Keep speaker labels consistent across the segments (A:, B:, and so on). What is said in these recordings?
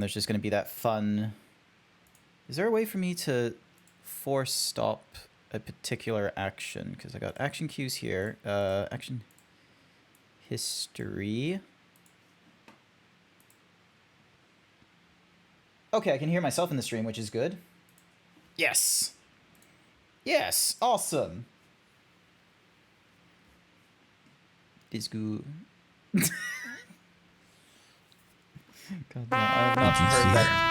A: There's just going to be that fun... Is there a way for me to force stop a particular action? Because I got action cues here. Action history. Okay, I can hear myself in the stream, which is good. Yes. Yes, awesome. Is good. God, no, I have not heard that.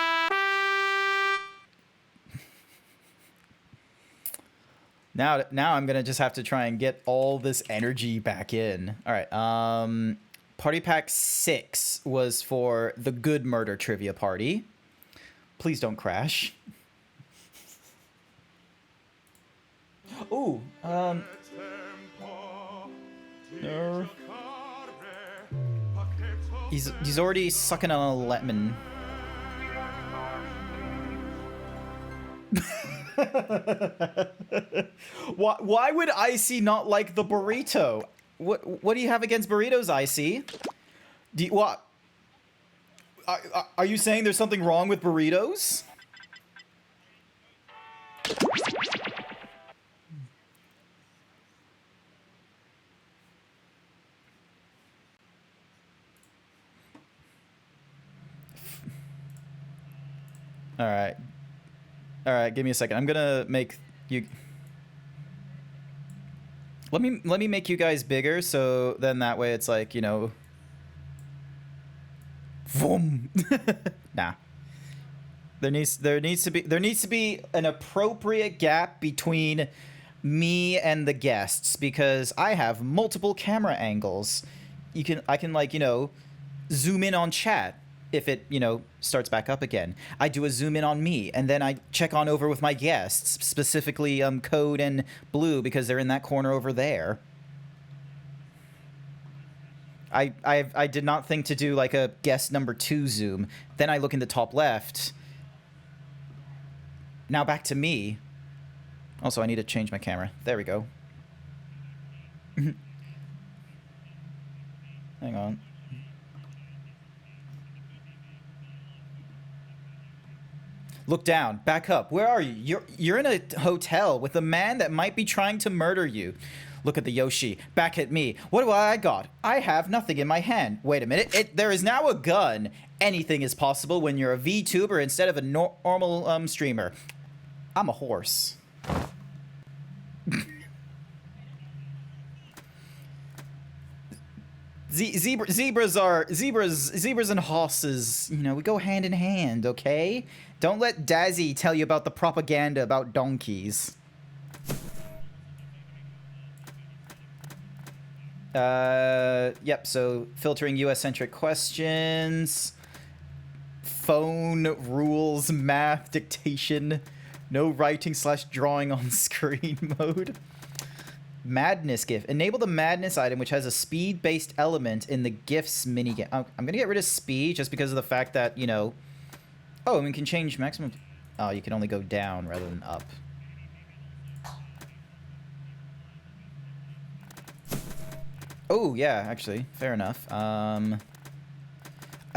A: Now I'm gonna just have to try and get all this energy back in. All right. Party pack 6 was for the good murder trivia party. Please don't crash. Ooh. No. He's already sucking on a lemon. Why would Icy not like the burrito? What do you have against burritos, Icy? What? Are you saying there's something wrong with burritos? All right. All right, give me a second. I'm gonna make you. Let me make you guys bigger, so then that way it's like, you know. Vroom. Nah. There needs to be an appropriate gap between me and the guests, because I have multiple camera angles. I can like, you know, zoom in on chat if it, you know, starts back up again. I do a zoom in on me, and then I check on over with my guests, specifically Code and Blue, because they're in that corner over there. I did not think to do like a guest number 2 zoom. Then I look in the top left. Now back to me. Also, I need to change my camera. There we go. Hang on. Look down. Back up. Where are you? You're in a hotel with a man that might be trying to murder you. Look at the Yoshi. Back at me. What do I got? I have nothing in my hand. Wait a minute. There is now a gun. Anything is possible when you're a VTuber instead of a normal streamer. I'm a horse. Zebras and horses, you know, we go hand in hand, okay? Don't let Dazzy tell you about the propaganda about donkeys. Yep, so filtering US-centric questions, phone rules, math, dictation, no writing/drawing on screen mode. Madness GIF. Enable the madness item, which has a speed-based element in the GIFs minigame. I'm gonna get rid of speed just because of the fact that, you know... Oh, and we can change maximum... Oh, you can only go down rather than up. Oh, yeah, actually. Fair enough. I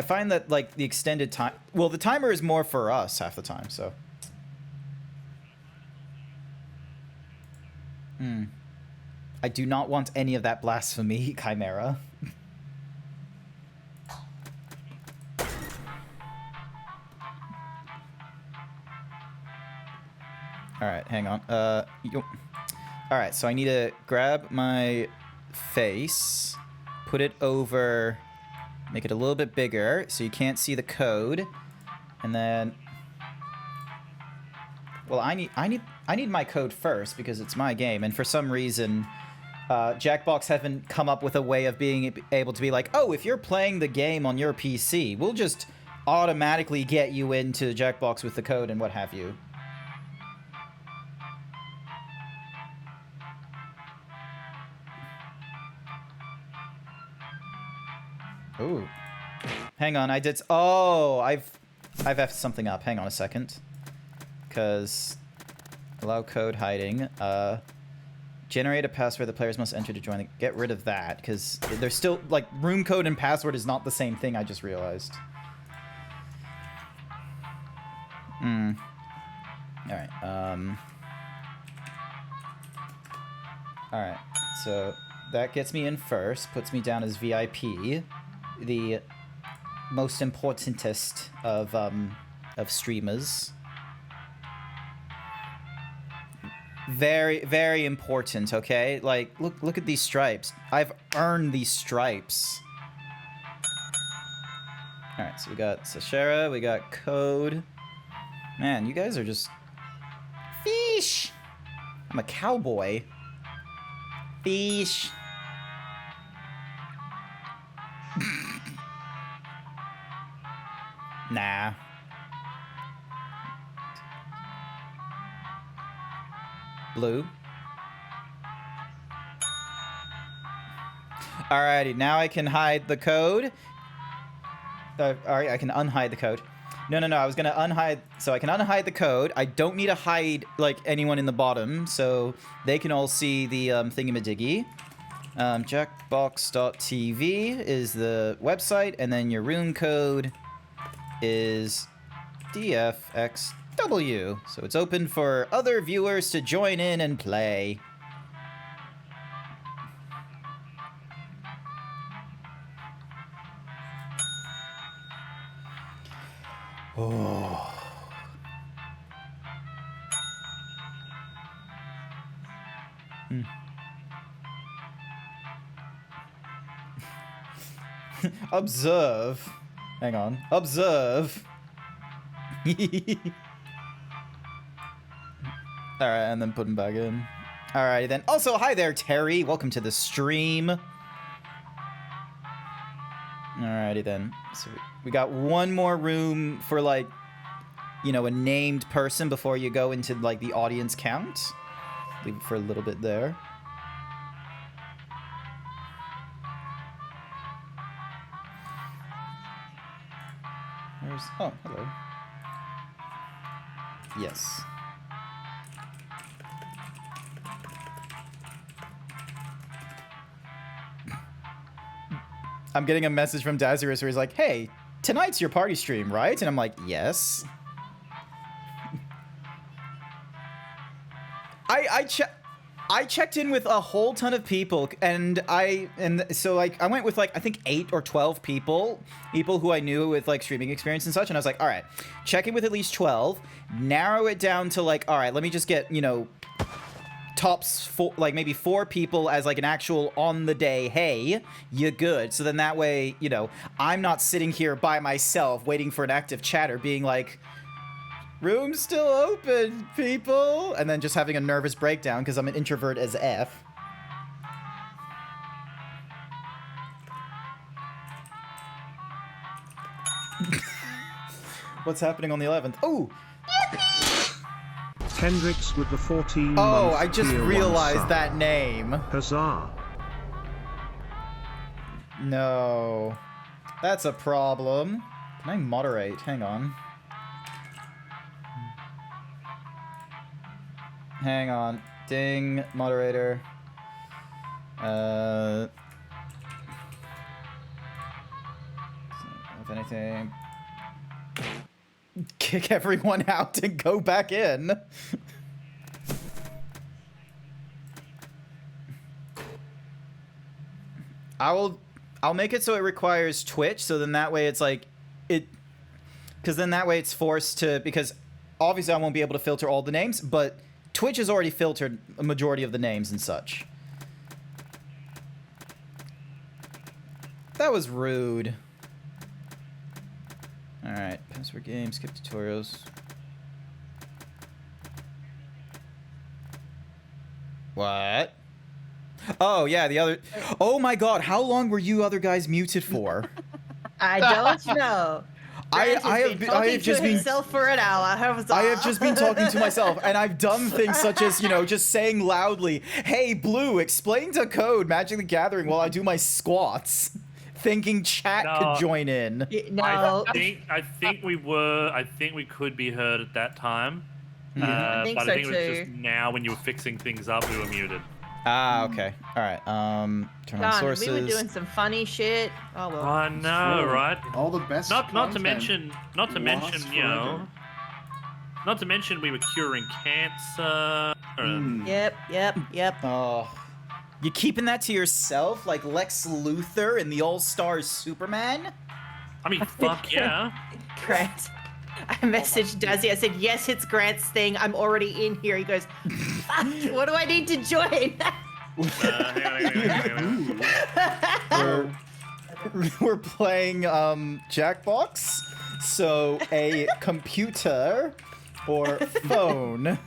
A: find that, like, the extended time... Well, the timer is more for us half the time, so... I do not want any of that blasphemy, Chimera. Alright, hang on. Alright, so I need to grab my face, put it over, make it a little bit bigger so you can't see the code, and then... Well, I need my code first because it's my game, and for some reason... Jackbox haven't come up with a way of being able to be like, oh, if you're playing the game on your PC, we'll just automatically get you into Jackbox with the code and what have you. Ooh. Hang on, I did... Oh, I've effed something up. Hang on a second. Because... Allow code hiding. Generate a password the players must enter to join the... Get rid of that, because there's still... Like, room code and password is not the same thing, I just realized. Alright, alright, so that gets me in first, puts me down as VIP, the most importantest of streamers. Very, very important, okay? Like, look at these stripes. I've earned these stripes. Alright, so we got Sashera, we got Code. Man, you guys are just... Fish! I'm a cowboy. Fish. Nah. Blue. Alrighty, now I can hide the code. Alright, I can unhide the code. No, I was gonna unhide, so I can unhide the code. I don't need to hide, like, anyone in the bottom, so they can all see the thingamadiggy. Jackbox.tv is the website, and then your room code is DFXW. So it's open for other viewers to join in and play. Oh. Observe. Hang on. Observe. Alright, and then put him back in. Alrighty then. Also, hi there, Terry. Welcome to the stream. Alrighty then. So we got one more room for, like, you know, a named person before you go into, like, the audience count. Leave it for a little bit there. There's... Oh, hello. Yes. I'm getting a message from Dazirus where he's like, hey, tonight's your party stream, right? And I'm like, yes. I checked in with a whole ton of people, and so like I went with like I think 8 or 12 people who I knew with like streaming experience and such, and I was like, all right, check in with at least 12, narrow it down to like, all right, let me just get, you know, tops four, like maybe 4 people as like an actual on the day, hey, you're good. So then that way, you know, I'm not sitting here by myself waiting for an active chatter being like, room's still open, people, and then just having a nervous breakdown because I'm an introvert as F. What's happening on the 11th? Oh!
B: Hendrix with the 14.
A: Oh, I just realized that name.
B: Huzzah.
A: No. That's a problem. Can I moderate? Hang on. Hang on. Ding. Moderator. If anything... Kick everyone out and go back in. I'll make it so it requires Twitch, so then that way it's like because then that way it's forced to, because obviously I won't be able to filter all the names, but Twitch has already filtered a majority of the names and such. That was rude. Alright, password game, skip tutorials. What? Oh, yeah, the other... Oh my god, how long were you other guys muted for?
C: I don't know.
A: I have just been
C: himself for an hour.
A: I have just been talking to myself, and I've done things such as, you know, just saying loudly, "Hey, Blue, explain to Code Magic the Gathering while I do my squats," thinking chat could join in.
C: No,
D: I think we could be heard at that time.
C: I think
D: but
C: so
D: I think
C: too.
D: it was just now when you were fixing things up, we were muted.
A: Ah, okay. All right. Turn on sources.
C: We were doing some funny shit. Oh well.
D: I know, right?
E: All the best.
D: Not to mention, you know. Not to mention we were curing cancer.
C: Yep.
A: Oh. You keeping that to yourself, like Lex Luthor in the All-Stars Superman?
D: I mean, fuck yeah.
C: Grant. I messaged Dazzy. I said, yes, it's Grant's thing. I'm already in here. He goes, fuck, what do I need to join?
D: Hang on.
A: We're playing Jackbox, so a computer or phone.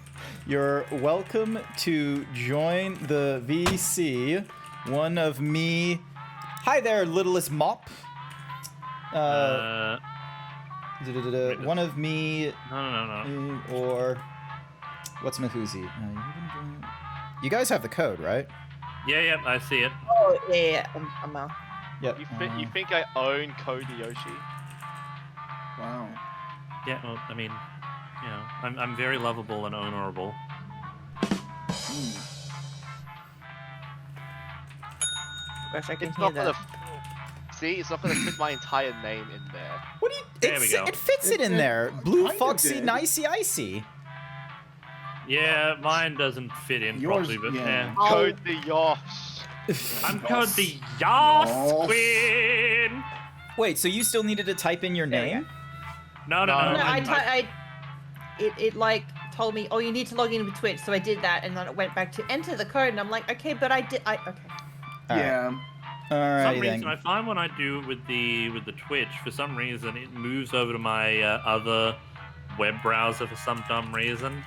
A: You're welcome to join the VC. One of me. Hi there, littlest mop. One of me.
D: No.
A: Or what's Mahuzi? You guys have the code, right?
D: Yeah, I see it.
C: Oh, yeah. I'm out.
A: Yep.
E: You think I own Cody Yoshi?
B: Wow.
D: Yeah, well, I mean, you know, I'm very lovable and honorable.
C: Gosh, I can
E: It's
C: hear
E: not gonna.
C: that.
E: See, it's not gonna fit my entire name in there.
A: What do you?
D: There we go.
A: It fits it in there. Blue
B: kinda
A: Foxy,
B: did.
A: Nicey Icy.
D: Yeah, mine doesn't fit in
B: Yours-
D: properly, but
B: yeah.
D: yeah.
C: Oh.
E: Cody Yosh.
D: I'm called the Yas
B: Yas.
D: Queen.
A: Wait, so you still needed to type in your
C: There we
A: name?
D: No.
C: No,
D: I'm-
C: it like told me, oh, you need to log in with Twitch, so I did that, and then it went back to enter the code, and I'm like, okay, but okay.
A: All right.
B: Yeah.
D: For
A: Alrighty
D: some reason,
A: then.
D: I find when I do it with the Twitch, for some reason, it moves over to my other web browser for some dumb reason.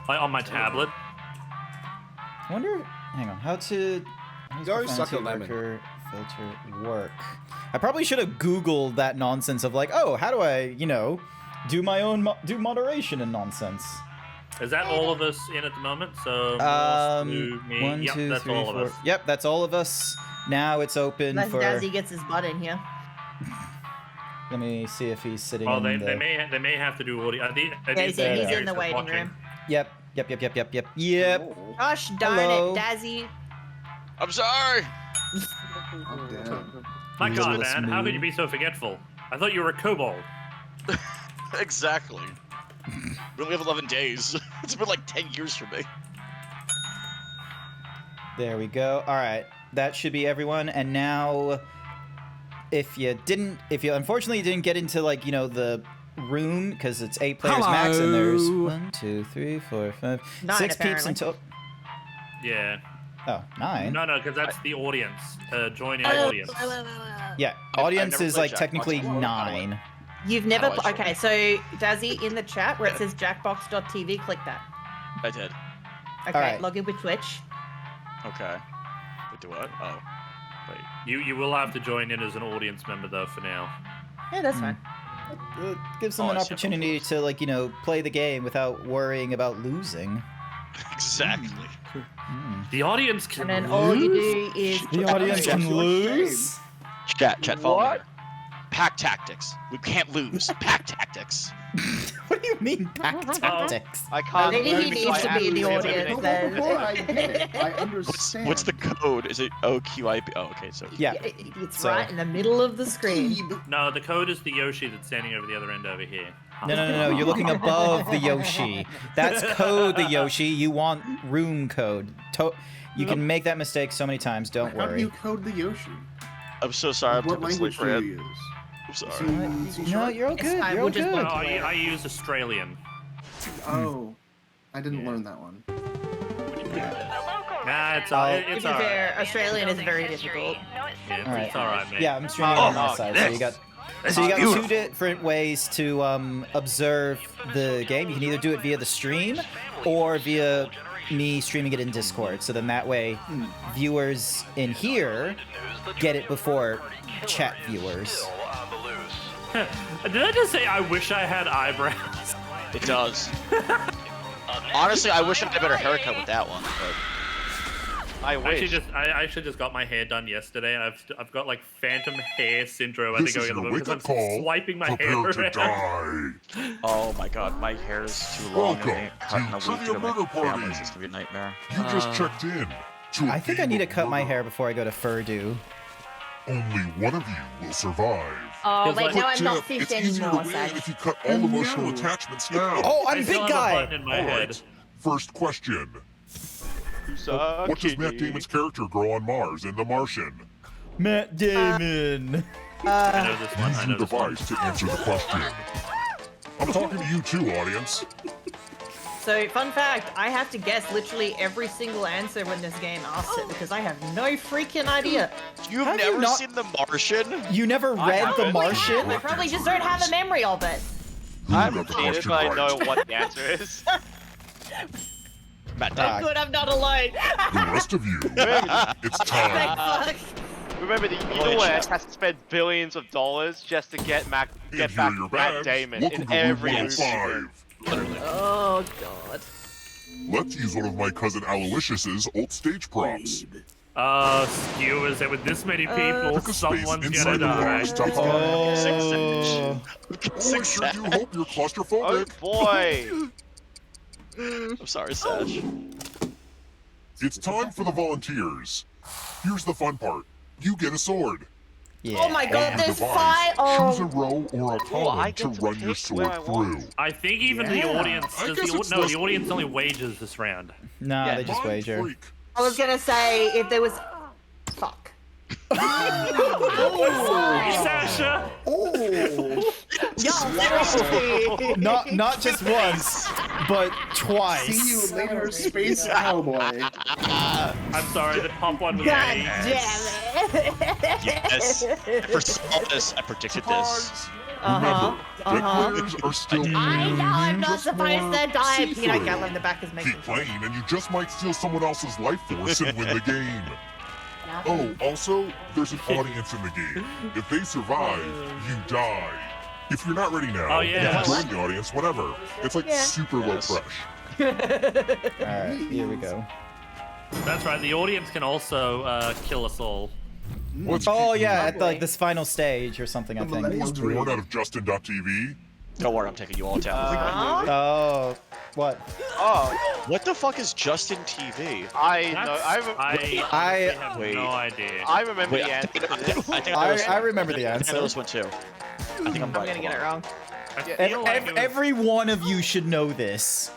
D: Like on my tablet.
A: I wonder. Hang on. How does
F: You always suck
A: profanity
F: at lemon.
A: worker filter work? I probably should have Googled that nonsense of like, oh, how do I, do my own do moderation and nonsense.
D: Is that all of us in at the moment? So me.
A: One,
D: Yep,
A: two,
D: that's
A: three,
D: all of
A: four.
D: us.
A: Yep, that's all of us. Now it's open
C: Unless
A: for.
C: Dazzy gets his butt in here.
A: Let me see if he's sitting.
D: Oh,
A: in
D: they
A: the...
D: may have to do audio.
C: Yeah, he's in the waiting room.
A: Yep.
B: Oh.
C: Gosh darn
A: Hello.
C: it, Dazzy.
E: I'm sorry.
B: I'm dead.
D: My God,
A: Littlest
D: man, how could
A: mood.
D: you be so forgetful? I thought you were a kobold.
E: Exactly. We only have 11 days. It's been like 10 years for me.
A: There we go. All right, that should be everyone. And now, if you unfortunately didn't get into the room because it's 8 players max, and there's 1, 2, 3, 4, 5,
C: 9
A: 6 peeps
C: apparently.
A: until.
D: Yeah.
A: Oh, 9.
D: No, because that's the audience. Join in audience.
A: Yeah,
E: I've
A: audience
E: never
A: is
E: played
A: like
E: Jackbox
A: technically
E: before.
A: 9.
C: You've never.
E: How do I
C: Okay, so Dazzy, in the chat where it says jackbox.tv, click that.
E: I did.
C: Okay,
A: Alright.
C: log in with Twitch.
E: Okay. Wait, do what? Oh. Wait.
D: You will have to join in as an audience member though for now.
C: Yeah, that's fine.
A: It gives them
E: Oh,
A: an
E: I see.
A: opportunity to play the game without worrying about losing.
E: Exactly.
D: The audience can
C: And then all you
D: lose?
C: do is.
A: The audience
B: That's
A: can
B: your
A: lose.
E: Chat, follow me
B: What?
E: here. Pack tactics. We can't lose. Pack tactics.
A: What do you mean pack tactics?
E: I can't.
C: Maybe he
E: lose
C: needs
E: by
C: to be in the
E: actually
C: audience
E: eliminating-
C: then.
B: Before I get it, I understand.
E: What's the code? Is it OQIP? Oh, okay, so.
A: Yeah.
C: It's
A: So-
C: right in the middle of the screen.
D: No, the code is the Yoshi that's standing over the other end over here.
A: No. You're looking above the Yoshi. That's code the Yoshi. You want room code. You can make that mistake so many times. Don't
B: How do
A: worry.
B: you code the Yoshi?
E: I'm so sorry. I'm
B: What
E: taking a
B: language
E: sleeper
B: do you
E: hit.
B: use?
E: I'm sorry.
B: C
A: No,
B: sharp?
A: you're all
C: It's
A: good.
C: fine,
A: You're
C: we'll
A: all
C: just
A: good.
C: look.
D: I use Australian.
B: Oh, I didn't
D: Yeah.
B: learn that one.
D: Nah, it's
A: I'll-
C: To
D: it's
C: be
D: alright.
C: fair, Australian is very difficult.
D: Yeah,
A: Alright.
D: it's alright, man.
A: Yeah, I'm streaming on my
E: Oh,
A: side.
E: this-
A: So you got 2 different ways to observe the game. You can either do it via the stream or via me streaming it in Discord. So then that way, viewers in here get it before chat viewers.
D: Did I just say I wish I had eyebrows?
E: It does. Honestly, I wish I had a better haircut with that one. But I wish.
D: I actually just got my hair done yesterday, and I've got like phantom hair syndrome. I think
G: This is
D: going at the
G: your
D: moment because
G: wake-up
D: I'm
G: call.
D: swiping my hair
G: Prepare to
D: around.
G: die.
E: Oh my god, my hair is too long.
G: Welcome
E: and cut in a
G: to
E: week
G: Trivia
E: to
G: Murder
E: make
G: Party.
E: families. It's gonna be a nightmare.
G: You just checked in to a
A: I think I
G: game
A: need to
G: of
A: cut my
G: murder.
A: hair before I go to Furdu.
G: Only one of you will survive.
C: Oh,
D: Feels
C: wait,
D: like-
C: no,
G: Quick
C: I'm not
G: tip, it's
C: fish
G: easier to
C: anymore,
G: win
C: Sag.
G: if you cut all emotional attachments now.
A: Oh, I'm
D: I
A: a
D: still
A: big
D: have a
A: guy.
D: button in my head.
G: Alright, first question. What does Matt Damon's character grow on Mars in The Martian?
A: Matt Damon.
D: I know this one.
G: Use
D: I
G: your
D: know this one.
G: device to answer the question. I'm talking to you too, audience.
C: So, fun fact, I have to guess literally every single answer when this game asks it because I have no freaking idea.
E: You've
A: Have you
E: never
A: not-
E: seen The Martian?
A: You never read The Martian?
C: I probably just don't have a memory of it.
G: Who
F: I
G: got
F: haven't
G: the
F: seen it,
G: question
F: but I
G: right?
F: know what the answer is.
E: Matt
A: Ah.
E: Damon.
C: Good, I'm not alone.
G: The rest of you, it's
C: Thank
G: time.
C: fuck.
F: Remember, the US has to spend billions of dollars just to get
G: And
F: back
G: here are your
F: Matt
G: bags.
F: Damon
G: Welcome
F: in
G: to Room
F: every movie.
G: 105.
E: Literally.
C: Oh, God.
G: Let's use one of my cousin Aloysius's old stage props.
D: Skewers, and with this many people,
G: Took a space
D: someone's
G: inside
D: gonna
G: the
D: die.
G: box to hide.
A: Oh.
G: Oh, I sure do hope you're
F: Oh
G: claustrophobic.
F: boy!
E: I'm sorry, Sash.
G: It's time for the volunteers. Here's the fun part. You get a sword.
A: Yeah.
C: Oh my God,
G: On your
C: there's
G: device,
C: five.
G: choose a
C: Oh,
G: row or a
F: I
G: column
F: get
G: to
F: to
G: run your
F: pick where
G: sword
F: I want.
G: through.
D: I think even the audience
G: I
D: does
G: guess
D: the
G: it's
D: no,
G: less-
D: the audience only wagers this round.
A: Nah,
F: Yeah.
A: they just
G: Mind
A: wager.
G: freak.
C: I was gonna say if there was. Fuck.
D: Sasha!
C: Y'all seriously.
A: Not just once, but twice.
B: See you later, space cowboy.
D: I'm sorry, the top one was
C: God
D: me.
C: damn it.
E: Yes. I foresaw this. I predicted this.
C: Uh-huh.
G: Remember, deck players are still
C: I know I'm not
G: just
C: supposed
G: more
C: to die.
G: see-through.
C: Peanut Gallo in the back is making
G: Keep playing and you just might steal someone else's life force and win the game. Oh, also, there's an audience in the game. If they survive, you die. If you're not ready now,
D: Oh, yeah.
G: you can join the audience whenever. It's like
C: Yeah.
G: super low
E: Yes.
G: fresh.
A: Alright, here we go.
D: That's right, the audience can also kill us all.
G: Let's
A: Oh
G: keep
A: yeah,
G: moving.
A: at like this final stage or something, I
B: The
A: think.
G: Who was
B: millennial
G: born
B: dream.
G: out of Justin.tv?
E: Don't worry, I'm taking you all down.
A: Oh, what?
F: Oh,
E: What the fuck is Justin TV?
F: I know.
D: I honestly have
E: Wait.
D: no idea.
F: I remember
E: Wait,
F: the
E: I
F: answer
E: think,
F: to
E: I
F: this.
E: think, I think I know this
A: I
E: one.
A: remember the
E: I
A: answer.
E: know this one too. I think I'm
C: I'm
E: right.
C: gonna get it wrong.
D: I feel like it was-
A: Every one of you should know this.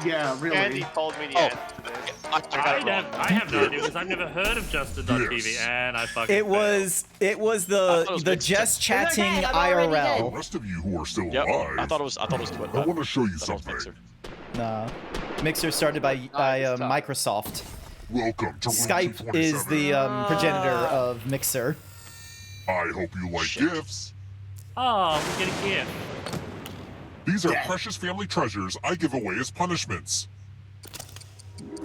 B: Yeah, really.
F: Andy told me the
E: Oh.
F: answer to this.
E: I got it wrong.
D: I have no idea because I've never heard of Justin.tv
G: Yes.
D: and I fucking
A: It
D: failed.
A: was
E: I thought
A: the
E: it was
A: the
E: mixed
A: just chatting
C: okay, I'm already
G: The
A: IRL.
G: rest of you who are still
E: Yep.
G: alive,
E: I thought it was Twitch.
G: I want to show you
E: I thought it was
G: something.
E: Mixer.
A: Nah. Mixer started by
F: it's tough.
A: Microsoft.
G: Welcome to Room
A: Skype
G: 227.
A: is the progenitor of Mixer.
G: I hope you like
E: Shit.
G: gifts.
D: Oh, we get a gift.
G: These are precious family treasures I give away as punishments.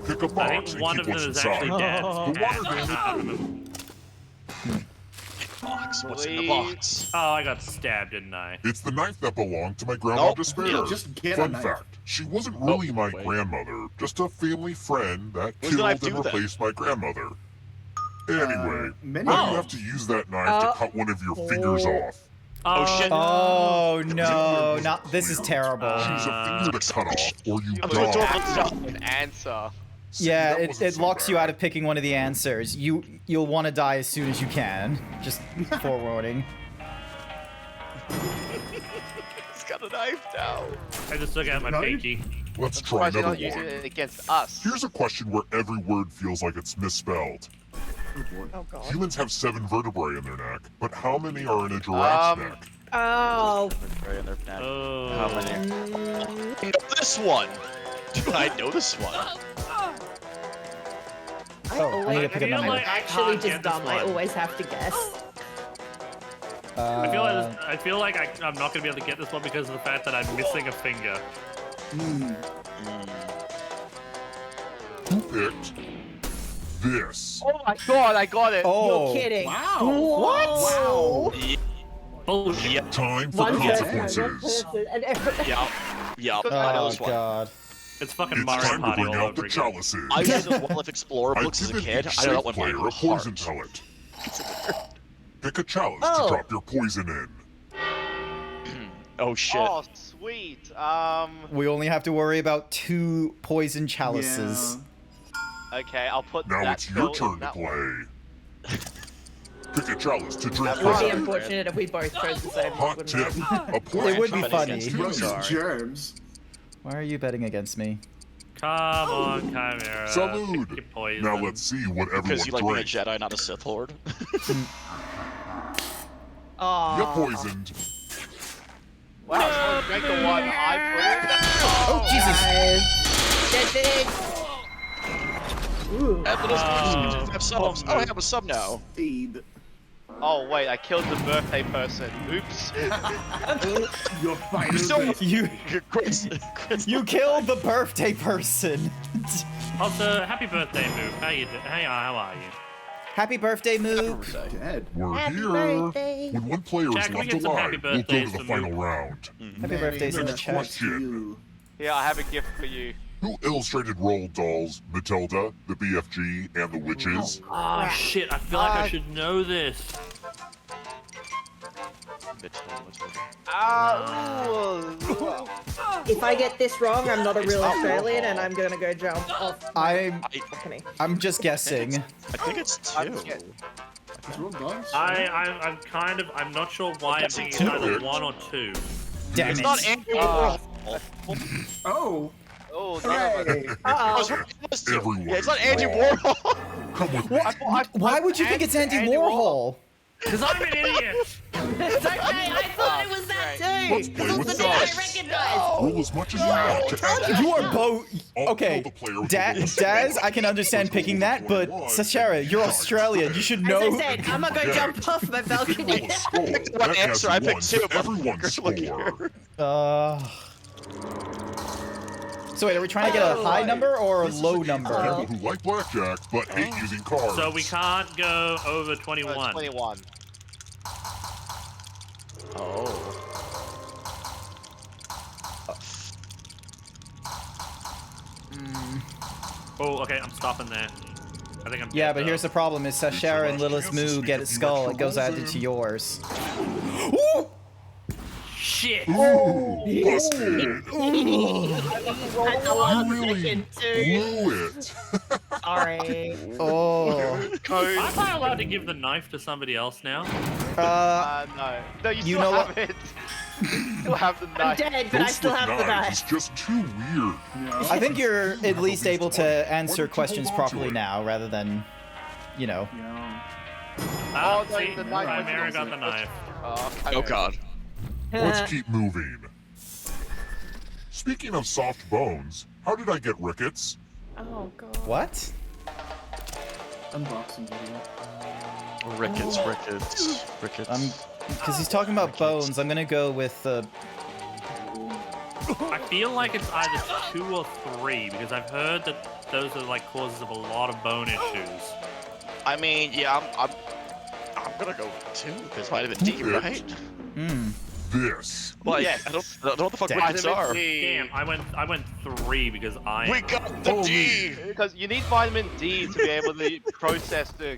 G: Pick a
D: I
G: box
D: think
G: and
D: one
G: keep
D: of them
G: what's
D: is
G: inside.
D: actually dead.
G: The water
D: and,
G: damage.
E: Box. What's in the
F: Please.
E: box?
D: Oh, I got stabbed, didn't I?
G: It's the knife that belonged to my grandma
E: Nope.
G: Despair.
B: Just get a
G: Fun
B: knife.
G: fact, she wasn't really my
E: wait.
G: grandmother, just a family friend that
E: What does the knife
G: killed and
E: do then?
G: replaced my grandmother. Anyway,
B: Many
G: now you have to use that knife to cut one of your fingers off.
E: Oh, shit.
A: Oh no, not this is terrible.
G: Choose a finger to cut off, or you
F: I'm gonna
G: die.
F: an answer.
G: See,
A: Yeah,
G: that
A: it
G: wasn't so
A: locks you
G: bad.
A: out of picking one of the answers. You'll want to die as soon as you can. Just forewarning.
F: He's got a knife now.
D: I just took out my
B: Knife?
D: pinky.
G: Let's
F: Why
G: try
F: is he
G: another
F: not using
G: one.
F: it against us?
G: Here's a question where every word feels like it's misspelled.
C: Oh god.
G: Humans have 7 vertebrae in their neck, but how many are in a giraffe's neck?
C: Oh.
E: Right in their neck.
D: Oh.
E: How many? I know this one. Dude, I know this one.
A: Oh, I need to pick up
D: feel
A: my
D: like-
A: knife.
C: Actually
D: can't get
C: just
D: this
C: dumb. I
D: one.
C: always have to guess.
D: I feel like I'm not gonna be able to get this one because of the fact that I'm missing a finger.
G: Who picked this?
F: Oh my god, I got it.
A: Oh,
C: You're kidding.
B: Wow.
C: What?
B: Wow.
D: Bullshit.
E: Yep.
G: Time for
C: One person,
G: consequences.
C: and every-
E: Yep. Yep. I know
A: Oh
E: this one.
A: god.
D: It's fucking
G: It's
D: Mario
G: time to
D: Party
G: bring
D: all
G: out the
D: over again.
G: chalices.
E: I read the Wildlife Explorer
G: I've
E: books as a
G: given
E: kid.
G: each
E: I know
G: safe
E: that one by
G: player a poison
E: heart.
G: pellet. Pick a chalice
C: Oh.
G: to drop your poison in.
E: Oh shit.
F: Oh, sweet.
A: We only have to worry about 2 poison chalices.
F: Okay, I'll put
G: Now
F: that
G: it's your
F: pill in
G: turn to
F: that one.
G: play. Pick a chalice to drink
C: It would be
G: first.
C: unfortunate if we both chose the same one,
G: Hot
C: wouldn't
G: tip.
C: it?
G: A point.
A: It would be
E: Betting
A: funny.
E: against you,
B: Those
E: sorry.
B: germs.
A: Why are you betting against me?
D: Come on, Chimera.
G: Salud.
D: Pick your poison.
G: Now let's see what everyone
E: Because you like being a
G: drank.
E: Jedi, not a Sith Lord.
C: Aw.
G: You're poisoned.
F: Wow, someone drank the one I
A: Oh, Jesus!
C: Dead thing. Ooh.
E: After this, you have subs. Oh, I have a sub now.
B: Feed.
F: Oh wait, I killed the birthday person. Oops.
B: Your final
E: still-
B: best.
A: You
E: Chris,
A: you killed the birthday person.
D: Also, happy birthday, Moop. How are you?
A: Happy birthday, Moop.
B: Dead.
G: We're
C: Happy
G: here.
C: birthday.
G: When one player
D: Jack,
G: is
D: can we
G: left
D: get some happy
G: alive, we'll go to
D: birthdays
G: the
D: for
G: final
D: Moop?
G: round.
A: Happy birthdays in the
B: Merry
A: chat.
B: Christmas to you.
F: Yeah, I have a gift for you.
G: Who illustrated Roald Dolls, Matilda, the BFG, and the Witches?
D: Oh shit, I feel like I should know this.
C: If I get this wrong, I'm not a real Australian, and I'm gonna go jump off
A: I'm
C: balcony.
A: I'm just guessing.
E: I think it's
F: I'm
E: two.
F: scared.
B: It's Roald Dolls.
D: I'm not sure why I'm
E: Guessing
D: thinking it's either
G: two.
D: 1 or 2.
A: Damn
E: It's
A: it.
E: not Andrew Warhol.
B: Oh.
F: Oh,
B: Hooray.
C: Uh-oh.
G: Everyone.
E: Yeah, it's not Andy Warhol.
G: Come with me.
A: Why would you think it's Andy Warhol?
D: Because I'm an idiot!
C: It's okay, I thought it was that
G: Let's
C: too!
G: play
C: It's
G: with
C: the thing I
G: dice.
C: recognize!
G: Roll as much as you want to add.
A: You are both
G: I'll
A: okay.
G: kill the player who
A: Daz, I can understand picking that, but Sashara, you're Australian. You should
C: As
A: know.
C: I said, I'm not gonna jump off my
G: Roll
C: balcony.
G: a score.
E: One
G: That
E: answer, I
G: adds
E: picked
G: one
E: two,
G: to everyone's
E: Look
G: score.
A: So wait, are we trying to get a high number or a low number?
G: People who like blackjack but hate using cards.
D: So we can't go over 21.
F: 21.
E: Oh.
D: Oh, okay, I'm stopping there. I think I'm
A: Yeah,
D: dead,
A: but
D: though.
A: here's the problem: is Sashara and Lilith Moo get a skull, it goes added to yours. Ooh!
D: Shit!
G: Busted.
C: At the last
G: Really
C: second too.
G: blew it.
C: Sorry.
A: Oh.
D: Aren't I allowed to give the knife to somebody else now?
F: No. No, you
A: You
F: still
A: know
F: have
A: what?
F: it. You still have the
C: I'm
F: knife.
C: dead, but I
G: Ghost
C: still
G: with
C: have the
G: knives
C: knife.
G: is just too weird.
B: Yeah.
A: I think you're at least able to answer
G: Why don't you
A: questions
G: hold on to
A: properly
G: it?
A: now, rather than, you know.
B: Yeah.
D: Oh,
F: no,
D: see,
F: the knife was
D: Chimera got
F: easy.
D: the knife.
E: Oh god.
G: Let's keep moving. Speaking of soft bones, how did I get rickets?
C: Oh god.
A: What?
B: Unboxing video.
E: Rickets.
A: Because he's talking about bones, I'm gonna go with
D: I feel like it's either 2 or 3 because I've heard that those are like causes of a lot of bone issues.
E: I mean, yeah, I'm gonna go with two because vitamin D, right?
G: This.
E: Like,
F: Yes.
E: I don't know what the fuck
A: Damn.
E: rickets are.
D: Damn, I went 3 because I.
E: We got the D.
F: Because you need vitamin D to be able to process the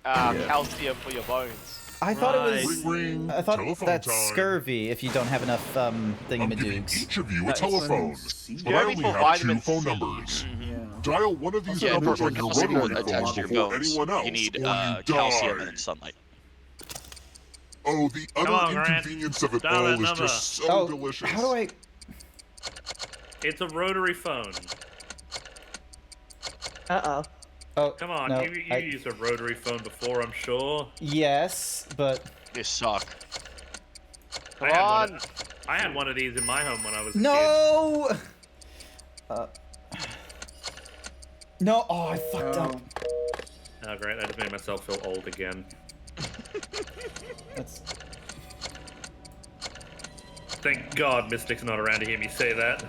F: calcium for your bones.
A: I thought it
D: Right.
A: was.
G: Ring, ring.
A: I thought
G: telephone
A: that's
G: time.
A: scurvy if you don't have enough
G: I'm giving
A: thingamadoogs.
G: each of you a
B: That's
G: telephone,
B: C.
G: but I
F: Scurvy
G: only
F: for
G: have 2
F: vitamin
G: phone
F: C.
G: numbers.
B: Yeah.
G: Dial one of these
E: Yeah,
G: numbers
E: for
G: on your
E: calcium
G: rotary
E: attached
G: phone
E: to your
G: before
E: bones,
G: anyone else,
E: you need
G: or you
E: calcium
G: die.
E: and sunlight.
G: Oh, the
D: Come
G: utter
D: on, Grant.
G: inconvenience of it
D: Dial
G: all
D: that
G: is
D: number.
G: just so
A: Oh,
G: delicious.
A: how do I?
D: It's a rotary phone.
C: Uh-oh.
A: Oh,
D: Come on,
A: no,
D: you used a rotary phone before, I'm sure.
A: Yes, but
E: They suck.
F: Come on.
D: I had one of these in my home when I was a
A: no. No. Oh, I fucked up.
D: kid. Oh, great, I just made myself feel old again.
A: That's.
D: Thank God Mystic's not around to hear me say that.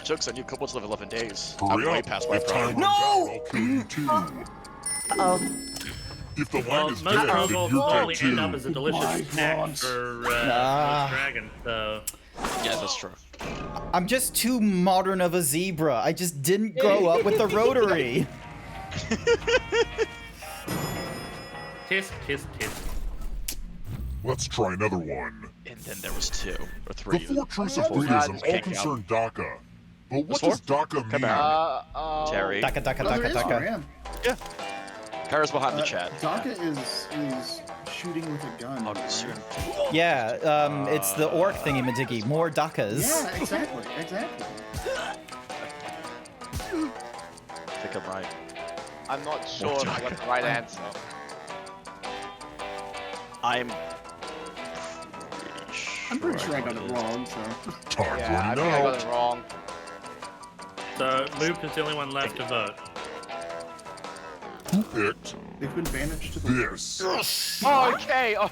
E: Joke's on you, Kobolds live 11 days. I'm
G: Hurry
E: way
G: up.
E: past my
G: If time
E: prime.
G: runs out, I'll kill you too.
C: Uh-oh.
G: If the
D: Well,
G: line is
D: most
G: dead, then
D: kobolds
G: you're
D: only
G: dead
D: end up
G: too.
D: as a delicious snack for
A: Ah.
D: most dragons, so...
E: Yeah, that's true.
A: I'm just too modern of a zebra. I just didn't grow up with the rotary.
D: Tisk, tisk, tisk.
G: Let's try another one.
E: And then there was 2 or
G: The
E: 3.
G: 4 truths of
F: Oh,
G: Buddhism
F: God.
G: all concern DACA. But what
E: Four?
G: does DACA mean?
E: Come on.
A: Daka
E: Terry.
A: daka
B: No, there
A: daka
B: is
A: daka.
B: one, yeah.
E: Kara's behind the chat.
B: Daka is shooting with a gun.
E: Oh,
B: right?
E: soon.
A: Yeah, it's the orc thingy-majiggy. More Dakas.
B: Yeah, exactly.
E: I think I'm right.
F: I'm not sure if I got the right answer.
E: I'm
B: pretty sure I got it wrong, so.
G: Time
F: Yeah, I
G: running
F: think I got
G: out.
F: it wrong.
D: So Moop is the only one left to vote.
G: Who picked
B: They've been banished to the.
G: this?
F: Oh, okay.
A: I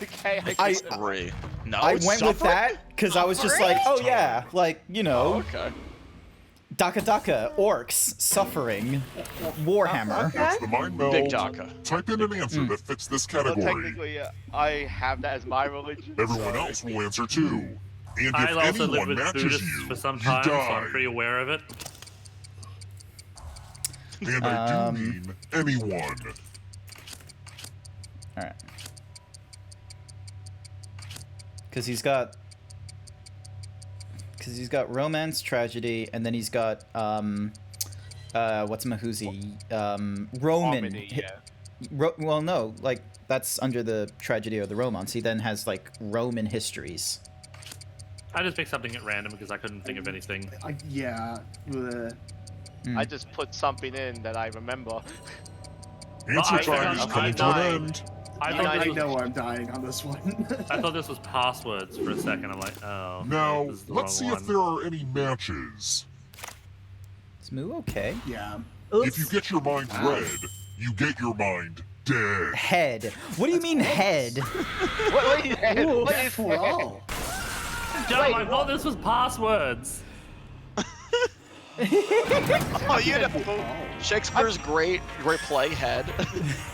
E: three. No,
A: I
E: it's
A: went with
E: suffering?
A: that because I was just like, oh yeah, like, you know,
E: Okay.
A: Daka, orcs, suffering, Warhammer.
G: That's the mind meld.
E: Big Daka.
G: Type in an answer that fits this
F: Well,
G: category.
F: technically, I have that as my religion.
G: Everyone else will answer too. And if
D: I also lived
G: anyone
D: with
G: matches
D: Buddhists
G: you,
D: for some
G: you
D: time, so
G: die.
D: I'm pretty aware of it.
G: And I do mean anyone.
A: All right. Because he's got romance, tragedy, and then he's got what's Mahuzi? Roman.
F: Harmony, yeah.
A: Well, no, like that's under the tragedy or the romance. He then has like Roman histories.
D: I just picked something at random because I couldn't think of anything.
B: Yeah.
F: I just put something in that I remember.
G: Answer
D: I
G: time is
D: think
G: coming to an
F: I'm
G: end.
D: I
F: Yeah,
D: thought
B: I
D: this was,
B: know I'm dying on this one.
D: I thought this was passwords for a second. I'm like, oh.
G: Now,
D: this is the
G: let's see
D: wrong
G: if there are any matches.
A: Is Moo okay?
B: Yeah.
G: If you get your mind read, you get your mind dead.
A: Head. What do you mean head?
F: What is
B: For all.
D: Joe, I thought this was passwords.
E: Oh, you know, Shakespeare's great play, Head.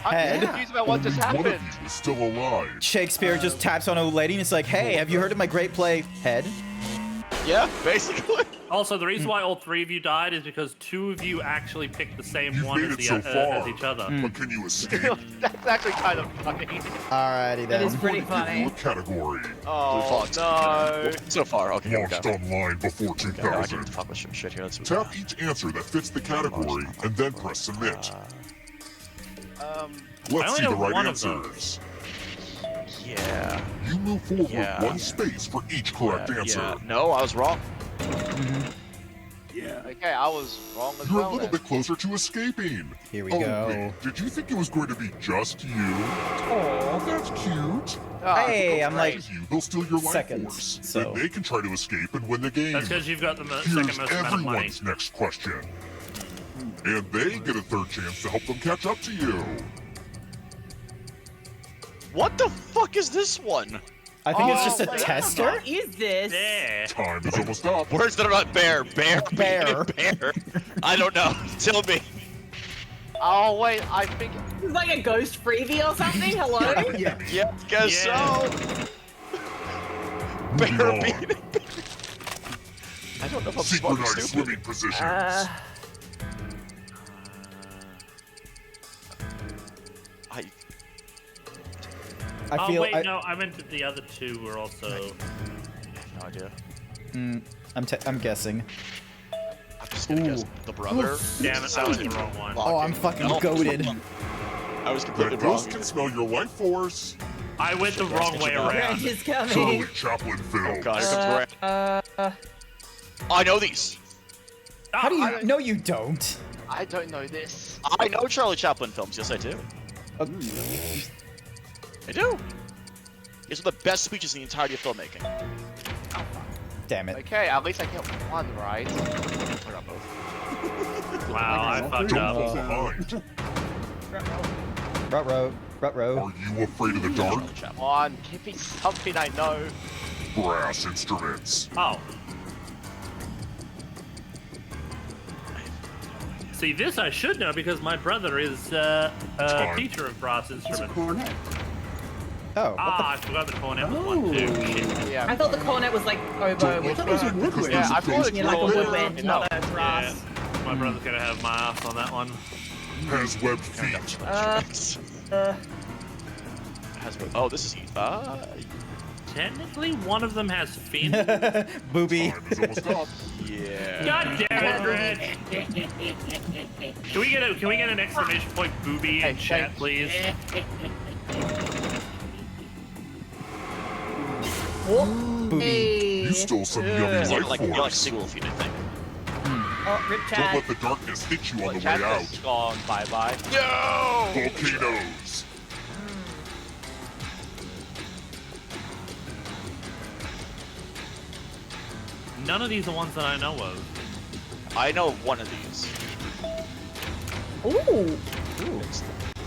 F: I'm
A: Head.
F: confused about what just
G: Only one of
F: happened.
G: you is still alive.
A: Shakespeare just taps on a lady and it's like, hey, have you heard of my great play, Head?
E: Yeah, basically.
D: Also, the reason why all three of you died is because two of you actually picked the same
G: You've
D: one
G: made
D: as,
G: it so
D: as
G: far,
D: each other.
G: but can you escape?
F: That's actually kind of funny.
A: Alrighty then.
C: That is pretty
G: Give
C: funny.
G: you a category.
F: Oh,
E: Fox.
F: no.
E: So far, okay, here we
G: Launched
E: go.
G: online before
E: Okay, now I can
G: 2000.
E: talk about shit here. Let's see.
G: Tap each answer that fits the category and then press submit.
F: Um,
G: Let's
D: only
G: see the
D: know
G: right
D: one of
G: answers.
E: Yeah.
G: You move forward
E: Yeah.
G: one space for each correct answer.
E: Yeah. No, I was wrong.
B: Yeah.
F: okay, I was wrong as
G: You're a
F: well
G: little
F: then.
G: bit closer to escaping.
A: Here we
G: Oh,
A: go.
G: wait, did you think it was going to be just you? Oh, that's cute.
F: Ah,
A: Hey, I'm like,
G: Matches you, they'll steal your life
A: seconds,
G: force.
A: so-
G: Then they can try to escape and win the game.
D: That's because you've got the second
G: Here's
D: most amount of money.
G: everyone's next question. And they get a third chance to help them catch up to you.
E: What the fuck is this one?
A: I think it's
F: Oh,
A: just a
F: wait,
A: tester.
C: What is this?
D: There.
G: Time is almost up.
E: Words that are not bear. Bear.
A: Bear.
E: Bear. I don't know. Tell me.
F: Oh, wait, I think...
C: This is like a ghost freebie or something? Hello?
B: Yeah.
E: Yeah, guess
D: Yeah.
E: so.
G: Moving
E: Bear
G: on.
E: beating. I don't know if I'm smart or
G: Synchronized
E: stupid.
G: swimming positions.
E: I
A: I
D: Oh
A: feel.
D: wait,
A: I,
D: no, I meant that the other two were also.
E: have no idea.
A: I'm guessing.
E: I'm just gonna guess the brother.
D: Damn it, I was the wrong one.
A: Oh, I'm fucking
E: No.
A: goated.
E: I was completely
G: That
E: wrong.
G: ghost can smell your life force.
D: I went the wrong way
C: Grant
D: around.
C: is coming.
G: Charlie Chaplin films.
E: Oh god, here comes Grant. I know these.
A: How do you?
F: I-
A: No, you don't.
F: I don't know this.
E: I know Charlie Chaplin films. Yes, I do. I do. These are the best speeches in the entirety of filmmaking.
A: Damn it.
F: Okay, at least I get one right.
E: I got both.
D: Wow, I fucked
G: Don't
D: up.
G: fall behind.
A: Rut-row. Rut-row.
G: Are you afraid of the dark?
E: Charlie Chaplin.
F: Come on, give me something I know.
G: Brass instruments.
D: Oh. See, this I should know because my brother is a teacher of brass
B: It's a
D: instruments.
B: cornet.
A: Oh.
D: Ah, I forgot the cornet was one too. Shit.
F: Yeah.
C: I thought the cornet was like oboe, which
B: thought it was a
C: was
B: woodwind.
F: Yeah, I thought it
C: you know, like a
F: was
C: woodwind, not a
D: Yeah,
C: brass.
D: my brother's gonna have my ass on that one.
G: Has webbed feet.
E: Has oh, this is
D: Technically, one of them has fin.
A: Booby.
G: Time is almost up.
E: Yeah.
D: God damn it, Rich! Can we get an exclamation point booby in chat, please?
A: Booby.
G: You stole some yummy
E: You're
G: life
E: like
G: force.
E: single feet, I think.
C: Oh, rip
G: Don't
C: chat.
G: let the darkness hit you on the
F: Chat
G: way
F: has
G: out.
F: gone bye-bye.
E: No!
G: Volcanoes.
D: None of these are ones that I know of.
E: I know of one of these.
C: Ooh.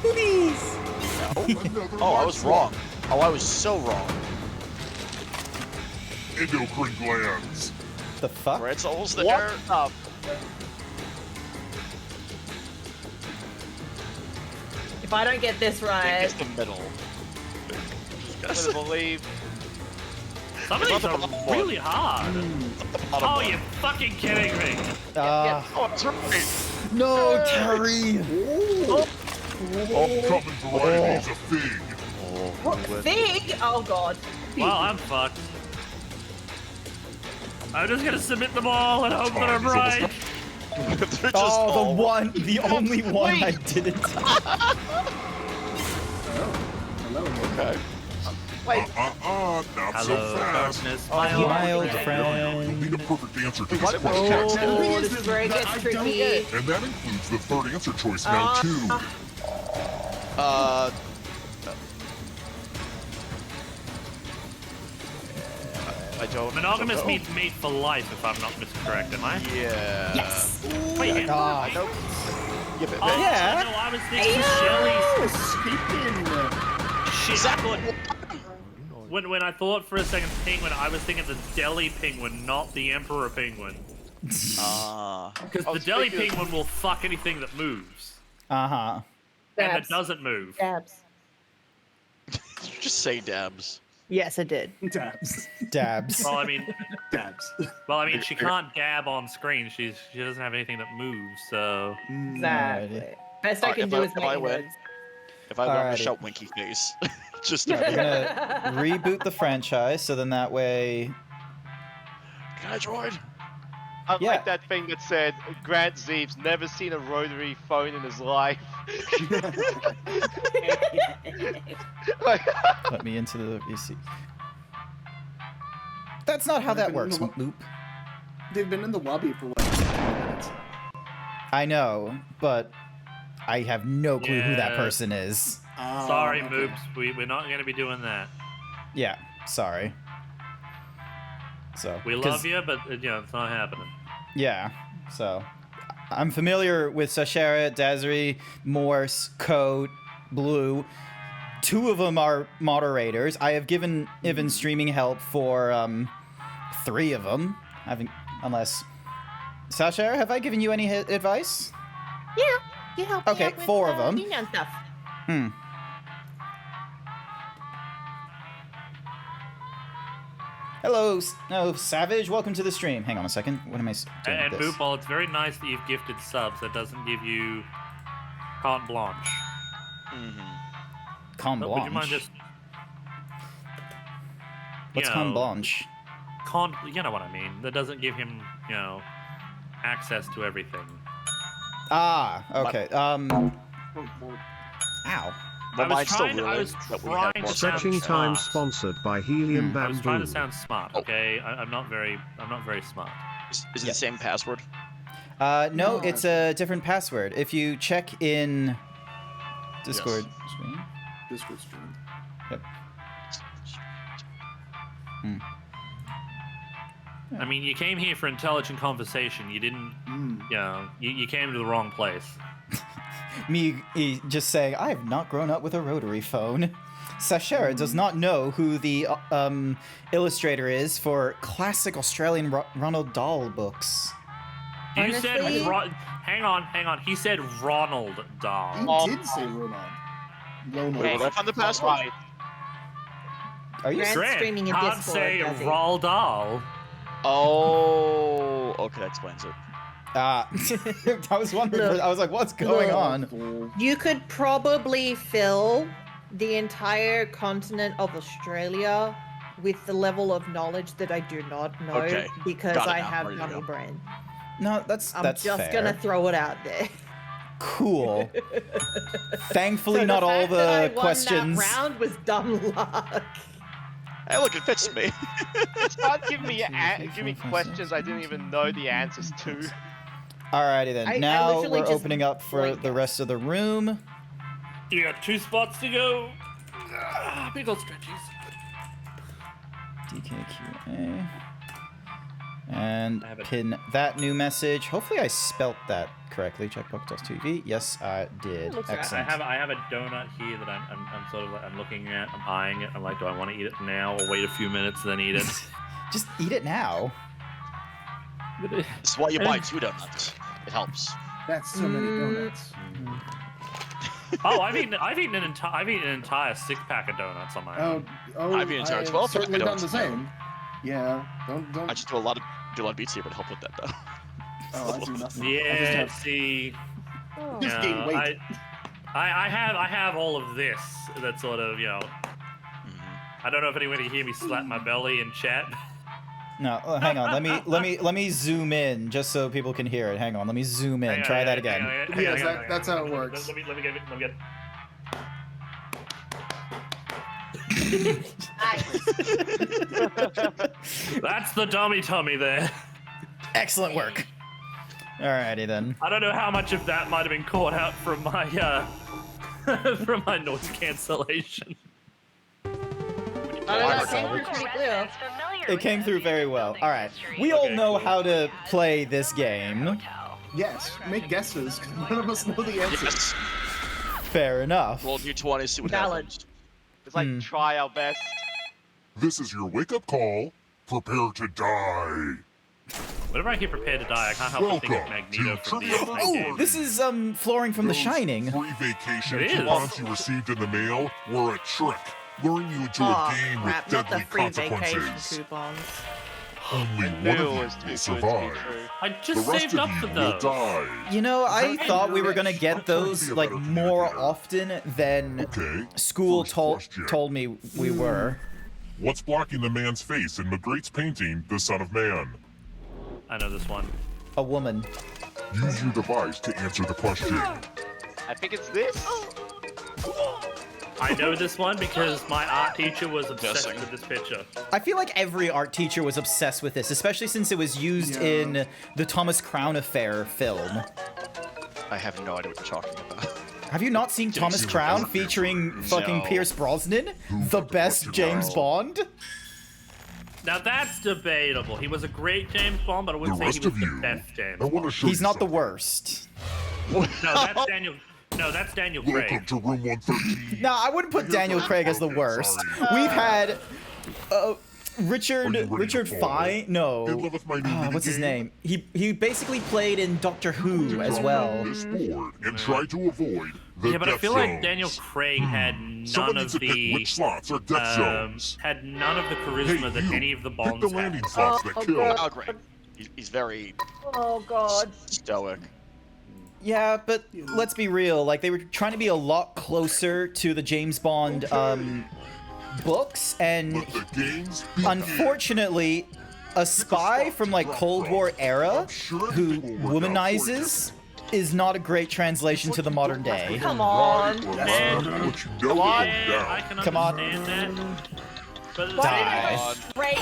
A: Boobies.
G: Another
E: Oh, I was wrong. Oh, I was so wrong.
G: Endocrine glands.
A: The fuck?
E: Pretzels
F: What
E: there.
F: the?
C: If I don't get this
E: I
C: right,
E: think it's the middle.
F: I couldn't believe.
D: Some of these are really hard. Oh, you fucking kidding me?
E: Oh, it's right.
A: No, Terry.
G: Upcoming varieties of fig.
C: fig. Oh god.
D: Well, I'm fucked. I'm just gonna submit them all and hope that I'm
G: Time is almost
D: right.
G: up.
E: They're just
A: Oh,
E: all-
A: the only one I didn't.
B: Hello.
E: Okay.
F: Wait,
G: Not
D: Hello,
G: so fast.
D: darkness,
A: My
D: my
A: old
G: You'll
A: friend.
G: need a perfect answer to this
F: What-
G: question.
B: The thing
C: Oh,
B: is
C: this is where it
B: that
C: gets
B: I don't
C: tricky.
B: get-
G: And that includes the third answer choice now, too.
E: I don't.
D: Monogamous
E: know.
D: means mate for life, if I'm not miscorrect, am I?
E: Yeah.
C: Yes.
D: Wait,
A: God.
E: Nope. Yeah, but,
D: oh,
A: Yeah.
D: no, I was thinking Shelly's.
B: Speaking.
D: Shit,
E: Exactly.
D: when I thought for a second penguin, I was thinking the deli penguin, not the emperor penguin. Because
F: Oh,
D: the deli
F: speaking of-
D: penguin will fuck anything that moves.
A: Uh-huh.
D: And that
C: Dabs.
D: doesn't move.
C: Dabs.
E: Did you just say dabs?
C: Yes, I did.
B: Dabs.
A: Dabs.
D: Well, I mean,
B: Dabs.
D: she can't dab on screen. She doesn't have anything that moves, so.
C: Exactly. Best I
E: Alright,
C: can
E: if
C: do
E: I-
C: is
E: if
C: make
E: I win.
C: notes.
E: If I win, I'm gonna
A: Alrighty.
E: shout winky face. Just
A: We're
E: to
A: gonna reboot the franchise, so then that way.
E: Can I join?
F: I
A: Yeah.
F: like that thing that said GrantZeebs never seen a rotary phone in his life. Like,
A: Let me into the EC. That's not how that works, Loop.
B: They've been in the lobby for like 10 minutes.
A: I know, but I have no clue who that
D: Yeah.
A: person is.
B: Oh,
D: Sorry,
B: okay.
D: Moops. We're not going to be doing that.
A: Yeah, sorry. So
D: We
A: 'cause-
D: love you, but it's not happening.
A: Yeah, so I'm familiar with Sashera, Desiree, Morse, Code, Blue. 2 of them are moderators. I have given Ivan streaming help for 3 of them. I haven't, unless Sashera, have I given you any advice?
C: Yeah. You help me
A: Okay,
C: out with,
A: 4 of them.
C: email stuff.
A: Hmm. Hello, Savage. Welcome to the stream. Hang on a second. What am I doing
D: And
A: with this?
D: Boop, while it's very nice that you've gifted subs, that doesn't give you carte blanche.
A: Con
D: But
A: Blanche.
D: would you mind just...
A: What's
D: you
A: Con
D: know,
A: Blanche?
D: You know what I mean. That doesn't give him, access to everything.
A: Ah, okay. Ow.
E: Well, mine's still
D: I
E: really
D: was
E: that we
D: trying
E: have
D: to
E: more
D: sound
H: Stretching time
D: smart.
H: sponsored by Helium
D: I was trying
H: Bamboo.
D: to sound smart, okay? I'm not very smart.
E: Is it the same password?
A: No, it's a different password. If you check in Discord screen.
B: Discord stream.
A: Yep.
D: I mean, you came here for intelligent conversation. You didn't, you came to the wrong place.
A: Me just saying, I have not grown up with a rotary phone. Sashera does not know who the illustrator is for classic Australian Ronald Dahl books.
D: You said,
C: Honestly?
D: hang on. He said Ronald Dahl.
B: He did say Ronald. Ronald.
E: Wait, will I find the password?
F: right.
A: Are you?
C: Grant
D: Grant
C: streaming in
D: can't
C: Discord,
D: say
C: does he?
D: Roald Dahl.
E: Oh, okay, that explains it.
A: I was wondering.
C: Look.
A: I was like, what's going on?
C: You could probably fill the entire continent of Australia with the level of knowledge that I do not know
E: Okay,
C: because
E: got it
C: I
E: now.
C: have
E: Ready to
C: dummy
E: go.
C: brain.
A: No, that's
C: I'm
A: that's
C: just
A: fair.
C: gonna throw it out there.
A: Cool. Thankfully,
C: So
A: not all
C: fact that I
A: the
C: won
A: questions.
C: That round was dumb luck.
E: Hey, look, it fits me.
F: It's not giving me questions I didn't even know the answers to.
A: Alrighty then.
C: I
A: Now
C: literally
A: we're
C: just
A: opening up for
C: blanked
A: the
C: out.
A: rest of the room.
D: You got 2 spots to go. Big old stretchies.
A: DKQA. And
D: I have it.
A: pin that new message. Hopefully I spelt that correctly. Checkbox.tv. Yes, I did.
C: Looks right.
A: Excellent.
D: I have a donut here that I'm sort of like, I'm looking at, I'm eyeing it. I'm like, do I want to eat it now or wait a few minutes and then eat it?
A: Just eat it now.
E: This is why you buy 2 donuts. It helps.
B: That's so many donuts.
D: Oh, I've eaten an entire 6-pack of donuts on my own.
B: Oh,
E: I've eaten entire 12
B: certainly done
E: donuts
B: the
E: now.
B: same. Yeah, don't.
E: I just do a lot of beats here, but help with that though.
B: Oh, I do nothing. I
D: Yeah,
B: just have
D: see,
B: Just gain
D: no,
B: weight.
D: I have all of this that sort of, you know, I don't know if anyone can hear me slap my belly in chat.
A: No, hang on. Let me zoom in just so people can hear it. Hang on. Let me zoom in.
D: Hang on,
A: Try that
D: hang on,
A: again.
D: hang on,
B: Yes,
D: hang on, hang on,
B: that's
D: hang
B: how
D: on.
B: it works.
D: Let me get it. That's the dummy tummy there.
A: Excellent work. Alrighty then.
D: I don't know how much of that might have been caught out from my from my noise cancellation.
A: It came through very well. Alright. We all
D: Okay,
A: know
D: cool.
A: how to play this game.
B: Yes, make guesses. 'Cause none of us know the answers.
E: Yes.
A: Fair enough.
E: Roll d20, see what
C: Valid.
E: happens.
F: It's like try our best.
G: This is your wake-up call. Prepare to die.
D: Whenever I hear prepared to die, I can't help but think of
G: Welcome
D: Magneto
G: to
D: from the
G: Trivia
D: X-Men
A: Oh,
D: game.
A: this is Flooring from The
G: Those
A: Shining.
G: Free vacation
D: It is.
G: coupons you received in the mail were a trick, luring you into a
C: Oh
G: game
C: crap!
G: with
C: Not the
G: deadly
C: free vacation
G: consequences.
C: coupons.
G: Only
F: I
G: one
F: knew
G: of
F: it
G: you
F: was
G: will
F: too good to be
G: survive.
F: true.
D: I
G: The
D: just
G: rest
D: saved
G: of
D: up
G: you
D: for
G: will
D: those.
G: die.
A: You know, I
G: Exactly.
A: thought we were gonna
G: I'm
A: get
G: trying to
A: those
G: be a
A: like
G: better
A: more
G: communicator.
A: often than
G: Okay.
A: school
G: first
A: told
G: question.
A: me we were.
G: What's blocking the man's face in Magritte's painting, The Son of Man?
D: I know this one.
A: A woman.
G: Use your device to answer the question.
F: I think it's this.
D: I know this one because my art teacher was obsessed
E: Guessing.
D: with this picture.
A: I feel like every art teacher was obsessed with this, especially since it was used
B: Yeah.
A: in the Thomas Crown Affair film.
E: I have no idea what you're talking about.
A: Have you not seen Thomas
G: James
A: Crown
G: Bond.
A: featuring fucking
E: No.
A: Pierce Brosnan? The
G: got the
A: best
G: fucking
A: James
G: mouse?
A: Bond?
D: Now that's debatable. He was a great James Bond, but I
G: The
D: wouldn't say
G: rest
D: he was
G: of
D: the
G: you,
D: best James
G: I want
D: Bond.
G: to show
A: He's
G: you
A: not the
G: something.
A: worst.
D: No, that's Daniel. No, that's Daniel
G: Welcome
D: Craig.
G: to room 113.
A: No, I wouldn't put Daniel Craig as the
G: Okay,
A: worst.
G: sorry.
A: We've had
G: Are
A: Richard
G: you ready
A: Richard
G: to fall?
A: Fine.
G: In
A: No,
G: love with my new
A: what's his
G: minigame?
A: name? He basically played in Doctor Who as well.
G: This board and try to avoid the
D: Yeah, but I
G: death
D: feel like
G: zones.
D: Daniel Craig had
G: Someone
D: none
G: needs
D: of
G: to pick
D: the
G: which slots are death zones.
D: had none of the
G: Hey,
D: charisma that
G: you,
D: any of the
G: pick
D: Bonds
G: the
D: had.
G: landing slots that kill.
E: Oh, great. He's very
C: Oh god.
E: stoic.
A: Yeah, but let's be real. Like, they were trying to be a lot closer to the James Bond books, and
G: Let the games begin.
A: unfortunately, a spy from like Cold War era who womanizes is not a great translation to the modern day.
C: Come on.
G: Right, or
D: Man.
G: left, what you know will
D: Yeah,
G: go
D: I
G: down.
D: can
A: Come on.
D: understand that. But at the
A: Die.
E: God.
C: Great.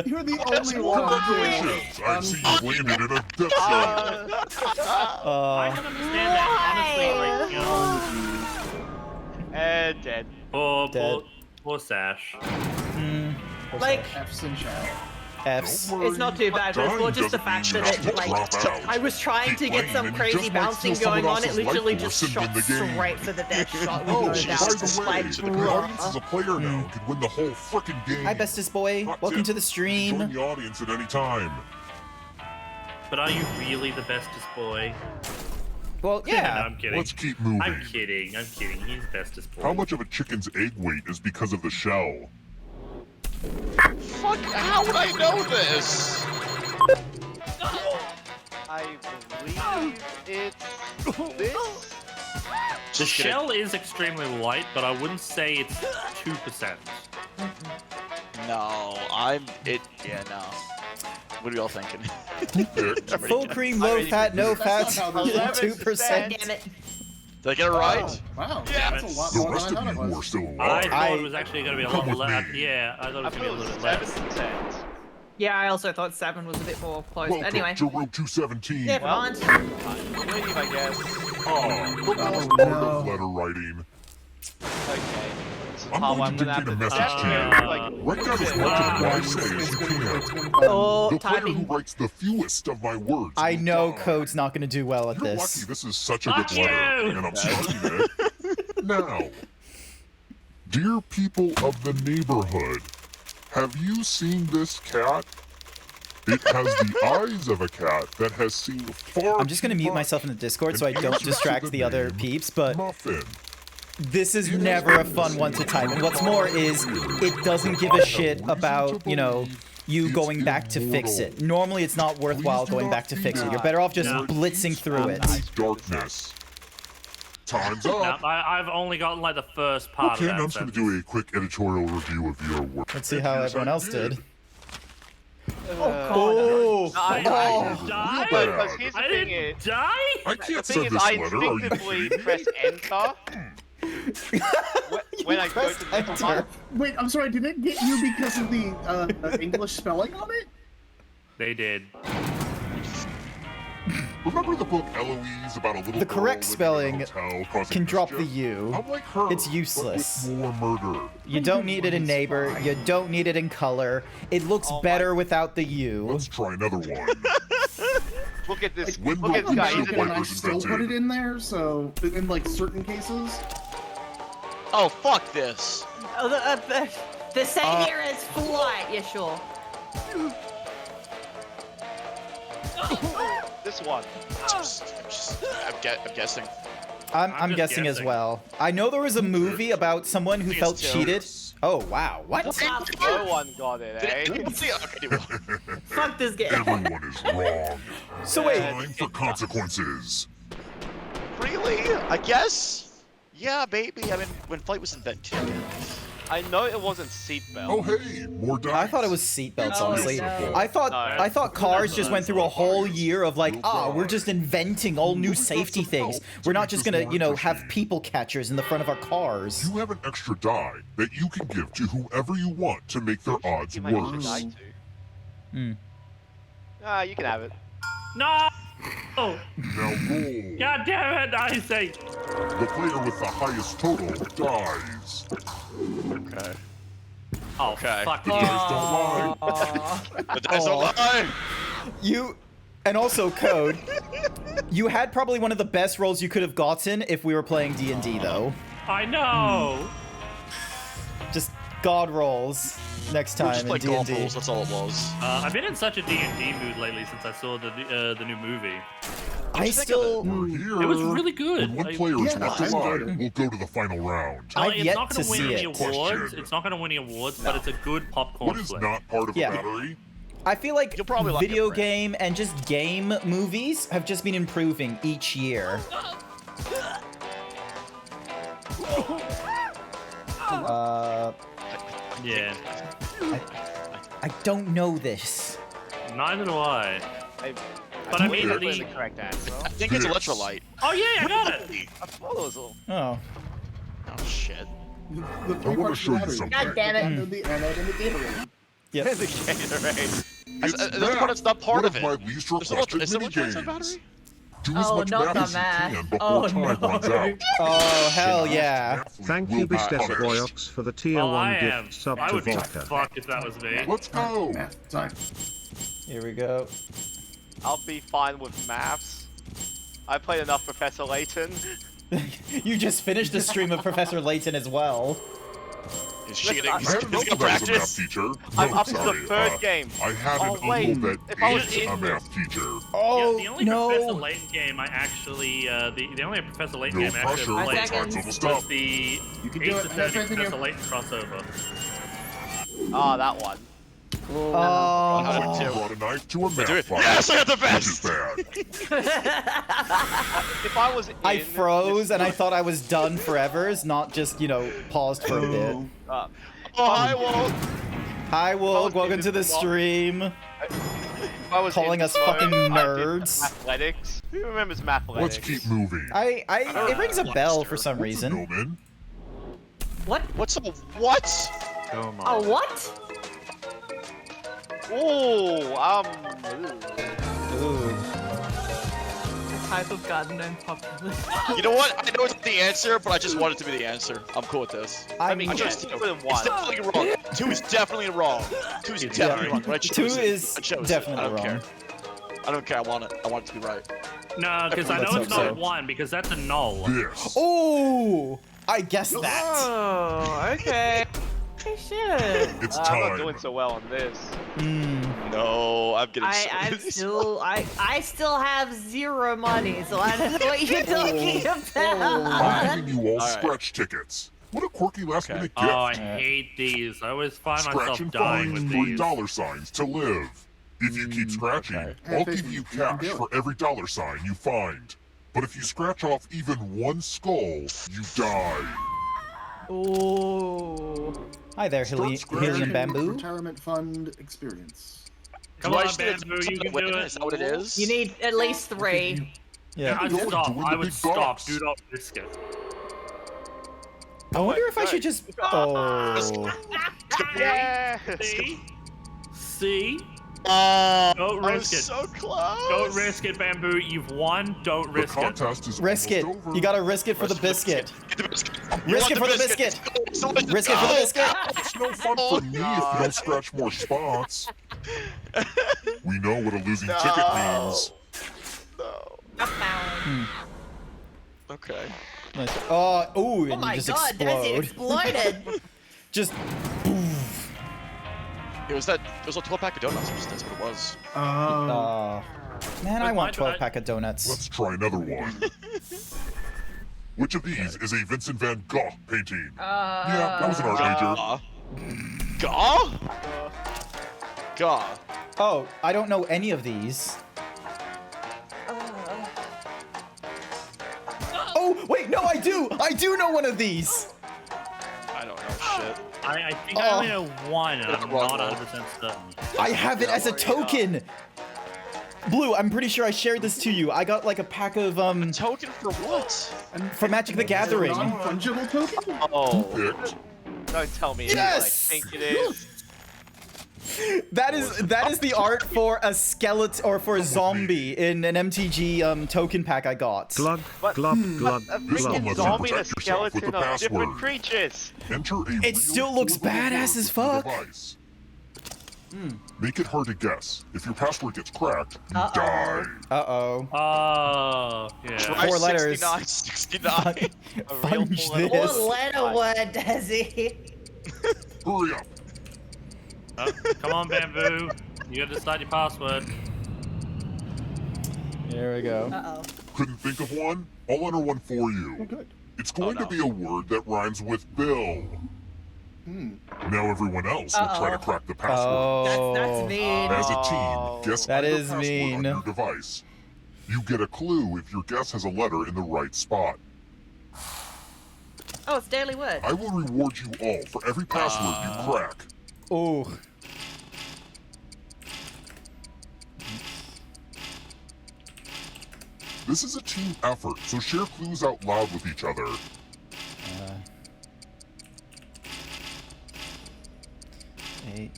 B: You're the only one.
G: Congratulations! I see you landed in a death zone.
D: I can understand that, honestly. Like, you know,
F: And dead.
A: Dead.
D: poor Sash.
C: Like,
B: F's and chat.
A: F's.
G: Don't worry,
C: it's not too bad, but it's more
G: dying
C: just the
G: doesn't
C: fact
G: mean
C: that
G: you have
C: it,
G: to
C: like,
G: drop out.
C: I was trying to
G: Keep
C: get
G: playing
C: some
G: and you
C: crazy
G: just might
C: bouncing
G: steal someone
C: going on. It
G: else's
C: literally
G: life
C: just
G: force
C: shot
G: into the game.
C: straight for the death shot.
G: Oh,
C: We know
G: by
C: that.
G: the way,
C: Like,
G: the audience as a player
C: bruh.
G: now can win the whole frickin' game.
A: Hi, bestest boy.
G: Hot
A: Welcome
G: tip,
A: to the
G: Join
A: stream.
G: the audience at any time.
D: But are you really the bestest boy?
A: Well,
D: No,
A: yeah.
D: I'm kidding.
G: Let's keep moving.
D: I'm kidding. I'm kidding. He's bestest boy.
G: How much of a chicken's egg weight is because of the shell?
E: Fuck, how would I know this?
F: I believe it's this.
D: The shell is extremely light, but I wouldn't say it's 2%.
E: No, yeah, no. What are y'all thinking?
A: Full cream, low fat, no fat,
B: That's not how this works.
A: 2%.
C: Damn it.
E: Did I get it right?
B: Wow,
E: Yeah,
B: that's a lot
G: The
B: more
G: rest
B: than
G: of
B: I
G: you
B: thought it
G: who are
B: was.
G: still
D: I
G: alive,
D: thought it was actually going to be a lot
G: Come with
D: less.
G: me.
D: Yeah, I thought it
F: I
D: was going to be a
F: thought
D: little
F: it
D: bit
F: was
D: less.
F: 7%.
C: Yeah, I also thought 7 was a bit more close.
G: welcome
C: But anyway,
G: to Road 217.
C: never
F: Well,
C: mind.
F: Leave, I guess.
G: The last
B: Oh,
G: part
B: no.
G: of letter writing.
F: Okay. This is
G: I'm
F: how
G: going to
F: gonna have
G: dictate a
F: to
G: message to you. Write down as much of what I say as
B: It's
G: you
B: been
G: can.
B: fun.
C: Oh,
G: The player who
C: typing.
G: writes the fewest of my words
A: I
G: will
A: know
G: die.
A: Code's not going to do well at
G: You're
A: this.
G: lucky this is such a
D: Fuck
G: good letter,
D: you!
G: and I'm starting it now. Dear people of the neighborhood, have you seen this cat? It has the eyes of a cat that has seen far
A: I'm just going to
G: too
A: mute
G: much.
A: myself in the Discord so I
G: And
A: don't
G: answers to
A: distract the other
G: name
A: peeps, but
G: Muffin.
A: this is never a fun one to type. And what's more is, it doesn't give a shit about, you know, you going back to fix it. Normally it's not worthwhile going back to fix it. You're better off just blitzing through it.
G: Darkness. Time's
D: No,
G: up.
D: I've only gotten like the first part
G: Okay,
D: of
G: and
D: that.
G: I'm just going to
D: sentence.
G: do a quick editorial review of your work.
A: Let's see how everyone else did.
C: Oh,
F: I
G: Oh,
D: die?
G: real
F: Because
G: bad.
F: here's the
D: I
F: thing
D: didn't
F: is,
D: die?
G: I
F: the
G: can't
F: thing
G: send
F: is,
G: this
F: I
G: letter. Are you
F: instinctively press enter when I go to the
A: Enter.
F: next part.
B: Wait, I'm sorry, did it get you because of the English spelling on it?
D: They did.
G: Remember the book Eloise about a little
A: The
G: girl
A: correct
G: living
A: spelling
G: in a hotel causing
A: can drop the
G: mischief?
A: U.
G: I'm like her,
A: It's
G: but
A: useless.
G: with more murder.
A: You don't need it in neighbor. You don't need it in color. It looks better without the U.
G: Let's try another one.
F: Look at this.
G: When
F: Look
G: were
F: at this guy.
G: windshield
F: He's
B: And I
G: wipers
B: still put it
G: invented?
B: in there, so in like certain cases.
E: Oh, fuck this.
C: Oh, the savior is flight. Yeah, sure.
F: this one.
E: I'm guessing.
A: I'm
D: just
A: guessing as
D: guessing.
A: well. I know there was a movie about someone who felt
E: Please
A: cheated. Oh, wow. What?
F: No one got it, eh?
C: Fuck this game.
G: Everyone is wrong.
A: So wait,
G: Time for consequences.
E: Really? I guess? Yeah, baby. I mean, when flight was invented.
F: I know it wasn't seatbelt.
G: Oh, hey, more dice.
A: I thought it was seatbelts, honestly.
C: no.
A: I thought
F: No.
A: I thought cars just went through a whole year of like, we're just inventing all new safety things. We're not just gonna, you know, have people catchers in the front of our cars.
G: You have an extra die that you can give to whoever you want to make their odds
F: You might have to
G: worse.
F: die to.
A: Hmm.
F: Ah, you can have it.
D: No! Oh,
G: Now roll.
D: God damn it! I say.
G: The player with the highest total dies.
E: Okay.
D: Oh,
E: Okay.
D: fuck
G: The
D: you.
G: dice don't lie.
E: The dice don't lie.
A: You, and also Code, you had probably one of the best rolls you could have gotten if we were playing D&D though.
D: I know.
A: Just god rolls next
E: We're
A: time
E: just
A: in
E: like golf
A: D&D.
E: rules, that's all it was.
D: I've been in such a D&D mood lately since I saw the new movie.
A: I still,
G: We're here.
D: It was really good.
G: When one
D: I-
G: player is
B: Yeah,
G: left
B: I
G: alive,
B: enjoyed
G: we'll go to the final round.
A: I've
D: it's
A: yet
D: not going
A: to
D: to win
A: see
D: any
A: it.
D: awards.
G: Question.
D: It's not going to win any awards, but it's a good popcorn
G: What is
D: flick.
G: not part of
A: Yeah.
G: a battery?
A: I feel like
E: You'll probably like it,
A: video
E: Brent.
A: game and just game movies have just been improving each year.
D: Yeah.
A: I don't know this.
D: Neither do I. But I mean,
F: the
D: the...
F: correct answer.
E: I think it's
G: Yes.
E: electrolyte.
D: Oh yeah, I got it.
F: I thought it was all.
A: Oh.
E: Oh shit.
B: The three
G: wanna
B: parts
G: show you
B: battery.
G: something.
C: God damn it.
B: And the anode and the Gatorade.
A: Yep.
F: The Gatorade.
G: It's
E: That's
G: math.
E: part. It's not part
G: One
E: of it.
G: my least
E: There's
G: requested
E: is there
G: mini
E: electrolytes in
G: games.
E: battery?
G: Do as
C: Oh,
G: much
C: not
G: math
C: the
G: as
C: math.
G: you can before
C: Oh,
G: time
C: no.
G: runs out.
A: Oh, hell yeah.
H: Thank
G: Will
H: you,
G: be
H: Bistess
G: punished.
H: Royox, for the tier
D: Well,
H: 1
D: I
H: gift
D: am.
H: sub
D: I
H: to
D: would be
H: vodka.
D: fucked if that was me.
G: Let's go.
B: Math time.
A: Here we go.
F: I'll be fine with maths. I played enough Professor Layton.
A: You just finished the stream of Professor Layton as well.
E: He's cheating.
F: I
G: I
E: He's
G: had an
E: gonna
G: uncle that was a math
E: practice.
G: teacher. No,
F: I'm up to
G: sorry.
F: the third game.
G: I had
F: Oh,
G: an
F: wait.
G: uncle that
F: If I was
G: is
F: in
G: a
F: this-
G: math teacher.
A: Oh,
D: Yeah, the only Professor
A: no.
D: Layton game I actually, the only Professor Layton
G: No
D: game I actually
G: pressure.
D: played
C: seconds.
G: Parts of the
D: was
G: stuff.
D: the
B: You can
D: 8
B: do
D: to
B: it.
D: 30
B: Have faith in
D: Professor
B: you.
D: Layton crossover.
F: Ah, that one.
A: Oh.
G: I brought a knife to a
E: Do
G: math
E: it.
G: fight.
E: Yes, I got the
G: Which is
E: best.
G: bad.
F: If I was in
A: I froze
F: this-
A: and I thought I was done forever, not just, you know, paused for a bit.
F: Uh,
E: Oh, I won't.
A: Hi, Wolf.
F: in
A: Welcome
F: this
A: to the
F: mode-
A: stream.
F: If I was
A: Calling
F: in
A: us
F: this mode,
A: fucking
F: I did
A: nerds.
F: Athletics. Who remembers mathletics?
G: Let's keep moving.
A: It rings a bell for some
G: What's a
A: reason.
G: Gnomon?
C: What?
E: What's a what?
C: A what?
F: Oh,
A: Ooh.
C: Type of garden gnome popular.
E: You know what? I know it's the answer, but I just want it to be the answer. I'm cool with this.
A: I
F: I mean,
A: mean,
F: just
E: It's
F: deeper than one.
E: definitely wrong. 2 is definitely wrong. 2 is definitely wrong. But I chose
A: 2
E: it.
A: is
E: I chose it.
A: definitely
E: I don't
A: wrong.
E: care. I don't care. I want it. I want it to be right.
D: No, because I
A: Let's
D: know it's
A: hope
D: not
A: so.
D: 1, because that's a null.
G: This.
A: Oh, I guessed that.
C: Oh, okay. Hey, shit.
G: It's
F: I'm
G: time.
F: not doing so well on this.
E: No, I'm getting.
C: I still have 0 money, so I don't know what you're talking
G: I'm
C: about.
G: giving you all
E: Alright.
G: scratch tickets. What a quirky last minute
D: Oh, I
G: gift.
D: hate these. I always find
G: Scratch
D: myself
G: and
D: dying
G: find
D: with these.
G: $3 to live. If you keep scratching,
A: okay.
G: I'll
B: Hey,
G: give you
B: you can
G: cash
B: do it.
G: for every $ you find. But if you scratch off even 1 skull, you die.
C: Ooh.
A: Hi there,
G: Start scratching.
A: Helium Bamboo.
B: Retirement fund experience.
D: Come on, Bamboo, you can do
E: Is
D: it.
E: that what it is?
C: You need at least 3.
A: Yeah.
D: I'd
G: Don't
D: stop.
G: do it in
D: I
G: the
D: would
G: big
D: stop.
G: box.
D: Do not risk it.
A: I wonder if I should just. Oh.
F: Yes.
D: See? Don't
E: I
D: risk
E: was
D: it.
E: so close.
D: Don't risk it, Bamboo. You've won. Don't
G: The
D: risk it.
G: contest is
A: Risk it.
G: almost over.
A: You gotta risk it for the biscuit.
E: Get the biscuit.
A: Risk
E: You
A: it
E: want
A: for the biscuit.
E: Let's go. Let's
A: Risk it for the
E: go.
A: biscuit.
G: It's no fun for me if you don't scratch more spots. We know what a losing ticket means.
E: No. Okay.
A: Nice. Oh, ooh, and
C: Oh my
A: you just
C: god, Desi
A: explode.
C: exploded.
A: Just.
E: It was a 12-pack of donuts. That's what it was.
A: Oh. Man, I want
D: But
A: 12-pack of donuts.
G: Let's try another one. Which of these is a Vincent van Gogh painting? Yeah, that was an art major.
E: Gaw? Gaw.
A: Oh, I don't know any of these. Oh, wait, no, I do! I do know one of these!
E: I don't know shit.
D: I think I only know 1, and I'm
E: Wrong
D: not
E: one.
D: 100% certain.
A: I have it as a token! Blue, I'm pretty sure I shared this to you. I got like a pack of,
E: Token for what?
A: for Magic the Gathering.
B: Non-fungible token?
F: Oh,
G: Picked.
F: don't tell me
A: Yes!
F: who I think it is.
A: That is the art for a skeleton, or for a zombie in an MTG, token pack I got.
H: Glug,
F: But-
H: glug, glug,
F: A
G: This one
F: freaking
G: lets you
F: zombie and a
G: protect yourself with
F: skeleton
G: the
F: are different
G: password.
F: creatures.
G: Enter a
A: It
G: real
A: still looks
G: four-letter
A: badass
G: word
A: as
G: with your
A: fuck.
G: device. Make it hard to guess. If your password gets cracked, you die.
A: Uh-oh.
D: Oh, yeah.
E: Try
A: 4 letters.
E: 69.
A: Fudge
C: What
A: this.
C: letter word, Desi?
G: Hurry up.
D: Come on, Bamboo. You gotta decide your password.
A: Here we go.
C: Uh-oh.
G: Couldn't think of one? I'll enter one for you.
B: Good.
G: It's going
E: no.
G: to be a word that rhymes with Bill. Now everyone else will try to crack the password.
A: Oh.
C: That's mean.
G: As a team, guess
A: That
G: either
A: is
G: password
A: mean.
G: on your device. You get a clue if your guess has a letter in the right spot.
C: Oh, it's daily word.
G: I will reward you all for every password you crack.
A: Ooh.
G: This is a team effort, so share clues out loud with each other.
A: Eight.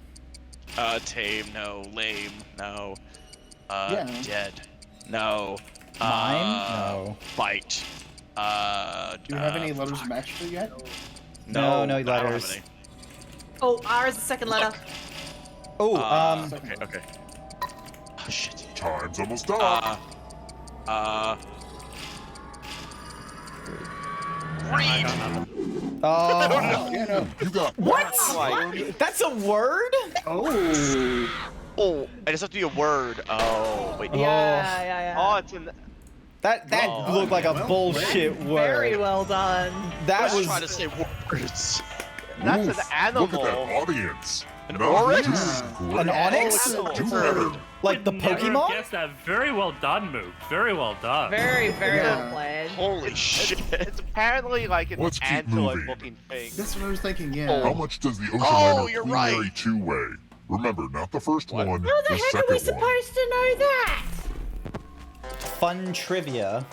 E: Tame, no. Lame, no.
B: Yeah.
E: Dead, no.
A: Mime? No.
E: Bite.
B: Do you have any letters matched it yet?
A: No, no
E: I don't have
A: letters.
E: any.
C: Oh, R is the second letter.
A: Oh,
E: Okay, okay. Oh, shit.
G: Time's almost up.
E: Read.
A: oh.
B: Yeah, no.
G: You got
A: What?
F: Like,
A: That's a word?
B: Oh.
E: Oh, I just have to be a word. Oh, wait.
C: Yeah.
F: oh, it's in.
A: That
E: Oh,
A: looked like a
B: well
A: bullshit word.
C: Very well done.
A: That
E: I was
A: was
E: trying to say words.
F: That's
G: Oof,
F: an animal.
G: Look at that audience.
E: An
G: Not
E: oryx?
G: too great.
A: an onyx?
F: Oh, it's a
G: Too
F: bird.
G: bad.
A: Like the
D: Never
A: Pokemon?
D: guessed that. Very well done, Mook. Very well done.
C: Very
B: Yeah.
C: well played.
E: Holy shit.
F: It's apparently like an
G: Let's keep moving.
F: antelope-looking thing.
B: That's what I was thinking. Yeah.
G: How much does the Ocean
E: Oh,
G: Liner
E: you're
G: Queen Mary
E: right.
G: 2 weigh? Remember, not the first
E: What?
G: one,
C: How the
G: the
C: heck are
G: second
C: we
G: one.
C: supposed to know that?
A: Fun trivia.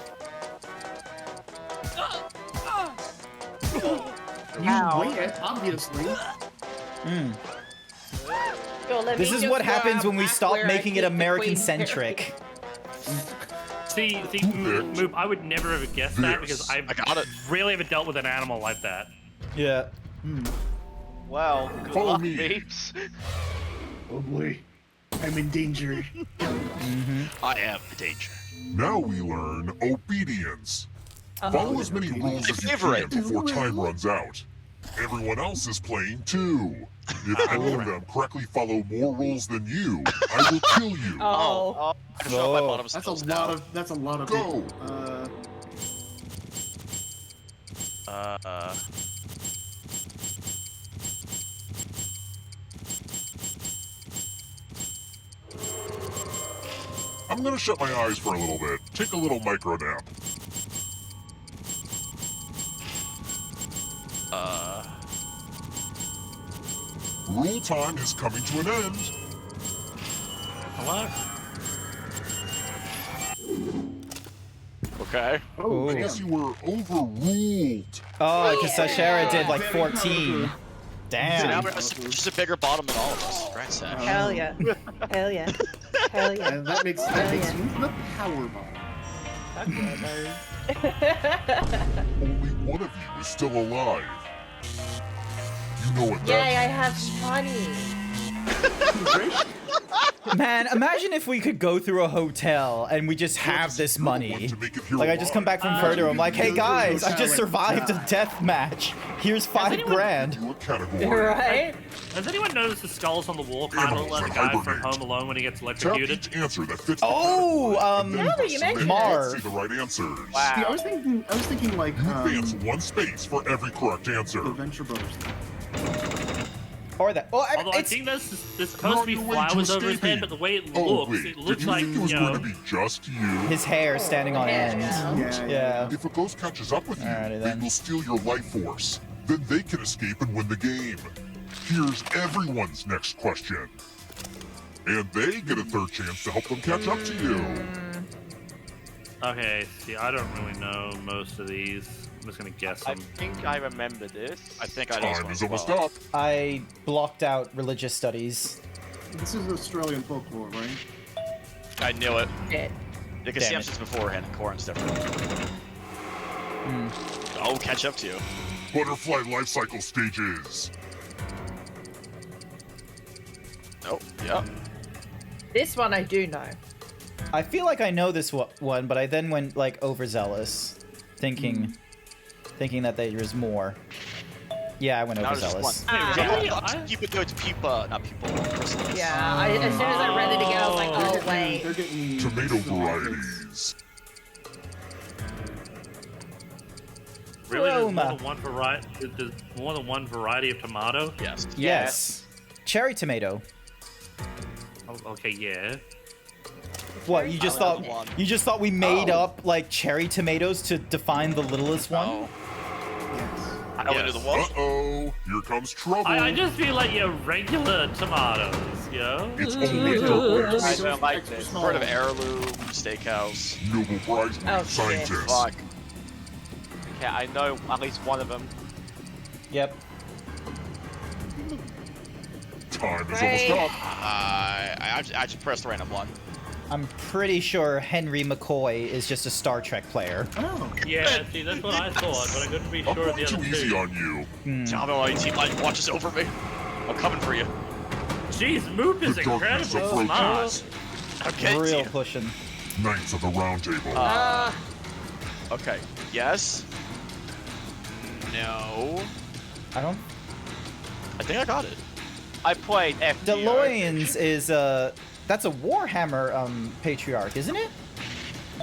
B: You weigh it, obviously.
C: Yo, let
A: This
C: me
A: is
C: just
A: what happens
C: grab
A: when we
C: back
A: stop
C: where I
A: making it
C: keep the
A: American-centric.
D: See, Moob, I would never have guessed that because I
E: got it.
D: really haven't dealt with an animal like that.
A: Yeah.
F: Well, good
G: Follow
F: luck,
G: me.
F: peeps.
B: Oh boy, I'm in danger.
E: I am the danger.
G: Now we learn obedience. Follow as many rules as you can
E: Favorite.
G: before time runs out. Everyone else is playing too. If any of them correctly follow more rules than you, I will kill you.
C: Oh.
E: I can show my
A: Oh.
E: bottom
B: That's a
E: skills
B: lot
E: now.
B: of. That's a lot of.
G: Go. I'm gonna shut my eyes for a little bit. Take a little micro nap. Rule time is coming to an end.
D: Hello?
E: Okay.
B: Oh,
G: I
B: damn.
G: guess you were overruled.
A: Oh, because Sashara did like
B: Very
A: 14.
B: powerful.
E: So now
A: Damn.
E: we're just a bigger bottom than all of us. Right, Sash.
C: Hell yeah. Hell yeah. Hell yeah.
B: And that makes
C: Hell
B: you
C: yeah.
B: the power bomb.
C: Fuck yeah,
G: Only one of you is still alive. You know what
C: Yay, I
G: that's...
C: have money.
A: Man, imagine if we could go through a hotel and we just have this money.
G: To make it here
A: Like I just come back from further, I'm like, hey guys, I just survived a death match. Here's $5,000.
G: Your category.
C: Right?
D: Has anyone noticed the skulls on the wall kind of
G: Animals
D: like the guy from
G: hibernate.
D: Home Alone when he gets
G: Tap
D: electrocuted?
G: each answer that fits
A: Oh,
G: the category, and then
C: Now that you
G: select
C: mention
A: Marv.
G: See the right answers.
B: See, I
F: Wow.
B: was thinking like
G: You advance one space for every correct answer.
B: the Venture Brothers.
A: Or that. Oh,
D: Although I
A: it's
D: think there's supposed to be
G: You're on your way to
D: flowers over his
G: escaping.
D: head, but the way it
G: Oh
D: looks,
G: wait,
D: it
G: did
D: looks
G: you
D: like,
G: think it was
D: you
G: going
D: know...
G: to be just you?
A: his hair standing on end. Yeah.
G: If a ghost catches up with you,
A: Alrighty
G: they
A: then.
G: will steal your life force. Then they can escape and win the game. Here's everyone's next question. And they get a third chance to help them catch up to you.
D: Okay, see, I don't really know most of these. I'm just gonna guess
F: I
D: them.
F: think I remember this.
E: I think I know this
G: Time
E: one
G: is
E: as
G: almost
E: well.
G: up.
A: I blocked out religious studies.
B: This is Australian folklore, right?
E: I knew it.
C: Shit.
E: You can
A: Damn
E: see
A: it.
E: I'm just beforehand. Corn's different. I'll catch up to you.
G: Butterfly life cycle stages.
E: Oh, yeah.
C: This one I do know.
A: I feel like I know this one, but I then went like overzealous, thinking that there was more. Yeah, I went
E: Now there's just
A: overzealous.
E: one.
C: Ah.
D: Really?
E: People go to pupa, not people. Chrysalis.
C: Yeah, as soon as I read it again, I was like, oh, wait.
B: They're getting
G: Tomato varieties.
D: Really, there's more
A: Roma.
D: than one variety. There's more than one variety of tomato.
E: Yes.
A: Yes. Cherry tomato.
D: Oh, okay, yeah.
A: What, you just
E: I like
A: thought
E: the one.
A: you just thought we made
E: Oh.
A: up like cherry tomatoes to define the littlest one?
E: Oh.
B: Yes.
E: I only
D: Yes.
E: do the one.
G: Uh-oh, here comes trouble.
D: I just feel like your regular tomatoes, yo.
G: It's only Douglas,
F: I don't like
B: Extra
F: this.
B: small.
E: Heard of heirloom steakhouse.
G: Nobel Prize winning
C: Oh, shit.
G: scientist.
E: Fuck.
F: Okay, I know at least one of them.
A: Yep.
G: Time is
C: Right.
G: almost up.
E: I just pressed the random one.
A: I'm pretty sure Henry McCoy is just a Star Trek player.
B: Oh.
D: Yeah, see, that's what I thought, but I couldn't be
G: I'm
D: sure of
G: going
D: the
G: too
D: other
G: easy
D: two.
G: on you.
E: Tell me why your team like watches over me. I'm coming for you.
D: Jeez, Moop is
G: The darkness
D: incredible smart.
G: approaches.
E: Okay.
A: Real
E: team.
A: pushing.
G: Knights of the Round Table.
E: Okay. Yes. No.
A: I don't.
E: I think I got it.
F: I played FDO.
A: DeLorean's is that's a Warhammer patriarch, isn't it?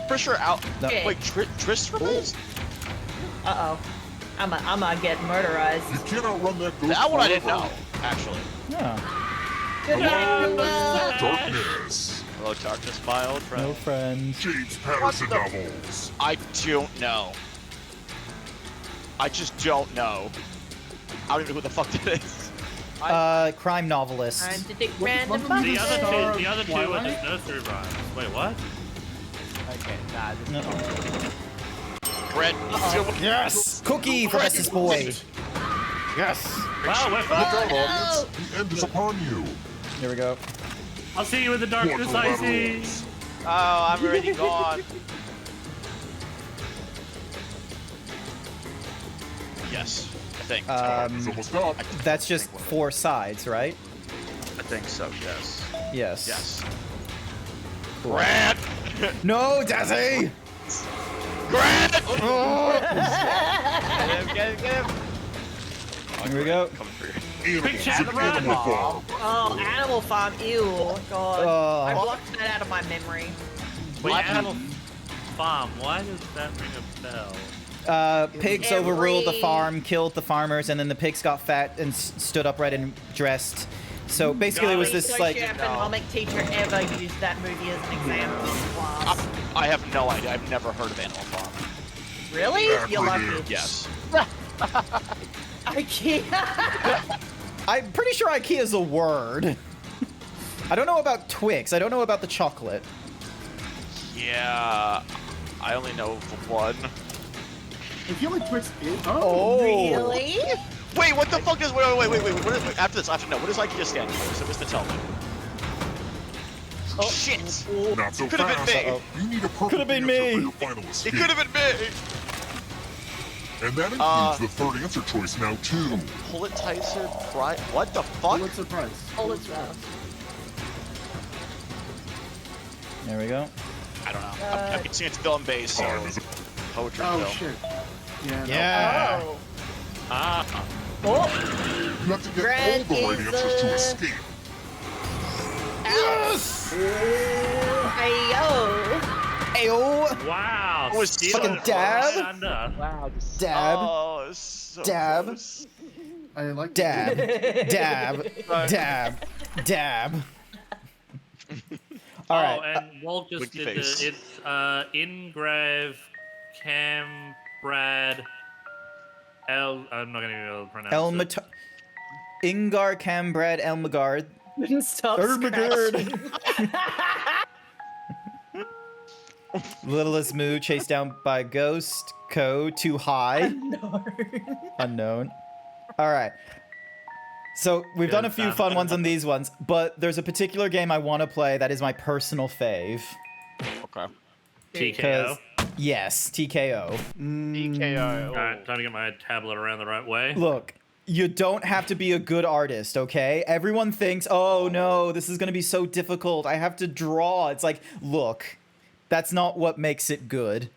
E: For sure. Out.
A: No.
C: Okay.
E: Wait, Tristram is?
C: Uh-oh. I'ma get murderized.
G: You can't outrun that ghost
E: That one I didn't
G: forever.
E: know. Actually.
A: No.
G: Hello, darkness.
E: Hello, darkness, my old friend.
A: No friends.
G: James Patterson novels.
E: I don't know. I just don't know. I don't even know who the fuck that is.
A: Crime novelist.
C: Time to take
B: What-
C: random
B: what-
D: The
C: buttons.
D: the other two are
B: Twilight?
D: just nursery rhymes. Wait, what?
F: Okay, nah, this
A: No.
E: Brett,
A: Yes! Cookie for bestest boy. Yes.
D: Wow, we're
G: Look
D: fine.
G: out, audience. The end is upon you.
A: Here we go.
D: I'll see you in the darkness, I see.
F: Oh, I'm already gone.
E: yes, I think.
G: It's almost up.
A: That's just 4 sides, right?
E: I think so. Yes.
A: Yes.
E: Yes. Grant.
A: No, Dazzy!
E: Grant.
F: Get him, get him.
A: Here we go.
E: Coming for you.
D: Quick chat,
G: Animals
D: run.
G: in Animal Farm.
C: Oh, Animal Farm. Ew. God. I blocked that out of my memory.
D: Wait,
F: What?
D: Animal Farm. Why does that ring a bell?
A: Pigs
C: Every-
A: overruled the farm, killed the farmers, and then the pigs got fat and stood upright and dressed. So basically, it was
C: Only
A: this like.
C: socioeconomic teacher ever used that movie as an example in class.
E: I have no idea. I've never heard of Animal Farm.
C: Really? You're lucky.
E: Yes.
C: Okay.
A: I'm pretty sure IKEA is a word. I don't know about Twix. I don't know about the chocolate.
E: Yeah. I only know the one.
B: I feel like Twix is.
A: Oh.
C: Really?
E: Wait, what the fuck is? Wait. Wait, after this, I have to know. What does IKEA stand for? So just to tell me.
C: Oh.
E: Shit.
G: Not so
E: Could've been
G: fast.
E: me.
G: You need a perfect
A: Could've been
G: answer
A: me.
G: for your final escape.
E: It could have been me.
G: And that includes the third answer choice now, too.
E: Pulitzer Prize. What the fuck?
B: What's the price?
A: There we go.
E: I don't know. I'm guessing it's film based, so
G: Time is
E: poetry
B: Oh
E: film.
B: shit. Yeah. no.
A: Yeah.
C: Oh.
D: Ah.
C: Oh.
G: You have to get
C: Grant
G: all the right
C: is,
G: answers to escape.
A: Yes.
C: Ayo.
A: Ayo.
D: Wow.
E: was
D: stealing
A: fucking
D: it
A: dab.
D: right under.
F: Wow, just
A: Dab.
E: Oh, it's so
A: Dab.
E: close.
B: I like
A: Dab. Dab. Dab. Dab. All right.
D: Oh, and Walt just
E: Winky
D: did
E: face.
D: it's Ingrave Cam Brad L. I'm not gonna be able to pronounce it.
A: Elmatar. Ingar Cambrad Elmagard.
C: Stop
A: Ermagerd.
C: scratching.
A: Littlest Moo chased down by Ghost. Co. Too high.
C: No.
A: Unknown. All right. So we've done a few fun ones on these ones, but there's a particular game I want to play that is my personal fave.
E: Okay.
D: TKO.
A: Yes, TKO.
F: DKO.
D: Alright, time to get my tablet around the right way.
A: Look, you don't have to be a good artist, okay? Everyone thinks, oh no, this is going to be so difficult. I have to draw. It's like, look, that's not what makes it good.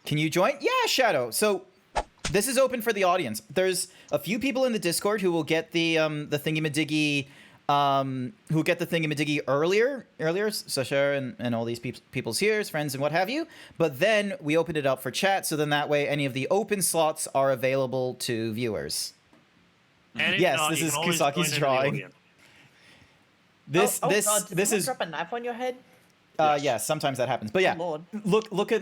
A: Can you join? Yeah, Shadow. So this is open for the audience. There's a few people in the Discord who will get the thingy-majiggy earlier, Sasha and all these people's here, friends and what have you. But then we opened it up for chat, so then that way any of the open slots are available to viewers.
D: And if
A: Yes,
D: not,
A: this
D: you
A: is
D: can always
A: Kusaki's
D: join in the
A: drawing.
D: audience.
A: This
C: oh,
A: this
C: God, did
A: this
C: someone
A: is
C: drop a knife on your head?
A: yeah, sometimes that happens. But yeah,
C: Lord.
A: look at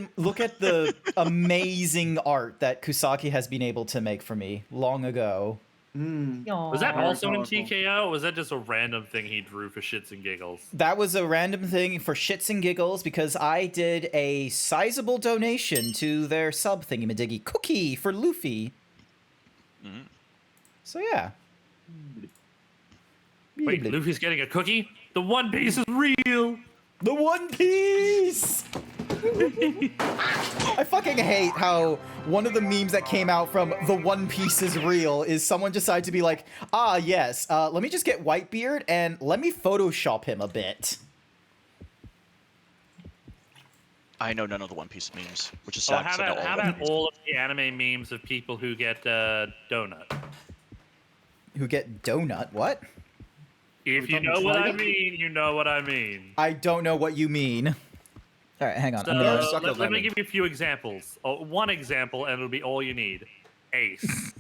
A: the amazing art that Kusaki has been able to make for me long ago.
D: Was that
C: Aw.
D: also in
B: colorful.
D: TKO, or was that just a random thing he drew for shits and giggles?
A: That was a random thing for shits and giggles because I did a sizable donation to their sub thingy-majiggy cookie for Luffy. So yeah.
D: Wait, Luffy's getting a cookie? The One Piece is real!
A: The One Piece! I fucking hate how one of the memes that came out from The One Piece is real is someone decided to be like, ah, yes, let me just get Whitebeard and let me Photoshop him a bit.
E: I know none of the One Piece memes, which is
D: Well,
E: sad.
D: how
E: 'cause I know
D: about,
E: all
D: how
E: the One
D: about
E: Piece.
D: all of the anime memes of people who get donut?
A: Who get donut? What?
D: If you
B: talking
D: know what I
B: Trigon?
D: mean, you know what I mean.
A: I don't know what you mean. All right, hang on.
D: So,
A: I'm gonna...
E: suck a
D: let me
E: lemon.
D: give you a few examples. One example, and it'll be all you need. Ace.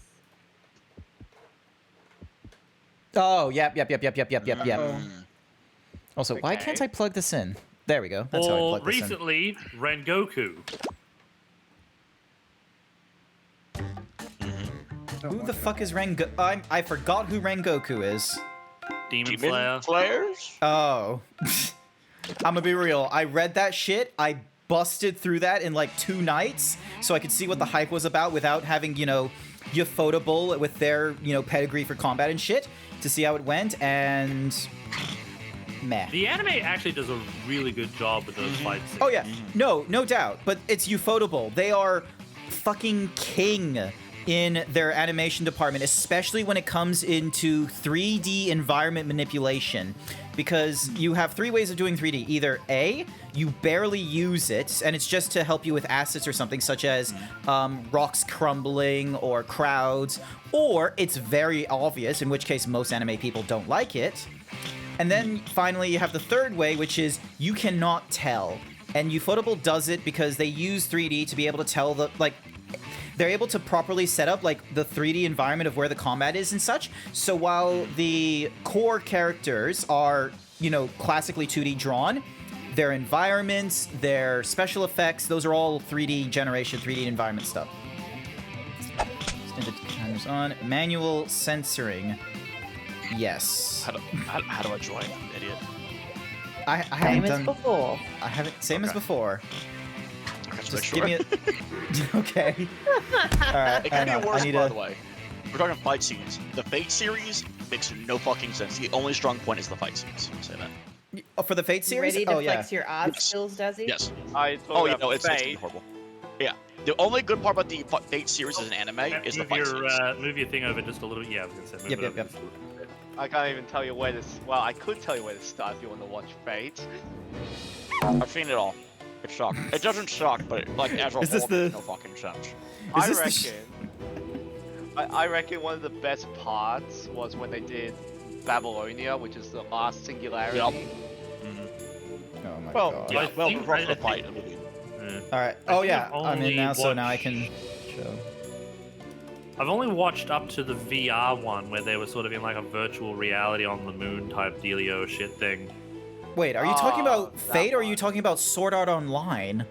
A: Oh, yep. Also, why
F: Okay.
A: can't I plug this in? There we go. That's how I
D: Or
A: plug this in.
D: recently, Rengoku.
A: Who the fuck is Rengoku? I forgot who Rengoku is.
D: Demon Slayer.
E: Slayers?
A: Oh. I'm gonna be real. I read that shit. I busted through that in like 2 nights so I could see what the hype was about without having, you know, Ufotable with their, you know, pedigree for combat and shit to see how it went, and meh.
D: The anime actually does a really good job with those fight scenes.
A: Oh yeah, no doubt. But it's Ufotable. They are fucking king in their animation department, especially when it comes into 3D environment manipulation. Because you have 3 ways of doing 3D. Either A, you barely use it, and it's just to help you with assets or something, such as rocks crumbling or crowds, or it's very obvious, in which case most anime people don't like it. And then finally you have the 3rd way, which is you cannot tell. And Ufotable does it because they use 3D to be able to tell the, like, they're able to properly set up, like, the 3D environment of where the combat is and such. So while the core characters are, you know, classically 2D drawn, their environments, their special effects, those are all 3D generation, 3D environment stuff. Extended timers on. Manual censoring. Yes.
E: How do I join? Idiot.
A: I haven't
C: Same as
A: done...
C: before.
A: I haven't... Same as
E: Okay.
A: before.
E: Just
A: Give me a... Okay. Alright,
E: It could
A: hang
E: be
A: on.
E: worse,
A: I need
E: by
A: to...
E: the way. We're talking fight scenes. The Fate series makes no fucking sense. The only strong point is the fight scenes. I'll say that.
A: Oh, for the Fate series?
C: Ready to
A: Oh, yeah.
C: flex your odds
E: Yes.
C: skills, does he?
E: Yes.
F: I thought
E: Oh, yeah,
F: about
E: no, it's
F: Fate.
E: horrible. Yeah. The only good part about the Fate series as an anime is the
D: Move
E: fight
D: your,
E: scenes.
D: move your thing over just a little. Yeah, I was gonna say. Move
A: Yep,
D: it
A: yep,
D: over
A: yep.
D: just a little bit.
F: I can't even tell you where this. Well, I could tell you where to start if you want to watch Fate.
E: I've seen it all. It shocked. It doesn't shock, but like as a
A: Is this
E: whole, it makes
A: the-
E: no fucking sense.
F: I
A: this the sh-
F: reckon. I reckon one of the best parts was when they did Babylonia, which is the last singularity.
E: Yep.
A: Oh my
D: Well,
A: god.
D: yeah.
E: Yeah, well,
D: think-
E: from
D: I
E: the
D: think-
E: fight immediately.
D: Yeah.
A: Alright.
D: I
A: Oh
D: think
A: yeah,
D: I've
A: I'm in
D: only
A: now, so now I
D: watched-
A: can show.
D: I've only watched up to the VR one where they were sort of in like a virtual reality on the moon type dealio shit thing.
A: Wait, are you talking about
F: that
A: Fate or are you
F: one.
A: talking about Sword Art Online?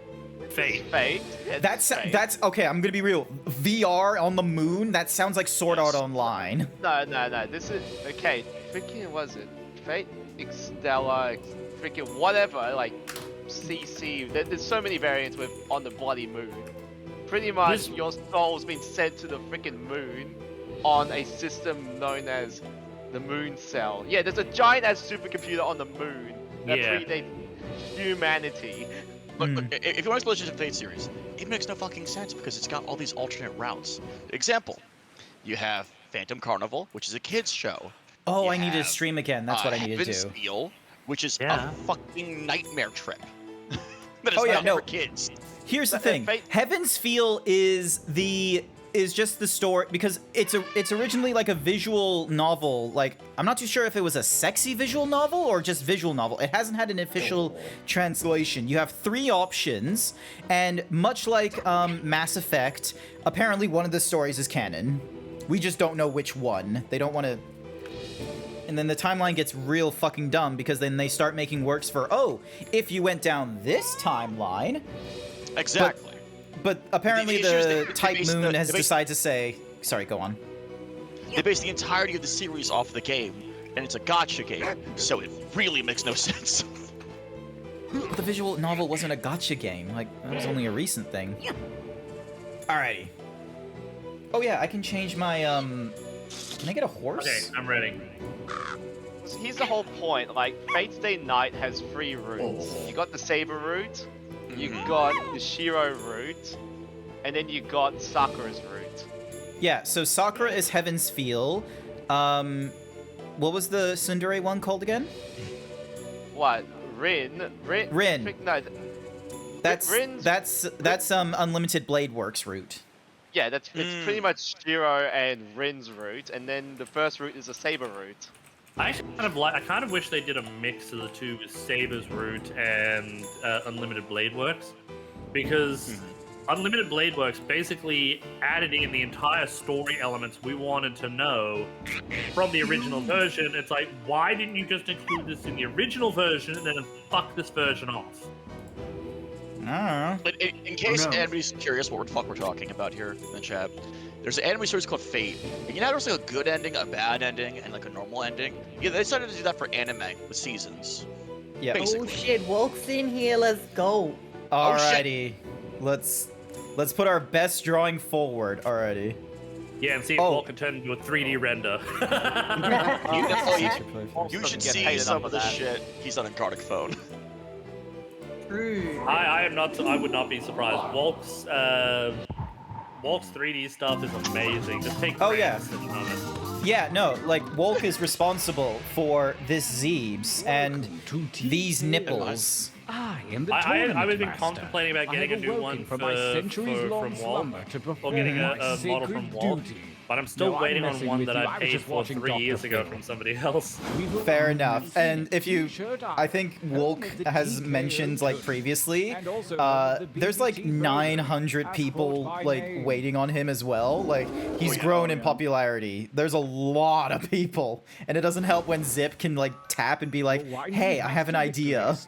D: Fate.
F: Fate. Yeah, Fate.
A: That's okay, I'm gonna be real. VR on the moon? That sounds like Sword Art Online.
F: No. This is okay. Freaking was it? Fate, Extella, freaking whatever. Like CC. There's so many variants with on the bloody moon. Pretty much,
D: This-
F: your soul's been sent to the freaking moon on a system known as the Moon Cell. Yeah, there's a giant ass supercomputer on the moon that
D: Yeah.
F: predates humanity.
E: Look, if you want to explore the Fate series, it makes no fucking sense because it's got all these alternate routes. Example, you have Phantom Carnival, which is a kids show.
A: Oh,
E: You
A: I need to
E: have,
A: stream again. That's what I need to
E: Heaven's
A: do.
E: Feel, which is
D: Yeah.
E: a fucking nightmare trip. That is
A: Oh, yeah,
E: not
A: no.
E: for kids.
A: Here's the
F: But,
A: thing.
F: Fate-
A: Heaven's Feel is just the story because it's originally like a visual novel. Like I'm not too sure if it was a sexy visual novel or just visual novel. It hasn't had an official translation. You have 3 options, and much like Mass Effect, apparently one of the stories is canon. We just don't know which one. They don't want to. And then the timeline gets real fucking dumb because then they start making works for, oh, if you went down this timeline.
E: Exactly.
A: But apparently
E: The issue is
A: the
E: they
A: Type
E: base
A: Moon
E: the-
A: has
E: they base-
A: decided to say... Sorry, go on.
E: They base the entirety of the series off the game, and it's a gotcha game, so it really makes no sense.
A: But the visual novel wasn't a gotcha game. Like, that was only a recent thing. Alrighty. Oh yeah, I can change my, Can I get a horse?
D: Okay, I'm ready.
F: Here's the whole point. Like Fate Stay Night has 3 routes. You got the Saber route, you got the Shiro route, and then you got Sakura's route.
A: Yeah, so Sakura is Heaven's Feel. What was the Tsundere one called again?
F: What? Rin.
A: Rin.
F: No. Rin's-
A: That's Unlimited Blade Works route.
F: Yeah, it's pretty much Shiro and Rin's route, and then the first route is a Saber route.
D: I actually kind of wish they did a mix of the two with Saber's route and Unlimited Blade Works, because Unlimited Blade Works basically added in the entire story elements we wanted to know from the original version. It's like, why didn't you just include this in the original version and then fuck this version off?
A: know.
E: But in case
B: no.
E: anybody's curious what the fuck we're talking about here in the chat, there's an anime series called Fate. And you know there's like a good ending, a bad ending, and like a normal ending? Yeah, they decided to do that for anime with seasons.
A: Yeah.
C: Oh
E: Basically.
C: shit, Walk's in here, let's go.
A: Alrighty. Let's put our best drawing forward. Alrighty.
D: Yeah, and see if Walt can turn into a 3D render.
E: You should
F: Get
E: see
F: hated
E: some
F: up
E: of
F: for
E: the
F: that.
E: shit he's on a Gartic phone.
C: True.
D: I am not. I would not be surprised. Walt's 3D stuff is amazing. Just take.
A: Oh, yeah.
D: Grants and run it.
A: Yeah, no, like Wolk is responsible for this Zeebs and these nipples.
H: I am the
D: I've been
H: master.
D: contemplating about getting
H: I
D: a
H: have
D: new
H: awoken
D: one
H: from my centuries-long
D: from Walt,
H: slumber to
D: or
H: perform
D: getting
H: my
D: a model
H: sacred
D: from Walt.
H: duty.
D: But I'm still
H: No, I'm
D: waiting on
H: messing
D: one
H: with
D: that
H: you.
D: I
H: I was
D: paid
H: just
D: for
H: watching
D: 3 years
H: Dr.
D: ago
H: Phil.
D: from somebody else.
H: We will
A: Fair
H: only
A: enough.
H: see
A: And if you,
H: t-shirt
A: I think Wolk has mentioned like previously, there's like 900 people like waiting on him as well. Like he's grown in popularity. There's a lot of people, and it doesn't help when Zip can like tap and be like, "Hey, I have an idea,"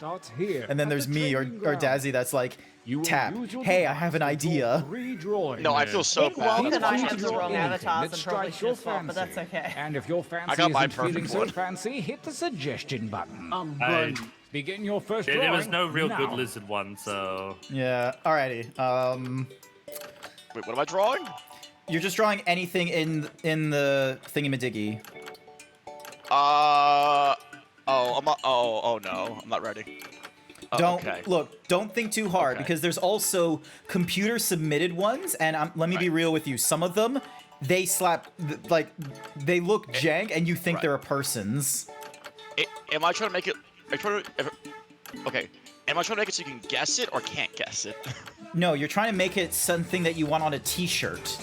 A: and then there's me or Dazzy that's like, tap. Hey, I have an idea.
E: No, I feel so
C: I think Walt
E: bad.
C: and I have the
H: Draw
C: wrong
H: anything
C: avatars
H: that
C: and probably
H: strikes
C: should
H: your
C: have swapped, but that's
H: fancy.
C: okay.
H: And if your fancy
E: got my
H: isn't feeling
E: perfect
H: so
E: one.
H: fancy, hit the suggestion button.
B: But
H: Begin your first drawing.
D: There was no real
H: now.
D: good lizard one, so
A: Yeah. Alrighty.
E: Wait, what am I drawing?
A: You're just drawing anything in the thingamadiggy.
E: Oh, no, I'm not ready.
A: Don't
E: Okay.
A: look. Don't think too hard
E: Okay.
A: because there's also computer submitted ones, and let me be real with you. Some of them, they they look jank, and you think
E: Right.
A: they're a person's.
E: Am I trying to make it? Okay. Am I trying to make it so you can guess it or can't guess it?
A: No, you're trying to make it something that you want on a T-shirt.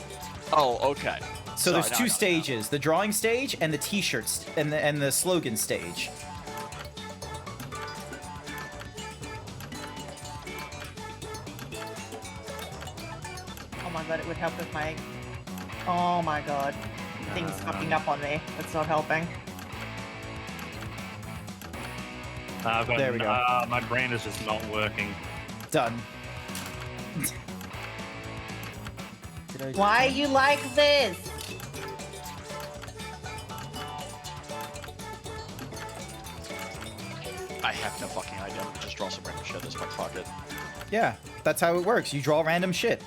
E: Oh, okay.
A: So
E: Sorry,
A: there's
E: now I
A: two
E: know,
A: stages: the drawing stage and the T-shirts and the slogan stage.
C: Oh my god, it would help if my... Oh my god. Things fucking up on me. It's not helping.
A: There we go.
D: My brain is just not working.
A: Done.
C: Why are you like this?
E: I have no fucking idea. I'm gonna just draw some random shit that's in my pocket.
A: Yeah, that's how it works. You draw random shit.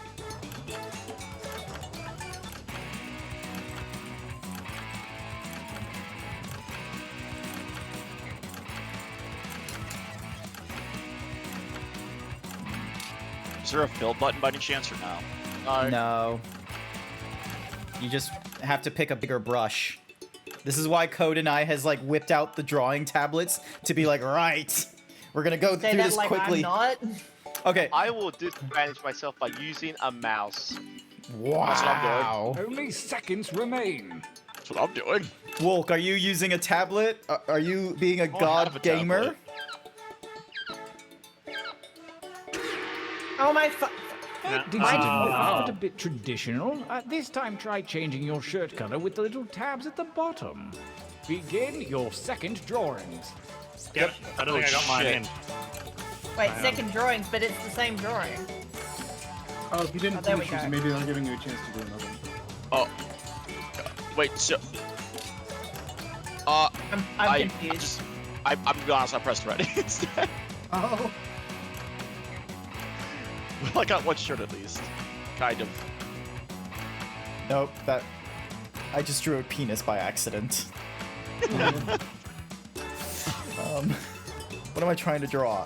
E: Is there a fill button by any chance or no?
A: No. You just have to pick a bigger brush. This is why Code and I has like whipped out the drawing tablets to be like, right, we're gonna go
C: Say
A: through
C: that
A: this
C: like
A: quickly.
C: I'm not.
A: Okay.
F: I will disadvantage myself by using a mouse.
A: Wow.
H: Only seconds remain.
E: That's what I'm doing.
A: Wolk, are you using a tablet? Are you being a
E: have
A: god
E: a
A: gamer?
E: tablet.
C: Oh my
H: Decent enough, but a bit traditional. This time try changing your shirt color with the little tabs at the bottom. Begin your second drawings.
D: Yep. I don't think I got mine
E: shit.
D: in.
C: Wait, second drawings, but it's the same drawing.
B: oh, if you didn't
C: Oh, there we
B: finish
C: go.
B: yours, maybe they're giving you a chance to do another one.
E: Oh. Wait, so...
C: I'm confused.
E: I'm gonna be honest, I pressed ready instead.
B: Oh.
E: Well, I got one shirt at least. Kind of.
A: Nope, that... I just drew a penis by accident. What am I trying to draw?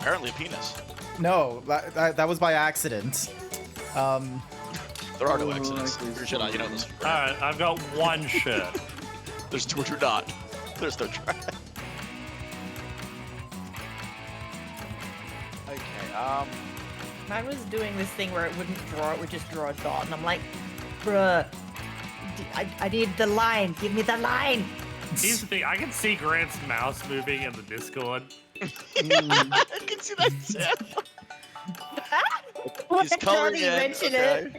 E: Apparently a penis.
A: No, that was by accident.
E: There are no
B: Oh,
E: accidents.
B: I see.
E: Your shit, you know this.
D: Alright, I've got one shirt.
E: There's two or two not. There's no try.
F: Okay,
C: Mine was doing this thing where it wouldn't draw, it would just draw a dot, and I'm like, bruh, I need the line, give me the line!
D: Here's the thing, I can see Grant's mouse moving in the Discord.
E: I can see that too. He's
C: Now
E: coloring
C: that you
E: in.
C: mention it.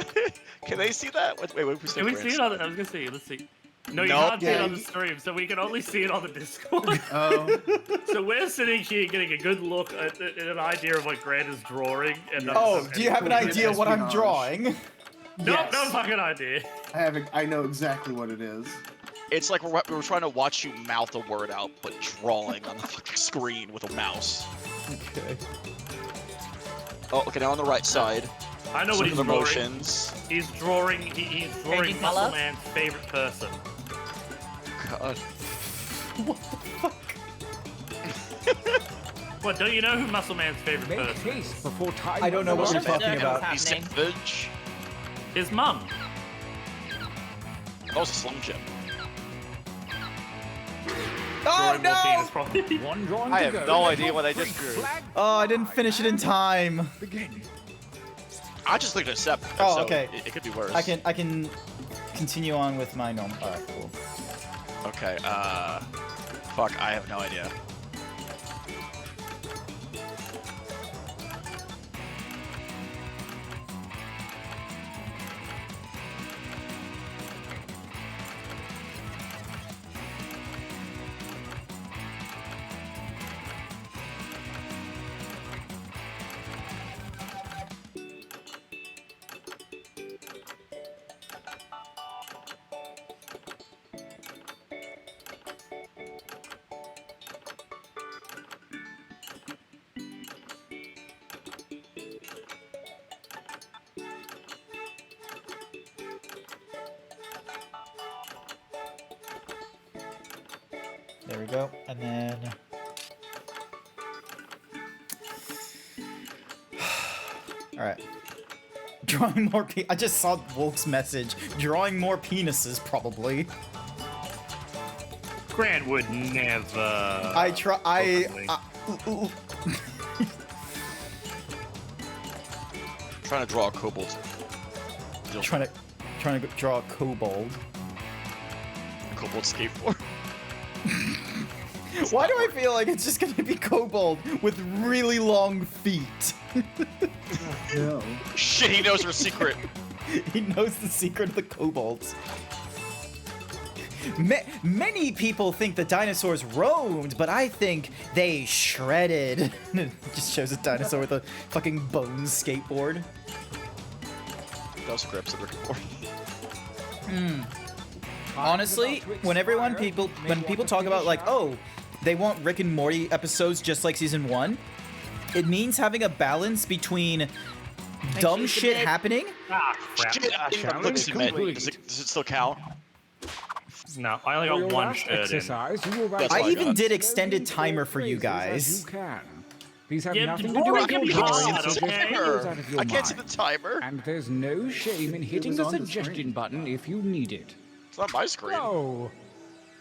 E: Okay. Can they see that? Wait, we
D: Can we see it? I was gonna see. Let's see. No, you
E: Nope.
D: can't see it on the stream, so we can only see it on the Discord.
B: Oh,
D: So we're sitting here getting a good look at an idea of what Grant is drawing. And
B: Yeah.
A: Oh, do you have an idea what I'm
B: Espionage.
A: drawing?
D: No,
B: yes.
D: no fucking idea.
B: I know exactly what it is.
E: It's like we're trying to watch you mouth a word out, but drawing on the fucking screen with a mouse.
A: Okay.
E: Oh, okay, now on the right side.
D: I know
E: Some
D: what
E: of
D: he's
E: the
D: drawing.
E: motions.
D: He's drawing. He's drawing
C: Changing
D: Muscle
C: colour?
D: Man's favorite person.
E: God.
D: What? Don't you know who Muscle Man's favorite
H: Make
D: person?
H: haste before time.
A: I don't know what you're
H: runs out.
A: talking about.
E: He's
C: happening.
E: savage.
D: His mum.
E: That was a Slim Jim.
A: Oh
D: Drawing more
A: no!
D: penis, probably.
H: One drawing
F: I
H: to
F: have
H: go.
F: no idea what I just
H: Freak
F: drew.
H: flag
A: Oh, I didn't finish it in time.
H: begin.
E: I just clicked accept.
A: Oh,
E: so
A: okay.
E: It could be worse.
A: I can continue on with my normal. Alright, cool.
E: Okay, fuck, I have no idea.
A: There we go. And then. Alright. Drawing more I just saw Wolf's message. Drawing more penises, probably.
D: Grant would never.
A: I try.
D: Probably.
E: Trying to draw a kobold.
A: trying to draw a kobold.
E: A kobold skateboard.
A: Why do I feel like it's just gonna be kobold with really long feet?
B: No.
E: Shit, he knows her secret.
A: He knows the secret of the kobolds. Many people think the dinosaurs roamed, but I think they shredded. It just shows a dinosaur with a fucking bone skateboard.
E: Those scripts that are
A: Honestly, when people talk about like, oh, they want Rick and Morty episodes just like season 1, it means having a balance between dumb
C: she's
A: shit
C: a bit-
A: happening.
D: Ah, crap.
E: Shit, I didn't even look to submit. Does it still count?
D: No, I only
H: For
D: got
H: your
D: one
H: last
D: shirt in.
H: exercise, you will
E: That's
H: write
E: all I
A: I even
E: got.
A: did
H: slowly
A: extended timer for you
H: phrases as
A: guys.
H: you can. These have
D: Yeah,
H: nothing to
D: but
H: do
D: boring
H: with
D: can
H: your
D: be
H: drawing,
D: hard,
H: so just
D: okay?
H: goes out of your
E: I can't see the
H: mind.
E: timer.
H: And there's no shame in hitting the
B: was on the
H: suggestion
B: screen.
H: button if you need it.
E: It's not my screen.
H: Oh,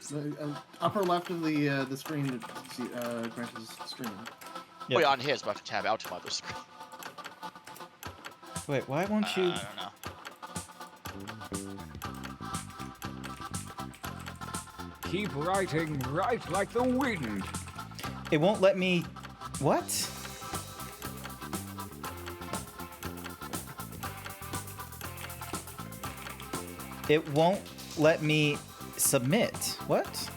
B: The upper left of the screen to see Grant's stream.
A: Yep.
E: Wait, on his, but I have to tab out to my other screen.
A: Wait, why won't you?
E: I don't know.
H: keep writing, write like the wind.
A: It won't let me. What? It won't let me submit. What?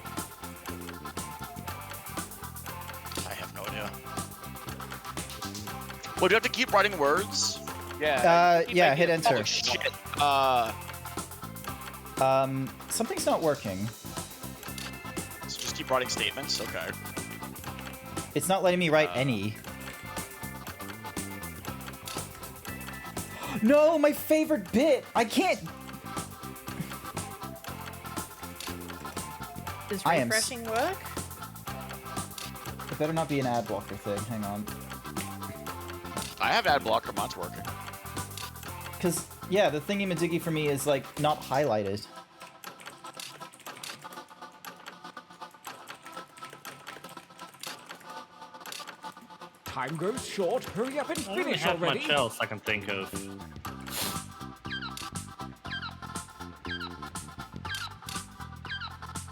E: I have no idea. Well, do you have to keep writing words?
F: Yeah.
A: Yeah, hit enter.
E: Oh, shit.
A: Something's not working.
E: So just keep writing statements? Okay.
A: It's not letting me write any. No, my favorite bit! I can't.
C: Does
A: I am
C: refreshing work?
A: It better not be an ad blocker thing. Hang on.
E: I have ad blocker, mine's working.
A: Because, yeah, the thingy-majiggy for me is, like, not highlighted.
H: Time goes short. Hurry up and
D: I don't
H: finish
D: have
H: already.
D: much else I can think of.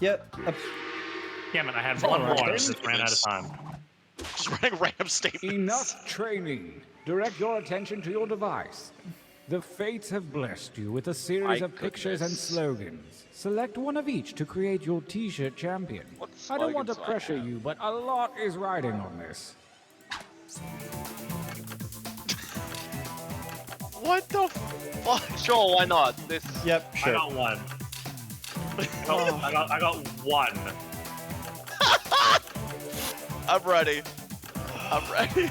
A: Yep.
D: Damn it, I had one more and I
E: Alright.
D: just ran out of time.
E: Just writing random statements.
H: Enough training. Direct your attention to your device. The fates have blessed you with a series
F: My
H: of pictures and
F: goodness.
H: slogans. Select one of each to create your t-shirt champion.
F: What
H: I don't want to
F: slogans do I
H: pressure
F: have?
H: you, but a lot is riding on this.
F: What the fuck? Sure, why not? This.
A: Yep,
D: I
A: sure.
D: got one. Oh, I got one.
E: I'm ready. I'm ready.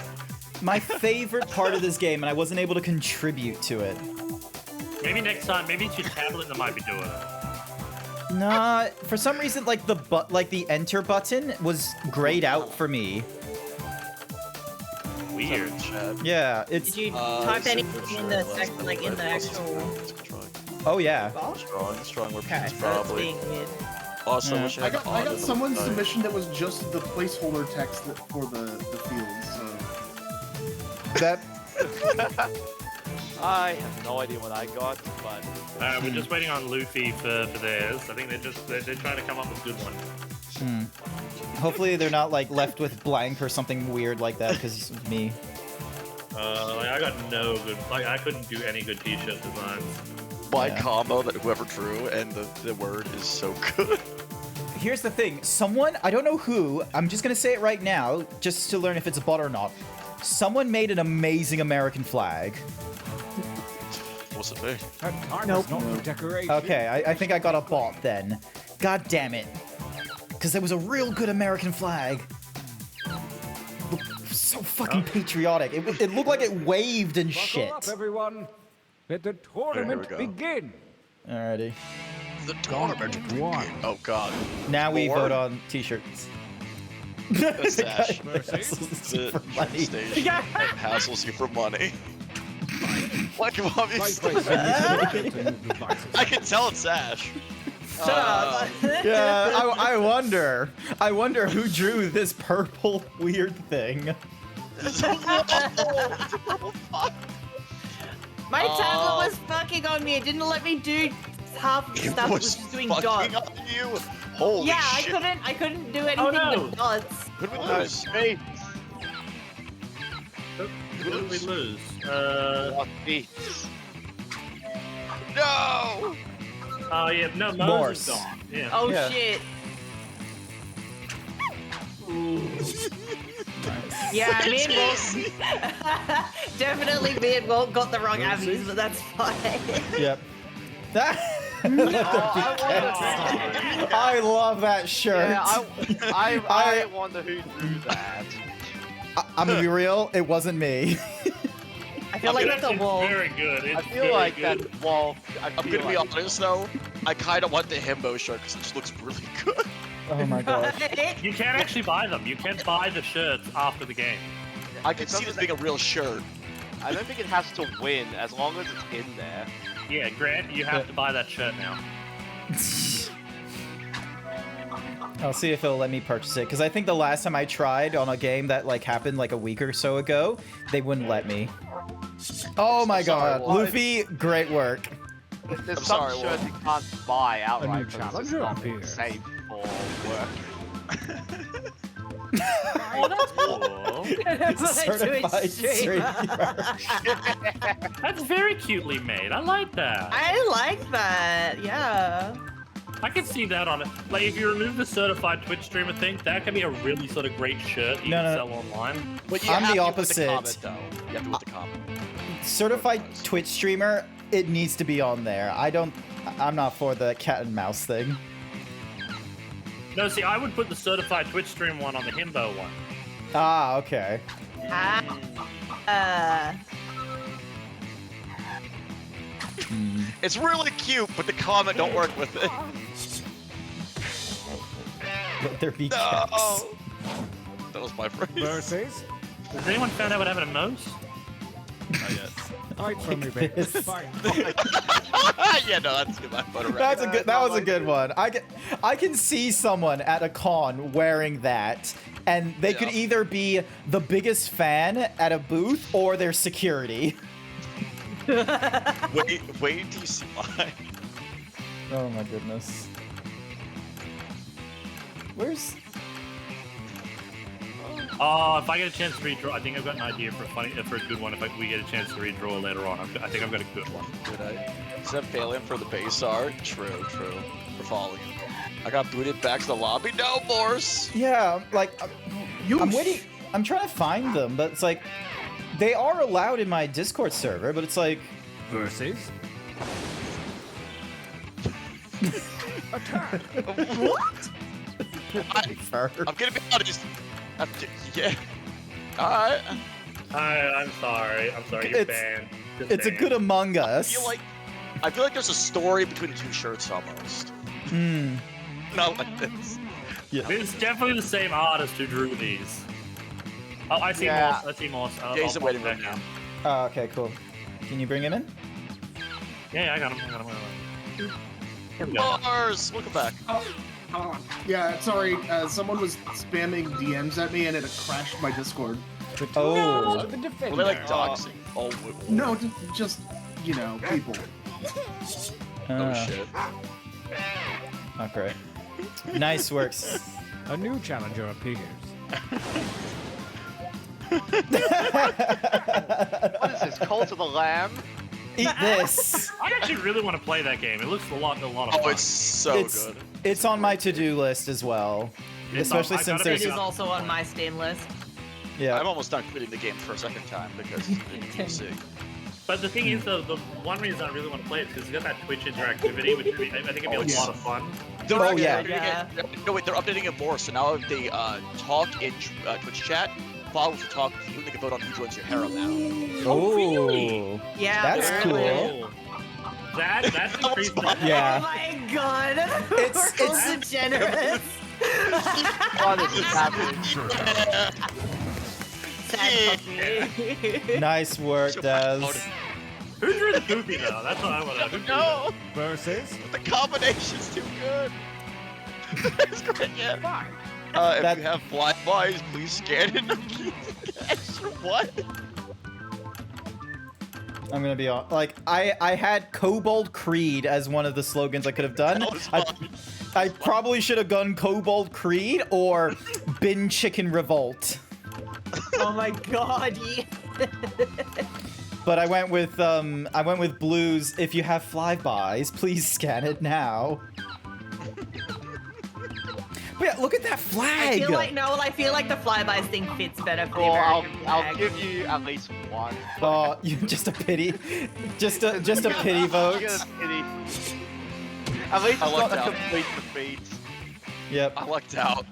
A: My favorite part of this game, and I wasn't able to contribute to it.
D: Maybe next time, maybe it's your tablet that might be doing it.
A: Nah, for some reason, like the enter button was grayed out for me.
D: Weird.
A: Yeah, it's.
C: Did you type anything in the actual?
A: Oh yeah.
E: Strong
C: Okay,
E: repeats
C: so it's
E: probably.
C: being weird.
E: Also,
A: Yeah.
E: wish
B: I got
E: added
B: someone's
E: on the
B: submission that was just the placeholder text for the fields. So
A: That.
F: I have no idea what I got, but
D: We're just waiting on Luffy for theirs. I think they're trying to come up with good ones.
A: Hopefully they're not like left with blank or something weird like that because of me.
D: Like I got no good. Like I couldn't do any good T-shirt designs.
E: My
A: Yeah.
E: combo that whoever drew and the word is so good.
A: Here's the thing. Someone, I don't know who, I'm just gonna say it right now, just to learn if it's a bot or not. Someone made an amazing American flag.
E: What's it be?
H: That time is not for decoration.
A: Okay, I think I got a bot then. God damn it. Because there was a real good American flag. So fucking patriotic. It looked like it waved and
H: Buckle
A: shit.
H: up, everyone. Let the tournament
E: go.
H: begin.
A: Alrighty.
E: The tournament.
H: One.
E: Oh god.
A: Now we
E: More?
A: vote on t-shirts.
E: The sash.
A: Super
E: The
A: funny.
E: station that hassles you for money. Like
H: Right
E: obviously.
H: place in the devices.
E: I can tell it's Sash.
C: Shut up.
A: Yeah, I wonder who drew this purple weird thing.
E: It's a purple fuck.
C: My tablet was fucking on me. It didn't let me do half the stuff. It was just doing
E: fucking
C: dots.
E: on you. Holy
C: Yeah,
E: shit.
C: I couldn't do anything
D: Oh, no.
C: with dots.
E: Who did we lose?
F: hey,
D: Who did we lose?
F: what the?
E: No!
D: Oh yeah, no,
A: Morse.
D: Moses gone. Yeah.
C: Oh
A: Yeah.
C: shit. Yeah, me and Walt. Definitely me and Walt got the wrong abbeys, but that's fine.
A: Yep. That.
F: Oh,
A: I love that shirt.
F: yeah, I wonder who drew that.
A: I'm gonna be real. It wasn't me.
C: I feel like
D: It's
C: that's a wall.
D: very good. It's
F: I feel
D: very
F: like
D: good.
F: that. Well,
E: I'm gonna be
F: like
E: honest though, I kinda want the Himbo shirt because it just looks really good.
A: Oh my god.
D: You can actually buy them. You can buy the shirts after the game.
E: I can see this being a real shirt.
F: I don't think it has to win as long as it's in there.
D: Yeah, Grant, you have to buy that shirt now.
A: I'll see if it'll let me purchase it because I think the last time I tried on a game that like happened like a week or so ago, they wouldn't let me. Oh my god,
E: what?
A: Luffy, great work.
F: There's
E: I'm
F: some
E: sorry,
F: shirts
E: what?
F: you can't buy outright because it's
H: challenger
F: not
H: appears.
F: safe for work.
D: Oh, that's cool.
A: Certified streamer.
D: That's very cutely made. I like that.
C: I like that. Yeah.
D: I can see that on it. Like, if you remove the certified Twitch streamer thing, that can be a really sort of great shirt you
A: No,
D: can
A: no.
D: sell online.
E: But you
A: I'm
E: have
A: the
E: to with the
A: opposite.
E: comment, though. You have to with the comment.
A: Certified Twitch streamer, it needs to be on there. I'm not for the cat and mouse thing.
D: No, see, I would put the certified Twitch stream one on the Himbo one.
A: Ah, okay.
E: It's really cute, but the comment don't work with it.
A: Let there be
E: No!
A: cats.
E: That was my phrase.
H: Versus.
D: Has anyone found out what happened to Mose?
E: Not yet.
H: Fight from me, baby.
A: This.
H: Fight.
E: Yeah, no, that's good. My photo
A: That's a good. That was a good one. I can see someone at a con wearing that, and they could
E: Yeah.
A: either be the biggest fan at a booth or their security.
E: Wait till you see mine.
A: Oh my goodness. Where's?
D: If I get a chance to redraw, I think I've got an idea for a good one. If we get a chance to redraw later on, I think I've got a good one.
E: Good idea. Is that failing for the base art? True. We're following. I got booted back to the lobby. No, Morse.
A: Yeah, like I'm waiting. I'm trying to find them, but it's like they are allowed in my Discord server, but it's like
H: Versus.
E: What? I'm gonna be honest. Yeah. Alright.
D: I'm sorry. You're banned.
A: It's a good Among Us.
E: I feel like there's a story between the two shirts almost. Not like this.
A: Yeah.
D: It's definitely the same artist who drew these. Oh, I see
F: Yeah.
D: Morse. I see Morse.
E: Yeah, he's in waiting room now.
A: Oh, okay, cool. Can you bring him in?
D: Yeah, I got him. Here we go.
E: Morse! Welcome back.
B: Yeah, sorry. Someone was spamming DMs at me and it crashed my Discord.
A: Oh.
H: The defender.
E: Were they like doxing? Oh,
B: No, just you know, people.
E: Oh shit.
A: Not great. Nice works.
H: A new challenger appears.
F: What is this? Cult of the Lamb?
A: Eat this.
D: I actually really want to play that game. It looks a lot of fun.
E: Oh, it's so good.
A: It's on my to-do list as well. Especially since
C: It
A: there's
C: is also on my Steam list.
A: yeah.
E: I'm almost done quitting the game for a second time because you see.
D: But the thing is, though, the one reason I really want to play it is because it's got that Twitch interactivity, which would be, I think it'd be a lot of fun.
E: They're
A: Oh, yeah.
E: No, wait, they're updating it more. So now if they talk in Twitch chat, followers will talk with you, and they can vote on who joins your harem now.
A: Oh,
D: really?
C: Yeah,
A: That's
C: apparently.
A: cool.
D: That's increased.
A: Yeah.
C: Oh my god.
A: It's-
C: We're so degenerate.
F: What is happening?
C: Sad puppy.
A: Nice work, Daz.
D: Who drew the poopy, though? That's what I want to know.
E: No,
H: Versus.
E: the combination's too good. It's great, yeah.
H: Fine.
E: If
A: That-
E: you have blind boys, please scan it. What?
A: I'm gonna be on. Like, I had Kobold Creed as one of the slogans I could have done.
E: That was fun.
A: I probably should have gone Kobold Creed or Bin Chicken Revolt.
C: Oh my god, yeah.
A: But I went with Blues. If you have flybys, please scan it now. But yeah, look at that flag.
C: I feel like the flybys thing fits better for the
F: Well,
C: American
F: I'll
C: flag.
F: give you at least one.
A: Oh, you just a pity, just a pity vote.
F: Just kidding. At least it's
E: I
F: not
E: lucked
F: a
E: out.
F: complete defeat.
A: Yep.
E: I lucked out.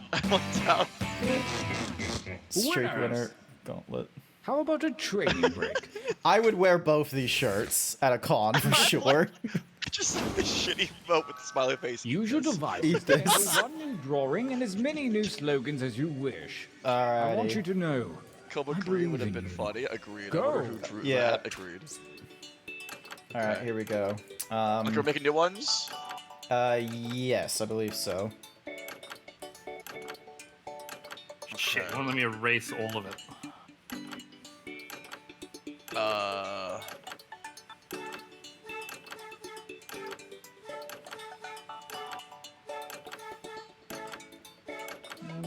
A: Streak
H: Winners.
A: winner gauntlet.
H: How about a training break?
A: I would wear both these shirts at a con for sure.
E: Just the shitty vote with the smiley face.
H: Use your device to
A: Eat this.
H: enter one new drawing and as many new slogans as you wish. I want you
A: Alrighty.
H: to know.
E: Cobra
H: I
E: Creed would
H: believe
E: have
H: in
E: been
H: you.
E: funny. Agreed.
H: Go.
E: I wonder who drew
A: Yeah.
E: that. Agreed.
A: Alright, here we go.
E: Okay, we're making new ones.
A: Yes, I believe so.
D: Shit, it won't let me erase all of it.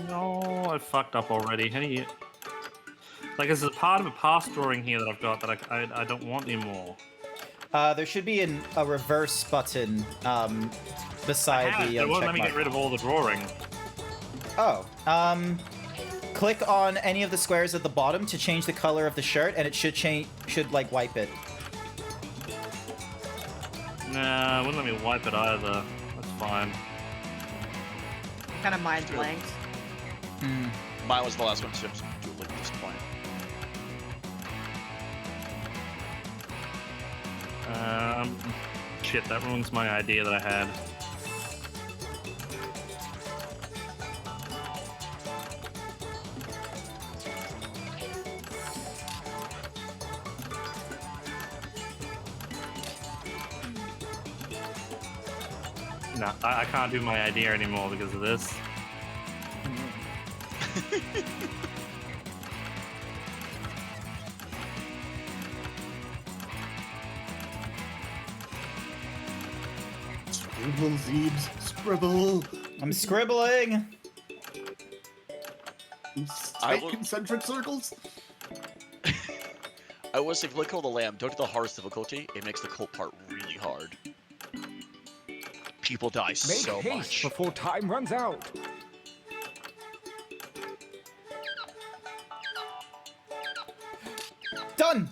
D: No, I fucked up already. How do you... Like, there's a part of a past drawing here that I've got that I don't want anymore.
A: There should be a reverse button beside the
D: it won't
A: check
D: let me
A: mark.
D: get rid of all the drawing.
A: Oh, click on any of the squares at the bottom to change the color of the shirt, and it should like wipe it.
D: Nah, it wouldn't let me wipe it either. That's fine.
C: Kind of mind blanked.
E: Mine was the last one, so I'm like disappointed.
D: Shit, that ruins my idea that I had. No, I can't do my idea anymore because of this.
B: Scribble, Zeebs, scribble.
A: I'm scribbling.
E: I
B: Tight
E: will-
B: concentric circles.
E: I will say, if you kill the lamb, don't do the hardest difficulty. It makes the cult part really hard. People die
H: Make
E: so
H: haste
E: much.
H: before time runs out.
A: Done.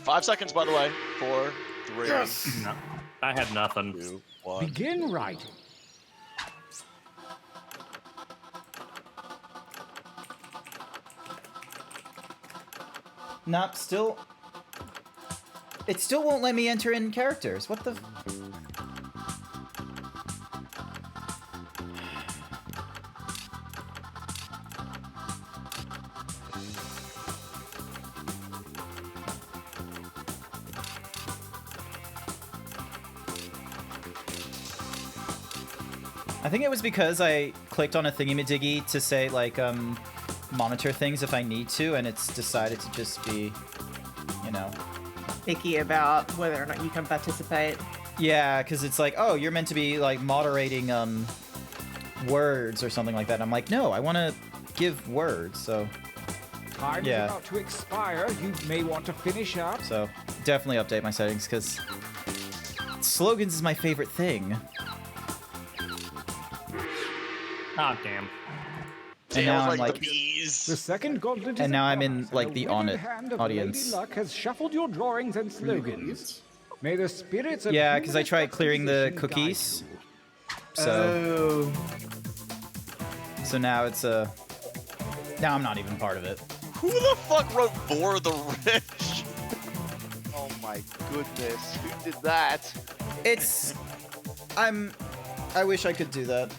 E: 5 seconds, by the way. 4, 3,
D: No, I had nothing.
E: 2, 1.
H: Begin writing.
A: Nope, still... It still won't let me enter in characters. What the... I think it was because I clicked on a thingy-majiggy to say, like, monitor things if I need to, and it's decided to just be, you know...
C: Picky about whether or not you can participate.
A: Yeah, because it's like, oh, you're meant to be, like, moderating, words or something like that. And I'm like, no, I want to give words, so...
H: Time's
A: Yeah.
H: about to expire. You may want to finish up.
A: So, definitely update my settings, because... slogans is my favorite thing.
D: Oh, damn.
A: And now I'm
E: like,
A: like...
E: the bees.
H: The second gauntlet is
A: And now I'm
H: upon
A: in,
H: us,
A: like,
H: and
A: the
H: withered
A: on it
H: hand of
A: audience.
H: Lady Luck has shuffled your drawings and slogans. May the spirits of
A: Yeah,
H: human
A: because I tried clearing the
H: juxtaposition guide
A: cookies.
H: you.
A: So... So now it's a... Now I'm not even part of it.
E: Who the fuck wrote For the Rich?
F: Oh my goodness, who did that?
A: It's... I wish I could do that.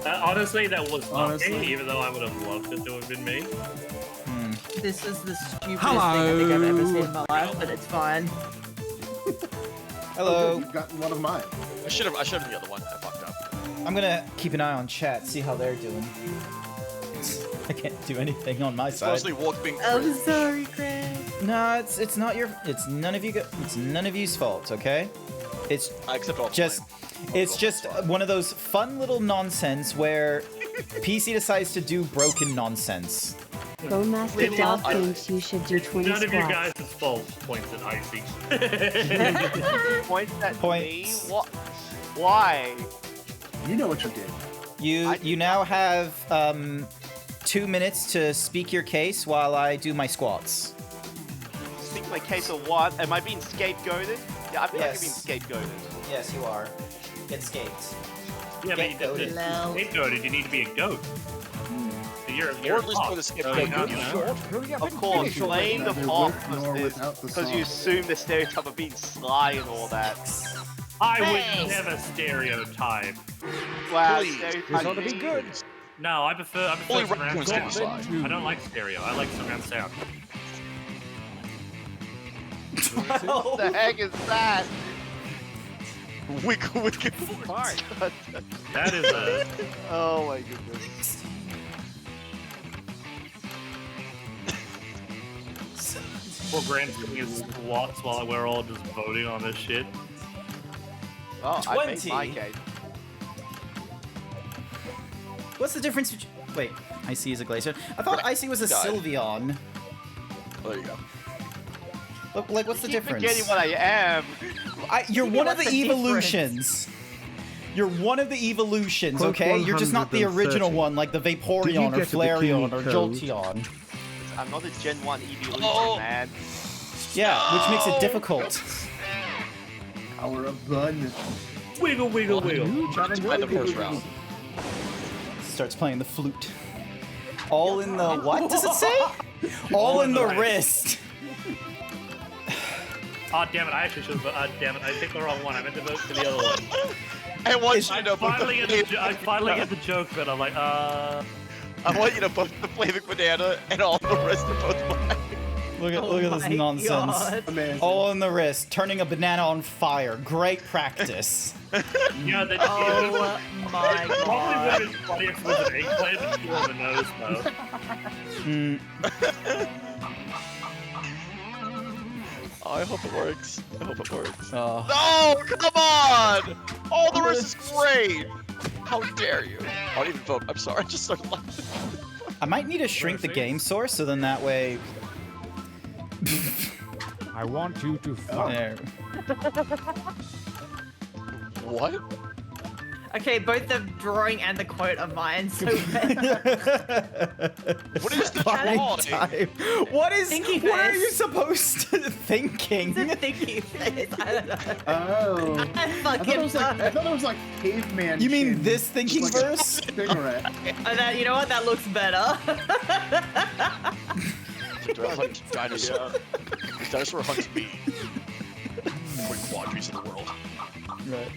D: Honestly, that was not
B: Honestly.
D: me, even though I would have loved it to have been me.
C: This is the stupidest thing I think I've ever seen in my life, but it's fine.
A: Hello.
B: You've gotten one of mine.
E: I should have done the other one. I fucked up.
A: I'm gonna keep an eye on chat, see how they're doing. I can't do anything on my side.
E: Mostly Wolf being
C: I'm sorry, Greg.
A: No, it's not your. It's none of you. It's none of you's fault. Okay. It's
E: I accept all the
A: just.
E: blame.
A: It's just one of those fun little nonsense where PC decides to do broken nonsense.
I: Go Master
D: Really?
I: Dog thinks you should do 20
D: None of you
I: squats.
D: guys' fault, points at Icy.
F: Points at
A: Points.
F: me? What? Why?
B: You know what you did.
A: You now have 2 minutes to speak your case while I do my squats.
F: Speak my case of what? Am I being scapegoated? Yeah, I feel like I'm being
A: Yes.
F: scapegoated.
A: Yes, you are. Get scaped.
D: Yeah, but you
A: goated.
D: scapegoated, you need to be a goat. So you're
E: Or at least
D: a
E: put a
D: fox,
E: scapegoat
D: so,
E: in.
D: you know.
H: Short, hurry up
F: Of
H: and
F: course,
H: finish already.
F: blame the
B: Neither
F: fox
B: with nor without the
F: because you
B: song.
F: assume the stereotype of being sly and all that.
D: I would
C: Thanks.
D: never stereotype.
F: Wow,
E: Please.
F: stereotype
H: This ought to be good.
D: No, I prefer
E: Only
D: surround
E: raccoons can
D: sound.
E: fly.
D: I don't like stereo. I like surround sound.
F: What the heck is that?
E: Wiggle, wiggle.
H: Fine.
D: That is a.
F: Oh my goodness.
D: Well, Grant's doing his squats while we're all just voting on this shit.
F: Oh, I made
A: 20.
F: my case.
A: What's the difference between... Wait, Icy is a glacier. I thought Icy was a
E: God.
A: Sylveon.
E: There you go.
A: Like, what's the
F: Keep
A: difference?
F: forgetting what I am.
A: You're one of
C: What's
A: the
C: the difference?
A: evolutions. You're one of the evolutions,
J: Quote
A: okay? You're just not the
J: 130.
A: original one, like the
J: Did
A: Vaporeon
J: you
A: or
J: get the
A: Flareon or
J: bikini code?
A: Jolteon.
F: I'm not a Gen 1 evolution,
E: Oh.
F: man.
A: Yeah, which makes it difficult.
B: Power of Bun.
D: Wiggle, wiggle, wiggle.
E: By the first round.
A: Starts playing the flute. All in the... What does it say? All in the wrist.
D: Oh, damn it. I actually should have. Damn it. I picked the wrong one. I meant to vote for the other one.
E: I want
A: Is-
E: you
D: I
E: to put
D: finally
E: the
D: get the, I finally get the joke, but I'm like,
E: I want you to put the flaming banana and all the rest of both mine.
A: Look at this
C: my
A: nonsense.
C: God.
B: Amazing.
A: All in the wrist, turning a banana on fire. Great practice.
D: yeah, that
C: Oh my
D: probably
C: god.
D: would have been funny if it was an eggplant and you on the nose, though.
A: Mm.
E: Oh, I hope it works. I hope it works.
A: Oh.
E: No, come on! All the rest is great! How dare you? I don't even vote. I'm sorry, I just started laughing.
A: I might need to shrink the game source so then that way.
H: I want you to fuck.
A: There.
E: What?
C: Okay, both the drawing and the quote are mine, so
E: What is the
A: Fine
E: drawing?
A: time. What is?
C: Thinking
A: What are
C: face.
A: you supposed to thinking?
C: it's a thinky face. I don't know.
B: Oh.
C: I
B: I
C: fucking
B: thought it was like caveman.
A: You mean
B: chin.
A: this thinking
B: Just like a
A: verse?
B: cigarette.
C: You know what? That looks better.
E: Hunt dinosaur. This dinosaur hunts me. Quick quadries in the world.
A: Right.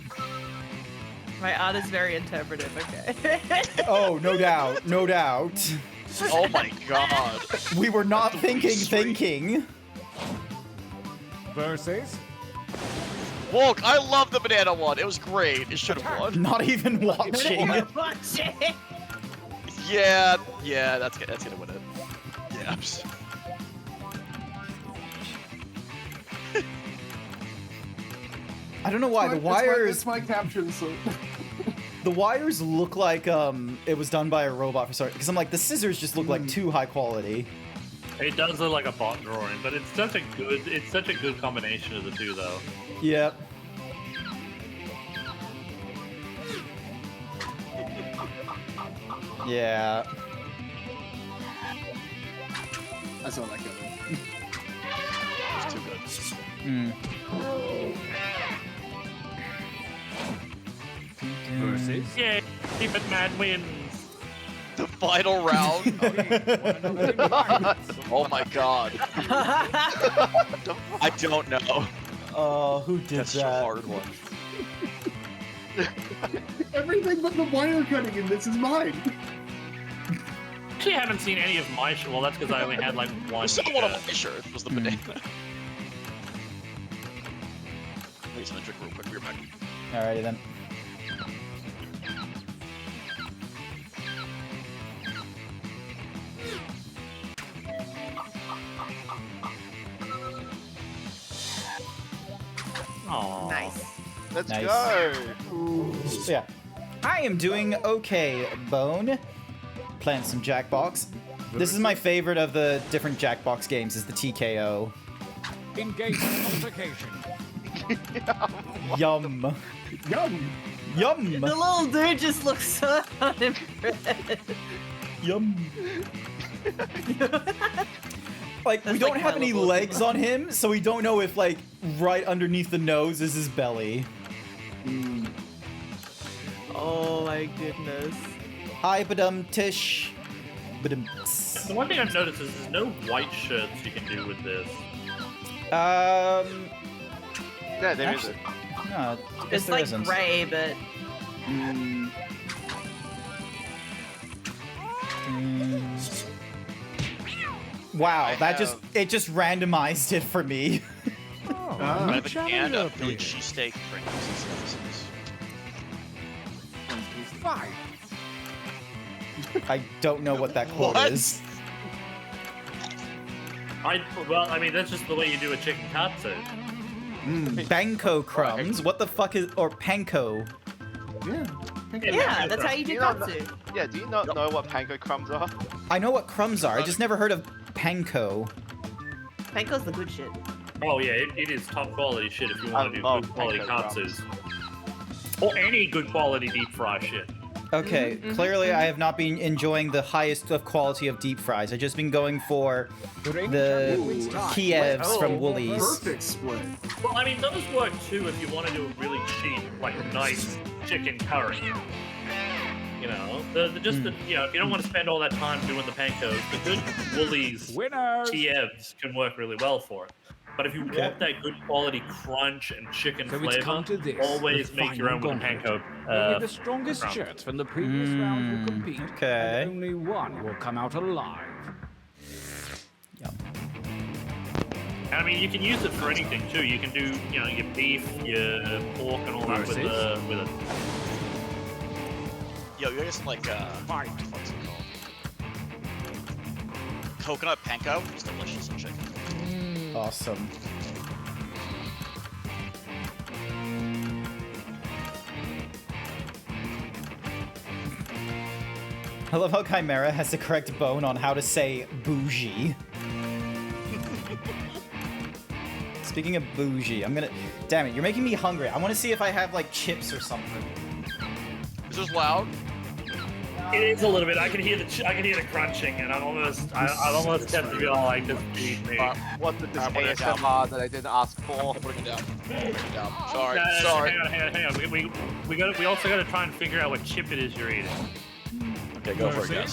C: My art is very interpretive. Okay.
A: Oh, no doubt, no doubt.
E: Oh my god.
A: We were not
E: That's
A: thinking,
E: sweet.
A: thinking.
H: Versus
E: Walk, I love the banana one. It was great. It should have won.
A: Not even watching.
C: Watch it.
E: Yeah, that's gonna win it. Yeah.
A: I don't know why the
B: It's
A: wires.
B: my caption, so.
A: The wires look like it was done by a robot for some. Because I'm like the scissors just look like too high quality.
D: It does look like a bot drawing, but it's such a good combination of the two, though.
A: Yep. Yeah.
B: I saw that coming.
E: It's too good.
A: Mm.
H: versus.
D: Yay! Stupid man wins.
E: The final round. Oh my god. I don't know.
A: Oh, who did
E: That's
A: that?
E: such a hard one.
B: Everything but the wire cutting in this is mine.
D: Actually, I haven't seen any of my shirts. Well, that's because I only had like one.
E: This is one of
D: shirt.
E: my shirts was the banana. Wait, so drink real quick. We're back.
A: Alrighty then.
D: Aw.
C: Nice.
F: Let's
A: Nice.
F: go.
A: So yeah, I am doing okay, Bone. Playing some Jackbox. This is my favorite of the different Jackbox games. Is the TKO.
H: Engage in altercation.
A: Yum.
B: Yum.
A: Yum.
C: The little dude just looks so unimpressed.
A: Yum. Like, we
C: That's
A: don't
C: like
A: have
C: my
A: any
C: level of
A: legs on him, so we don't know if, like, right underneath the nose is his belly.
C: Oh my goodness.
A: Hi, badum tish. Badum.
D: The one thing I've noticed is there's no white shirts you can do with this.
F: Yeah, there is
A: Actually-
F: it.
A: No, I guess
C: It's
A: there
C: like
A: isn't.
C: gray, but
A: Mm. Wow,
F: I
A: it just randomized it for me.
H: Oh,
E: I have a
H: which
E: can
H: area
E: of Philly
H: appears?
E: cheesesteak Pringles and services.
H: Fine.
A: I don't know what that quote
E: What?
A: is.
D: Well, I mean, that's just the way you do a chicken katsu.
A: Banko crumbs. What the fuck is or panko?
B: Yeah.
C: yeah, that's how you do
F: You don't
C: katsu.
F: Yeah, do you not know what panko crumbs are?
A: I know what crumbs are. I just never heard of panko.
C: Panko's the good shit.
D: Oh yeah, it is top quality shit if you want to do
F: love
D: good quality
F: panko
D: katsus. Or any good quality deep fry shit.
A: Okay, clearly I have not been enjoying the highest of quality of deep fries. I've just been going for
H: The reigning
A: the
H: champion wins time.
A: Kievs
D: Oh,
A: from Woolies.
B: Perfect split.
D: Well, I mean, those work too if you want to do a really cheap, like nice chicken curry. You know, the you know, if you don't want to spend all that time doing the pancos, the good Woolies
H: Winners.
D: Kievs can work really well for it. But if you want that good quality crunch and chicken
H: So it's
D: flavor,
H: come to this,
D: always
H: the
D: make your own with a
H: final
D: panko.
H: Only the strongest
D: crumb.
H: shirts from the previous round will compete.
A: okay.
H: And only one will come out alive.
A: Yum.
D: And I mean, you can use it for anything too. You can do, you know, your beef, your pork, and all that with it.
E: Yo, you guys like
H: Fight.
E: what's it called? Coconut panko. It's delicious and chicken.
A: Awesome. I love how Chimera has the correct bone on how to say bougie. Speaking of bougie, I'm gonna... Damn it, you're making me hungry. I want to see if I have, like, chips or something.
E: Is this loud?
D: It is a little bit. I can hear the crunching, and I'm almost tempted to be all like, "This beat me."
F: What did this
E: I'm putting it down.
F: ASMR that I didn't ask for?
E: I'm putting it down. Putting it down. Sorry.
D: No,
E: Sorry.
D: Hang on. We also gotta try and figure out what chip it is you're eating.
E: Okay, go for it, guys.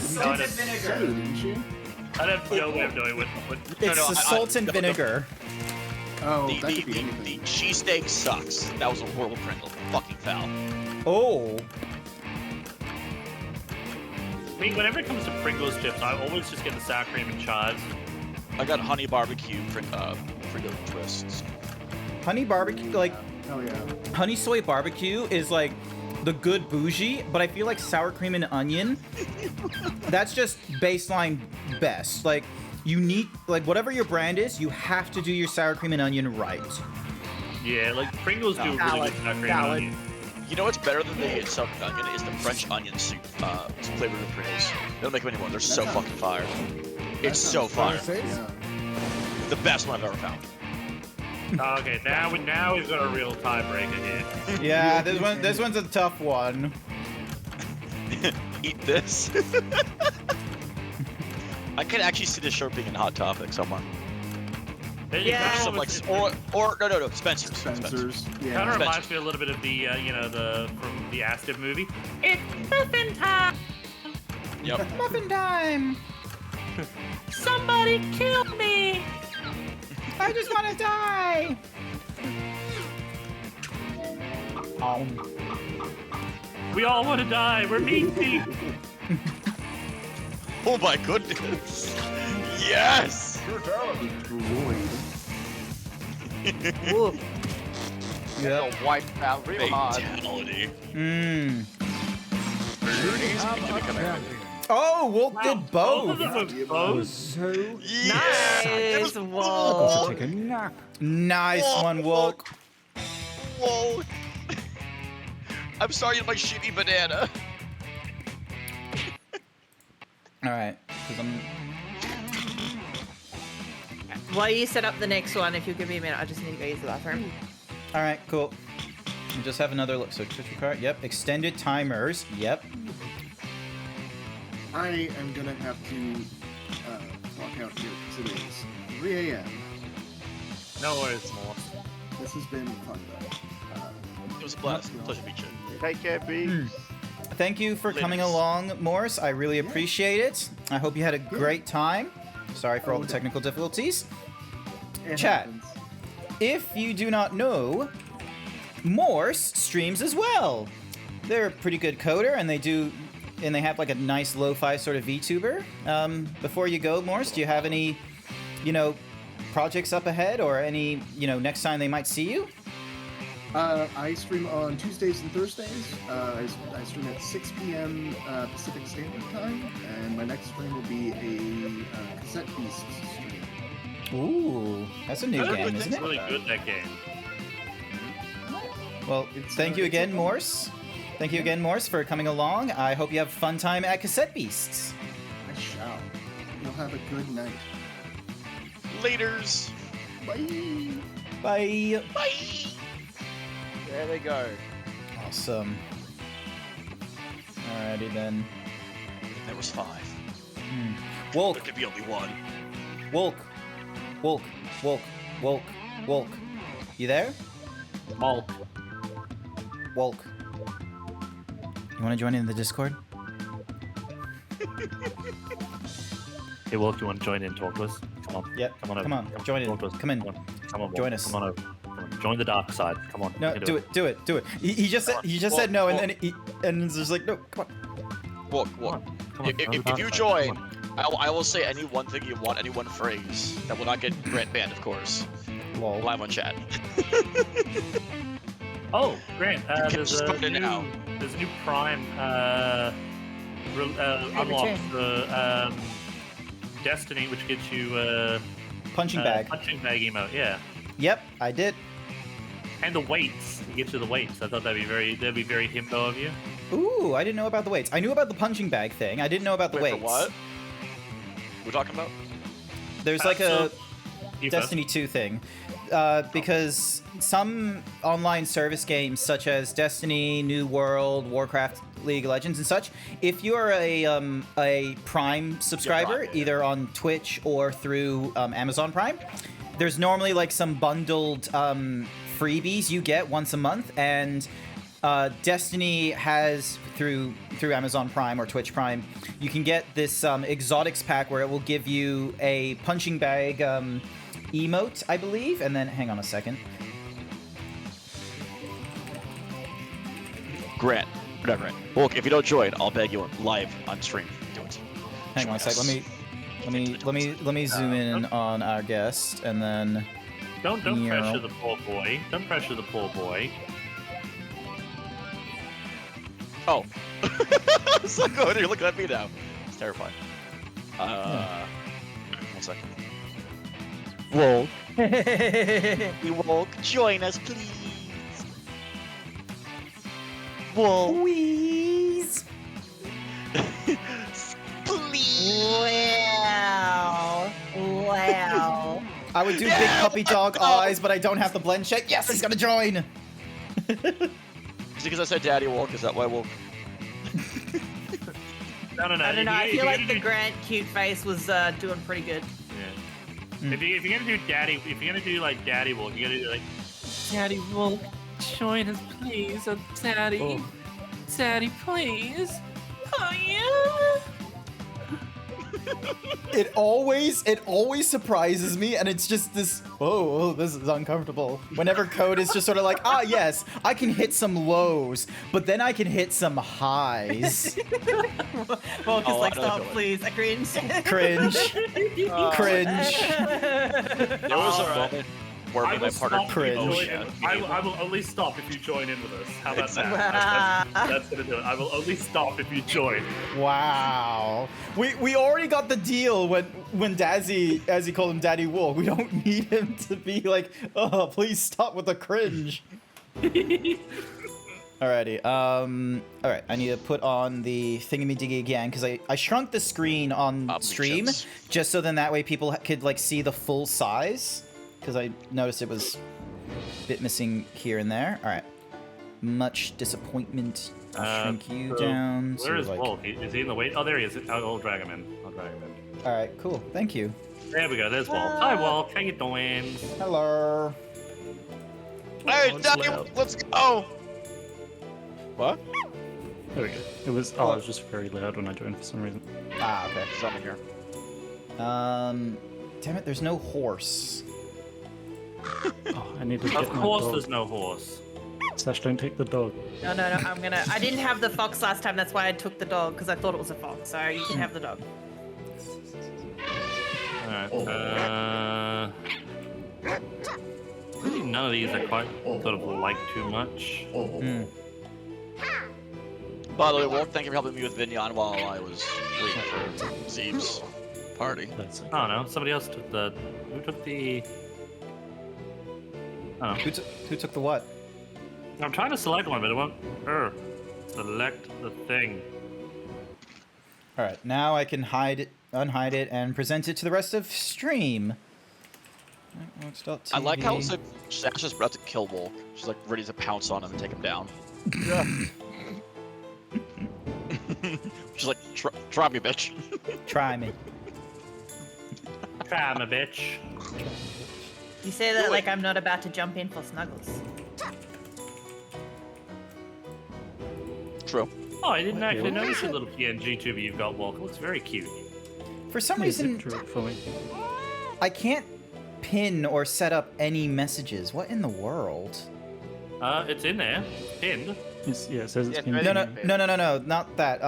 A: Salt and vinegar.
B: Didn't you?
D: I have no way of knowing what.
A: It's the salt and vinegar.
B: Oh,
E: The,
B: that could be
E: the
B: anything.
E: cheesesteak sucks. That was a horrible Pringle. Fucking foul.
A: Oh.
D: I mean, whenever it comes to Pringles chips, I always just get the sour cream and chives.
E: I got honey barbecue Pringle twists.
A: Honey barbecue, like,
B: Oh yeah.
A: honey soy barbecue is like the good bougie, but I feel like sour cream and onion, that's just baseline best. Like, you need, like, whatever your brand is, you have to do your sour cream and onion right.
D: Yeah, like Pringles do a really good sour cream and onion.
E: You know what's better than the sour cream and onion is the French onion soup flavored with Pringles. They don't make them anymore. They're so fucking fire. It's so fire.
B: Yeah.
E: The best one I've ever found.
D: Okay, now we've got a real tiebreaker here.
A: Yeah, this one's a tough one.
E: Eat this. I could actually see this shirt being in Hot Topic somewhere.
C: Yeah.
E: Some like, or no, Spencer's.
B: Spencer's.
D: Kind
B: Yeah.
D: of reminds me a little bit of the from the Astive movie. It's muffin time.
E: Yep.
A: Muffin time!
C: Somebody kill me!
A: I just want to die!
D: We all want to die. We're meat people.
E: Oh my goodness. Yes.
C: Ooh.
F: Yeah. Wiped out real hard.
E: Fatality.
A: Mmm.
E: Come here.
A: Oh, Wolf did both!
D: Both of them both.
H: So
C: Nice,
H: to
C: whoa.
H: take a nap.
A: Nice one, Wolf.
E: Whoa. I'm sorry, you're my shitty banana.
A: Alright, because I'm...
C: While you set up the next one, if you give me a minute, I just need to go use the bathroom.
A: Alright, cool. We just have another look. So, switch required. Yep. Extended timers. Yep.
B: I am gonna have to walk out here because it is 3 a.m.
D: No worries, more.
B: This has been fun though.
E: It was a blast. Pleasure to meet you.
F: Take care, B.
A: Thank you for coming along, Morse. I really appreciate it. I hope you had a great time. Sorry for all the technical difficulties.
B: It
A: Chat.
B: happens.
A: If you do not know, Morse streams as well. They're a pretty good coder, and they have like a nice lo-fi sort of VTuber. Before you go, Morse, do you have any, projects up ahead, or any, next time they might see you?
B: I stream on Tuesdays and Thursdays. I stream at 6 p.m. Pacific Standard Time, and my next stream will be a Cassette Beast stream.
A: Ooh, that's a new game, isn't
D: It's
A: it?
D: really good, that game.
A: Well, thank you again, Morse. Thank you again, Morse, for coming along. I hope you have a fun time at Cassette Beasts.
B: I shall. You'll have a good night.
E: Laters.
B: Bye.
A: Bye.
E: Bye.
F: There they go.
A: Awesome. Alrighty then.
E: There was 5.
A: Wolk,
E: There could be only 1.
A: Wolk, Wolk, Wolk, Wolk, Wolk. You there?
D: Hulk.
A: Wolk. You want to join in the Discord?
D: Hey, Wolf, you want to join in and talk to us? Come on.
A: Yep.
D: Come on over.
A: Come on. Join in.
D: Talk to us.
A: Come in.
D: Come on, Wolf.
A: Join us.
D: Come on over. Come on. Join the dark side. Come on.
A: No,
D: You
A: do it. He just said no, and then and it's just like, no, come on.
E: Walk.
D: Come on.
E: If you join, I will say any one thing you want, any one phrase that will not get Grant banned, of course.
A: Lol.
E: Live on chat.
D: Oh, Grant,
E: can
D: there's
E: start it now.
D: a new Prime unlock the Destiny, which gets you
A: Punching bag.
D: punching bag emote. Yeah,
A: Yep, I did.
D: and the weights. It gets you the weights. I thought that'd be very Himbo of you.
A: Ooh, I didn't know about the weights. I knew about the punching bag thing. I didn't know about the
E: Wait,
A: weights.
E: for what? We're talking about?
A: There's like a Destiny 2 thing. Because some online service games, such as Destiny, New World, Warcraft, League of Legends, and such, if you're a Prime subscriber, either on Twitch or through Amazon Prime, there's normally like some bundled freebies you get once a month, and Destiny has through Amazon Prime or Twitch Prime, you can get this exotics pack where it will give you a punching bag emote, I believe, and then hang on a second.
E: Grant. Well, if you don't join, I'll beg you live on stream. Do it.
A: Hang on a sec. Let me zoom in on our guest, and then
D: Don't pressure the poor boy. Don't pressure the poor boy.
E: Oh. It's like, oh, you're looking at me now. It's terrifying. 1 second. Whoa. You won't join us, please. Whoa.
A: Please.
E: Please.
C: Wow.
A: I would do big puppy dog eyes, but I don't have the blend check. Yes, he's gonna join.
E: Is it because I said daddy walk? Is that why I woke?
D: No.
C: I don't know. I feel like the Grant cute face was doing pretty good.
D: Yeah. If you're gonna do daddy, if you're gonna do like daddy walk, you gotta do like daddy walk. Join us, please, daddy. Oh. Daddy, please. Oh yeah.
A: It always surprises me, and it's just this. Oh, this is uncomfortable. Whenever Code is just sort of like, yes, I can hit some lows, but then I can hit some highs.
C: Well, just like, stop, please. I cringe.
A: Cringe. Cringe.
E: There was a moment where
D: I
E: my
D: will
E: partner
D: stop if you
A: cringe.
D: join in. I will only stop if you join in with us. How about
E: Exactly.
D: that? That's gonna do it. I will only stop if you join.
A: Wow. We already got the deal when Dazzy, as he called him, Daddy Wolf. We don't need him to be like, oh, please stop with the cringe. Alrighty. Alright, I need to put on the thingamajiggy again, because I shrunk the screen on stream, just so then that way people could like see the full size, because I noticed it was a bit missing here and there. Alright. Much disappointment. I'll shrink you down.
D: Where is
A: like...
D: Wolf? Is he in the way? Oh, there he is. I'll drag him in.
A: Alright, cool. Thank you.
D: There we go. There's Wolf. Hi, Wolf. How you doing?
A: Hello.
E: Hey, daddy, let's go. What?
J: There we go. It was. Oh, it was just very loud when I joined for some reason.
A: Ah, okay.
E: Something here.
A: Damn it, there's no horse.
J: Oh, I need to get
D: Of
J: my
D: course
J: dog.
D: there's no horse.
J: Sash, don't take the dog.
C: No, I didn't have the fox last time, that's why I took the dog, because I thought it was a fox, so you can have the dog.
D: Alright, really none of these are quite sort of like too much.
E: By the way, Wolf, thank you for helping me with Vignon while I was waiting for Zeeb's party.
J: That's okay.
D: I don't know, somebody else took the... Who took the... I don't know.
A: Who took the what?
D: I'm trying to select one, but it won't... Select the thing.
A: Alright, now I can unhide it, and present it to the rest of stream.
E: I like how it's like Sash is about to kill Wolf. She's like ready to pounce on him and take him down. She's like, try me, bitch.
A: Try me.
D: Try me, bitch.
C: You say that like I'm not about to jump in for snuggles.
E: True.
D: Oh, I didn't actually notice your little PNG tuber you've got, Wolf. It looks very cute.
A: For some
J: Please
A: reason,
J: zip through it for me.
A: I can't pin or set up any messages. What in the world?
D: It's in there. Pinned.
J: Yeah, it says it's
F: Yeah,
J: been.
F: ready.
A: No, not that.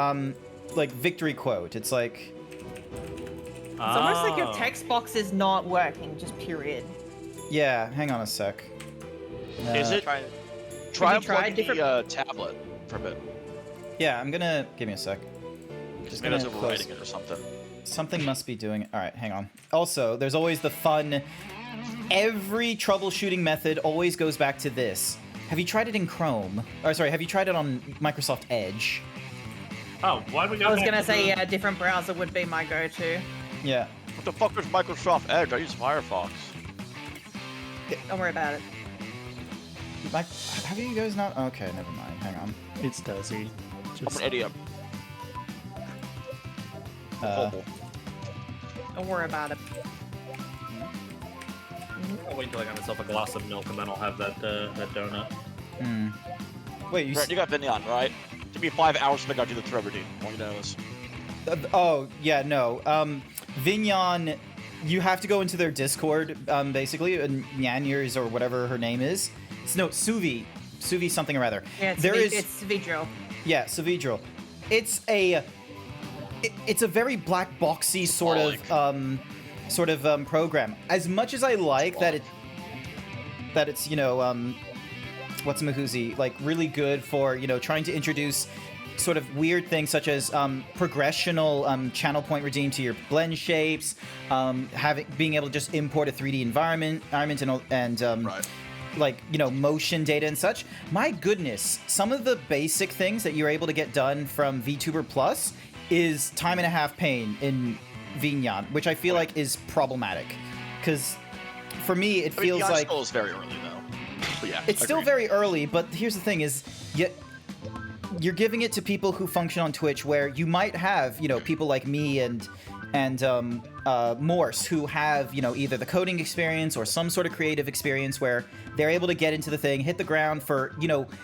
A: Like victory quote. It's like,
C: It's almost like your text box is not working, just period.
A: yeah. Hang on a sec.
E: Is it?
F: Try
E: Try
C: Have you tried
E: unplugging the tablet for a bit.
A: Yeah, I'm gonna give me a sec.
E: Just
A: gonna
E: maybe it's
A: close-
E: overwriting it or something.
A: Something must be doing it. All right, hang on. Also, there's always the fun. Every troubleshooting method always goes back to this. Have you tried it in Chrome? Or sorry, have you tried it on Microsoft Edge?
D: Oh, why do we go
C: I was
D: back
C: gonna
D: to
C: say,
D: the-
C: yeah, a different browser would be my go-to.
A: Yeah.
E: What the fuck is Microsoft Edge? I use Firefox.
C: Don't worry about it.
A: Have you guys not? Okay, never mind. Hang on.
J: It's Desi.
E: I'm an idiot.
C: Don't worry about it.
D: I'll wait until I got myself a glass of milk and then I'll have that donut.
A: Wait, you?
E: Brett, you got Vignon, right? It took me 5 hours to figure out do the thread routine. All you know is.
A: Oh yeah, no. Vignon, you have to go into their Discord, basically, and Nyanyers or whatever her name is. No, Suvi something or other.
C: Yeah, it's it's Vidril.
A: Yeah, Suvidril. It's a very black boxy sort of program. As much as I like that it's what's Mahuzi, like really good for trying to introduce sort of weird things such as progressional channel point redeem to your blend shapes, being able to just import a 3D environment and
E: right.
A: like motion data and such. My goodness, some of the basic things that you're able to get done from VTuber Plus is time and a half pain in Vignon, which I feel like is problematic because for me it feels like
E: still is very early though. But yeah,
A: it's still very early. But here's the thing: is you're giving it to people who function on Twitch, where you might have people like me and Morse who have either the coding experience or some sort of creative experience where they're able to get into the thing, hit the ground for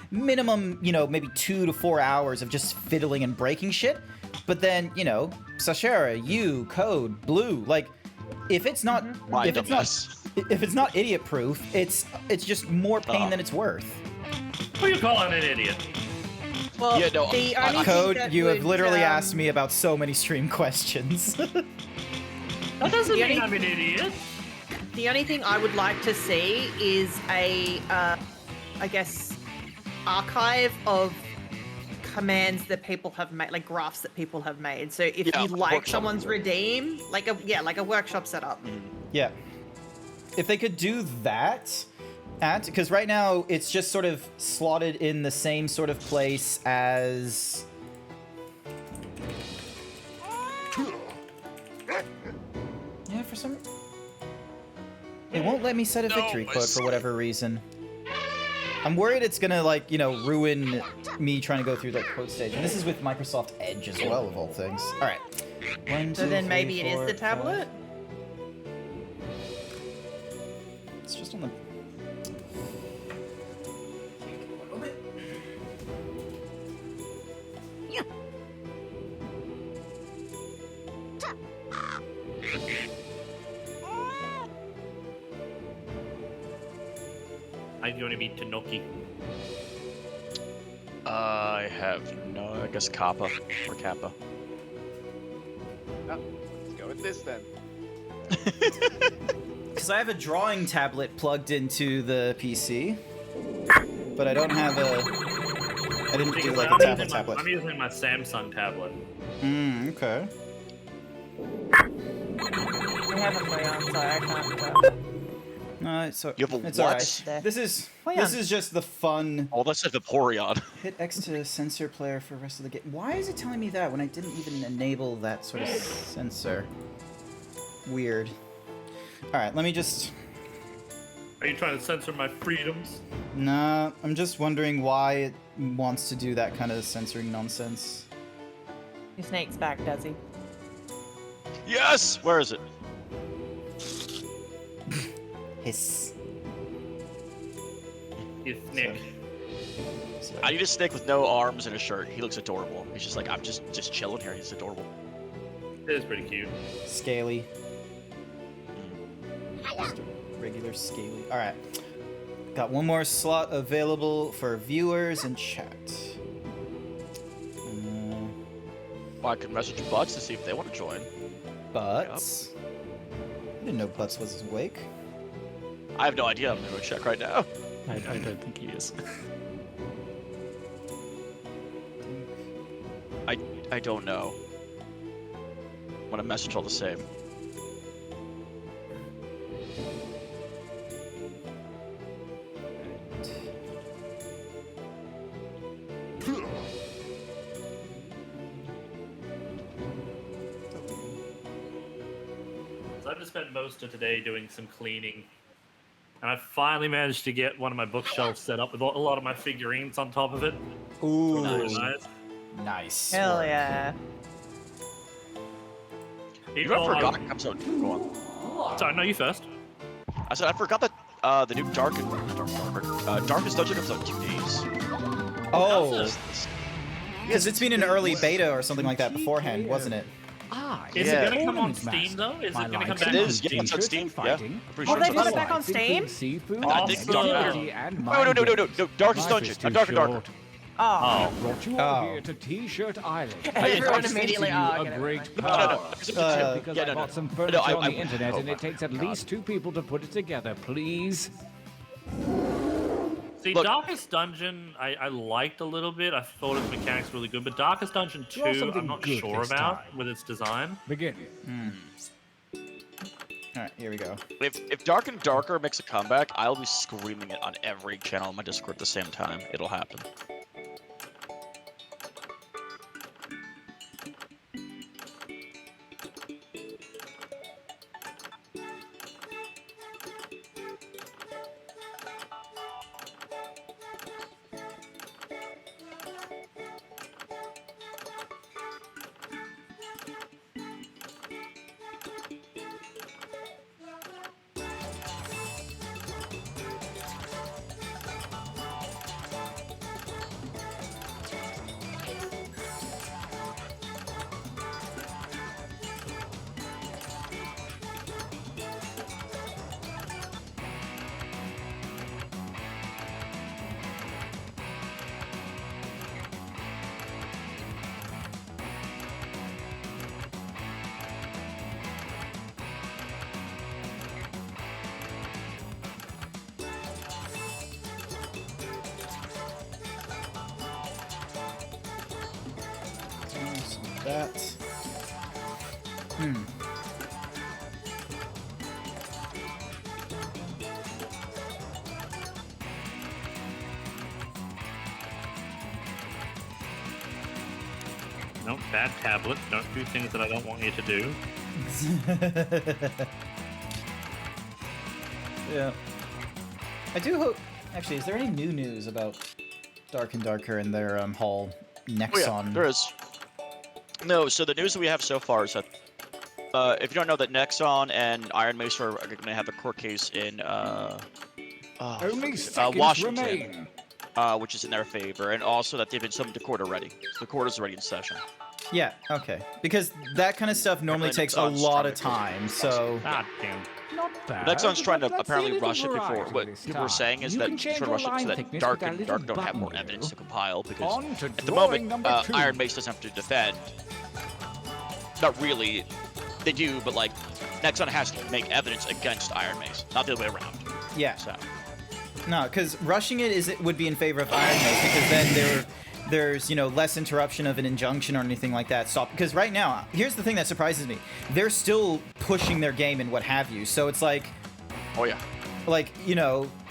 A: minimum maybe 2 to 4 hours of just fiddling and breaking shit. But then Sashera, you code Blue, like if it's not if it's not idiot proof, it's just more pain than it's worth.
D: Who are you calling an idiot?
C: Well,
E: Yeah, no,
C: the only
A: Code,
C: thing that
A: you have
C: would,
A: literally asked me about so many stream questions.
D: That doesn't
C: The
D: mean
C: only-
D: I'm an idiot.
C: The only thing I would like to see is a, I guess, archive of commands that people have made, like graphs that people have made. So if
E: Yeah,
C: you like
E: workshop.
C: someone's redeem, like a workshop setup.
A: Yeah. If they could do that, because right now it's just sort of slotted in the same sort of place as... Yeah, for some... It won't let me set a victory quote for whatever reason. I'm worried it's gonna, like, ruin me trying to go through that quote stage. And this is with Microsoft Edge as well, of all things. Alright.
C: So then maybe it is the tablet?
A: It's just on the...
D: I'm going to be Tanoki.
E: I have no, I guess Kappa or Kappa.
F: Oh, let's go with this then.
A: Because I have a drawing tablet plugged into the PC, but I don't have a... I didn't do like a tablet.
D: I'm using my Samsung tablet.
A: Okay.
C: I have a Crayon, so I can't.
A: No, it's
E: You have a
A: it's
E: what?
A: alright. This is
C: Crayon.
A: just the fun.
E: Oh, that's a Vaporeon.
A: Hit X to sensor player for the rest of the game. Why is it telling me that when I didn't even enable that sort of sensor? Weird. Alright, let me just...
D: Are you trying to censor my freedoms?
A: Nah, I'm just wondering why it wants to do that kind of censoring nonsense.
C: Your snake's back, does he?
E: Yes! Where is it?
A: Hiss.
D: You Nick.
A: So,
E: I need a snake with no arms and a shirt. He looks adorable. He's just like, I'm just chilling here. He's adorable.
D: It is pretty cute.
A: scaly. Just a regular scaly. Alright. Got one more slot available for viewers and chat.
E: Well, I could message Butts to see if they want to join.
A: Butts? I didn't know Butts was awake.
E: I have no idea. I'm gonna go check right now.
J: I don't think he is.
E: I don't know. I'm gonna message all the same.
D: I've just spent most of today doing some cleaning. And I finally managed to get one of my bookshelves set up with a lot of my figurines on top of it.
A: Ooh,
D: Nice.
A: nice.
C: Hell
A: work.
C: yeah.
E: You know, I forgot episode. Go on.
D: Sorry, no, you first.
E: I said I forgot that the new Darkest Dungeon comes out in 2 days.
A: Oh, because it's been an early beta or something like that beforehand, wasn't it?
D: Is
E: Yeah.
D: it gonna come on
H: Performance
D: Steam
H: master.
D: though? Is
H: My
D: it gonna come
H: likes
D: back?
E: It
H: include
E: is, yeah, it's on
H: t-shirts
E: Steam,
H: and
E: yeah.
H: fighting.
E: I'm pretty
C: Oh,
E: sure
C: they
E: it's
C: put
E: on
C: it back
E: Steam.
C: on Steam?
H: Seafood,
D: Awesome.
H: dexterity, and
E: No, Darkest
H: Life
E: Dungeon,
H: is too
E: Darker.
H: short.
C: Oh.
H: I brought you
A: Oh.
H: all here to T-shirt Island.
C: Everyone
H: I've
C: immediately,
H: sent you
C: oh, get
H: a
C: it.
H: great
E: No,
H: power.
E: because
H: Because I bought some furniture on the
E: I-
H: internet,
E: oh
H: and
E: my
H: it takes at
E: God.
H: least 2 people to put it together. Please.
D: See,
E: Look.
D: Darkest Dungeon, I liked a little bit. I thought its mechanics were really good, but Darkest Dungeon 2,
H: something
D: I'm not
H: good
D: sure
H: this
D: about
H: time.
D: with its design.
H: Begin.
A: All right, here we go.
E: If Dark and Darker makes a comeback, I'll be screaming it on every channel on my Discord at the same time. It'll happen.
A: That.
D: Nope, bad tablet. Don't do things that I don't want you to do.
A: Yeah. I do hope. Actually, is there any new news about Dark and Darker and their Hall Nexon?
E: Oh yeah, there is. No, so the news that we have so far is that if you don't know that Nexon and Iron Mace are going to have a court case in
H: Only seconds
E: Washington,
H: remain.
E: which is in their favor, and also that they've been summoned to court already. So the court is already in session.
A: Yeah. Okay. Because that kind of stuff normally takes a lot of time. So.
D: God damn.
H: Not bad.
E: Nexon's trying to
H: but let's see a
E: apparently
H: little
E: rush it before.
H: variety
E: What
H: this
E: people were
H: time.
E: saying is
H: You
E: that
H: can
E: trying
H: change
E: to
H: your
E: rush it so
H: line
E: that
H: thickness
E: Dark
H: with
E: and
H: that
E: Dark
H: little
E: don't have more
H: button
E: evidence
H: here.
E: to compile because
H: On to
E: at the moment
H: drawing number 2.
E: Iron Mace doesn't have to defend. Not really. They do, but like Nexon has to make evidence against Iron Mace, not the other way around.
A: Yeah.
E: So
A: No, because rushing it would be in favor of Iron Mace because then there's less interruption of an injunction or anything like that. Stop. Because right now, here's the thing that surprises me: they're still pushing their game and what have you. So it's like,
E: oh yeah.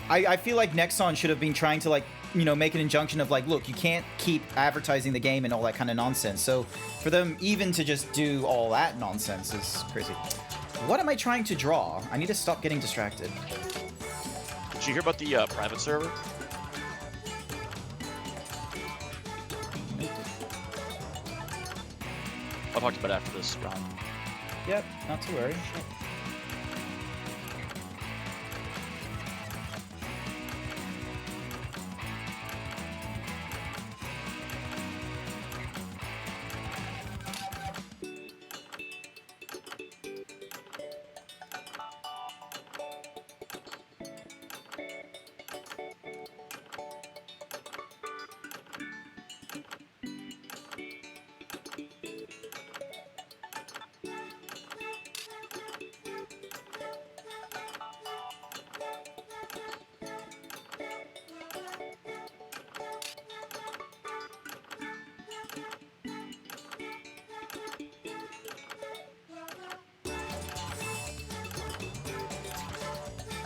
A: I feel like Nexon should have been trying to make an injunction of like, look, you can't keep advertising the game and all that kind of nonsense. So for them even to just do all that nonsense is crazy. What am I trying to draw? I need to stop getting distracted.
E: Did you hear about the private server? I'll talk about it after this round.
A: Yep, not to worry.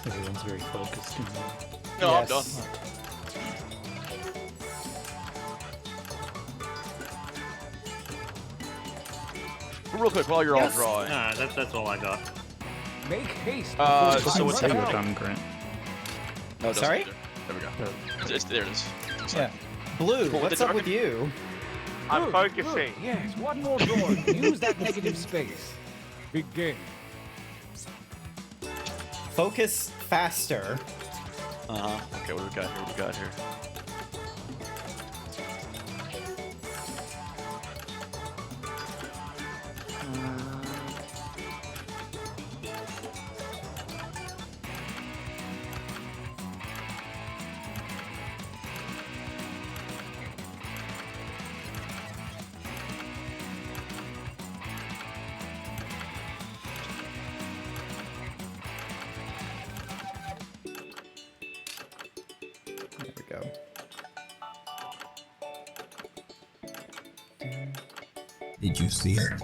J: Everyone's very focused.
E: No, I'm done.
A: Yes.
E: Real quick, while you're all drawing.
D: Nah, that's all I got.
H: Make haste.
E: So what's
J: Take your
E: happening?
J: time, Grant.
E: No, it doesn't
A: Sorry?
E: either. There we go. There it is.
A: Yeah. Blue,
E: Well,
A: what's
E: the
A: up with you?
F: I'm
H: Good,
F: focusing.
H: good. Yes, one more drawing. Use that negative space. Begin.
A: Focus faster.
E: Okay, what do we got here?
A: There we go.
K: Did you see it?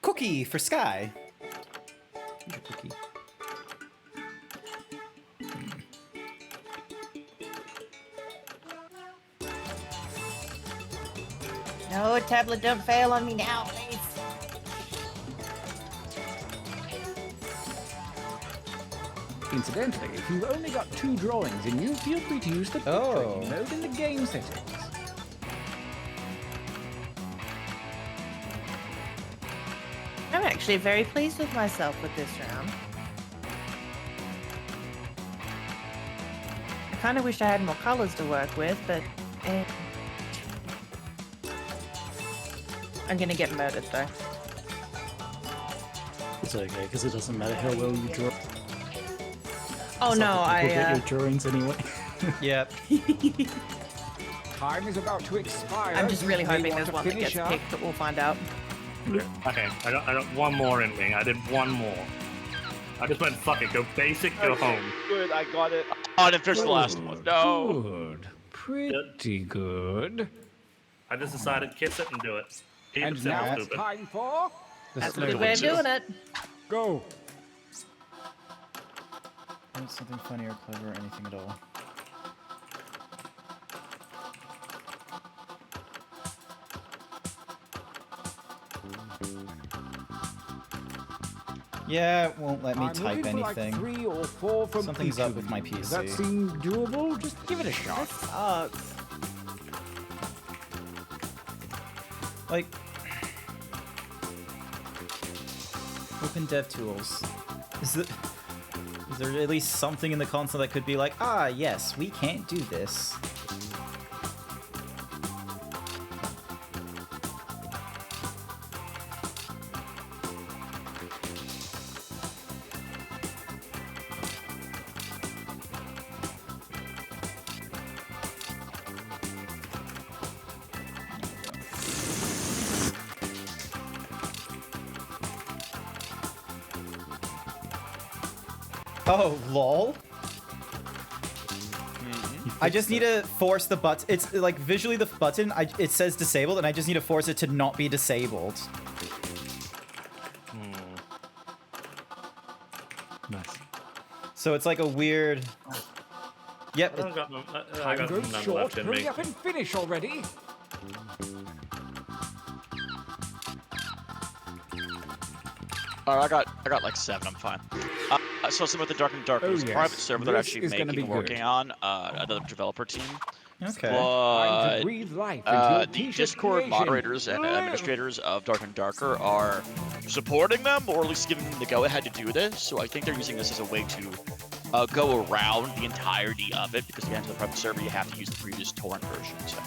A: Cookie for Sky. Here's your cookie.
C: No, tablet, don't fail on me now, please.
H: Incidentally, if you've only got 2 drawings in you, feel free to use the portrait mode in the game settings.
C: I'm actually very pleased with myself with this round. I kind of wish I had more colors to work with, but I'm gonna get murdered though.
J: It's okay, because it doesn't matter how well you draw.
C: Oh
J: It's
C: no,
J: like people get
C: I
J: your drawings anyway.
A: Yep.
H: Time is about to expire.
C: I'm just really
H: You may
C: hoping
H: want
C: there's
H: to
C: one that
H: finish
C: gets
H: up.
C: picked, but we'll find out.
D: Okay, I got one more in me. I did one more. I just went, fuck it, go basic, go home.
F: Good, I got it.
E: Oh, I didn't finish the last one. No.
H: Good. Pretty good.
D: I just decided, kiss it and do it. Keep it
H: And
D: simple,
H: now it's
D: stupid.
H: time for
C: That's a good way of doing it.
H: go.
A: Not something funny or clever or anything at all. Yeah, it won't let me
H: I'm
A: type
H: looking for like
A: anything.
H: 3 or 4 from
A: Something's
H: each
A: up
H: of
A: with
H: you.
A: my
H: Does that
A: PC.
H: seem doable? Just give it a shot.
C: Sucks.
A: Like, open dev tools. Is there at least something in the console that could be like, ah, yes, we can't do this? Oh, lol. I just need to force the button. It's like visually the button, it says disabled, and I just need to force it to not be disabled.
J: Nice.
A: So it's like a weird. Yep.
D: I got none
H: Time goes
D: left
H: short.
D: in
H: Hurry
D: me.
H: up and finish already.
E: Alright, I got like 7. I'm fine. So some of the Dark and Darker is a
H: yes.
E: private server they're
H: This
E: actually
H: is gonna
E: making
H: be
E: and working
H: good.
E: on. Another developer team.
A: Okay.
H: Time
E: But
H: to breathe life into your
E: the
H: t-shirt
E: Discord
H: creation.
E: moderators and administrators of Dark and Darker are supporting them, or at least giving them the go-ahead to do this. So I think they're using this as a way to go around the entirety of it, because to get into the private server, you have to use the previous torrent version. So.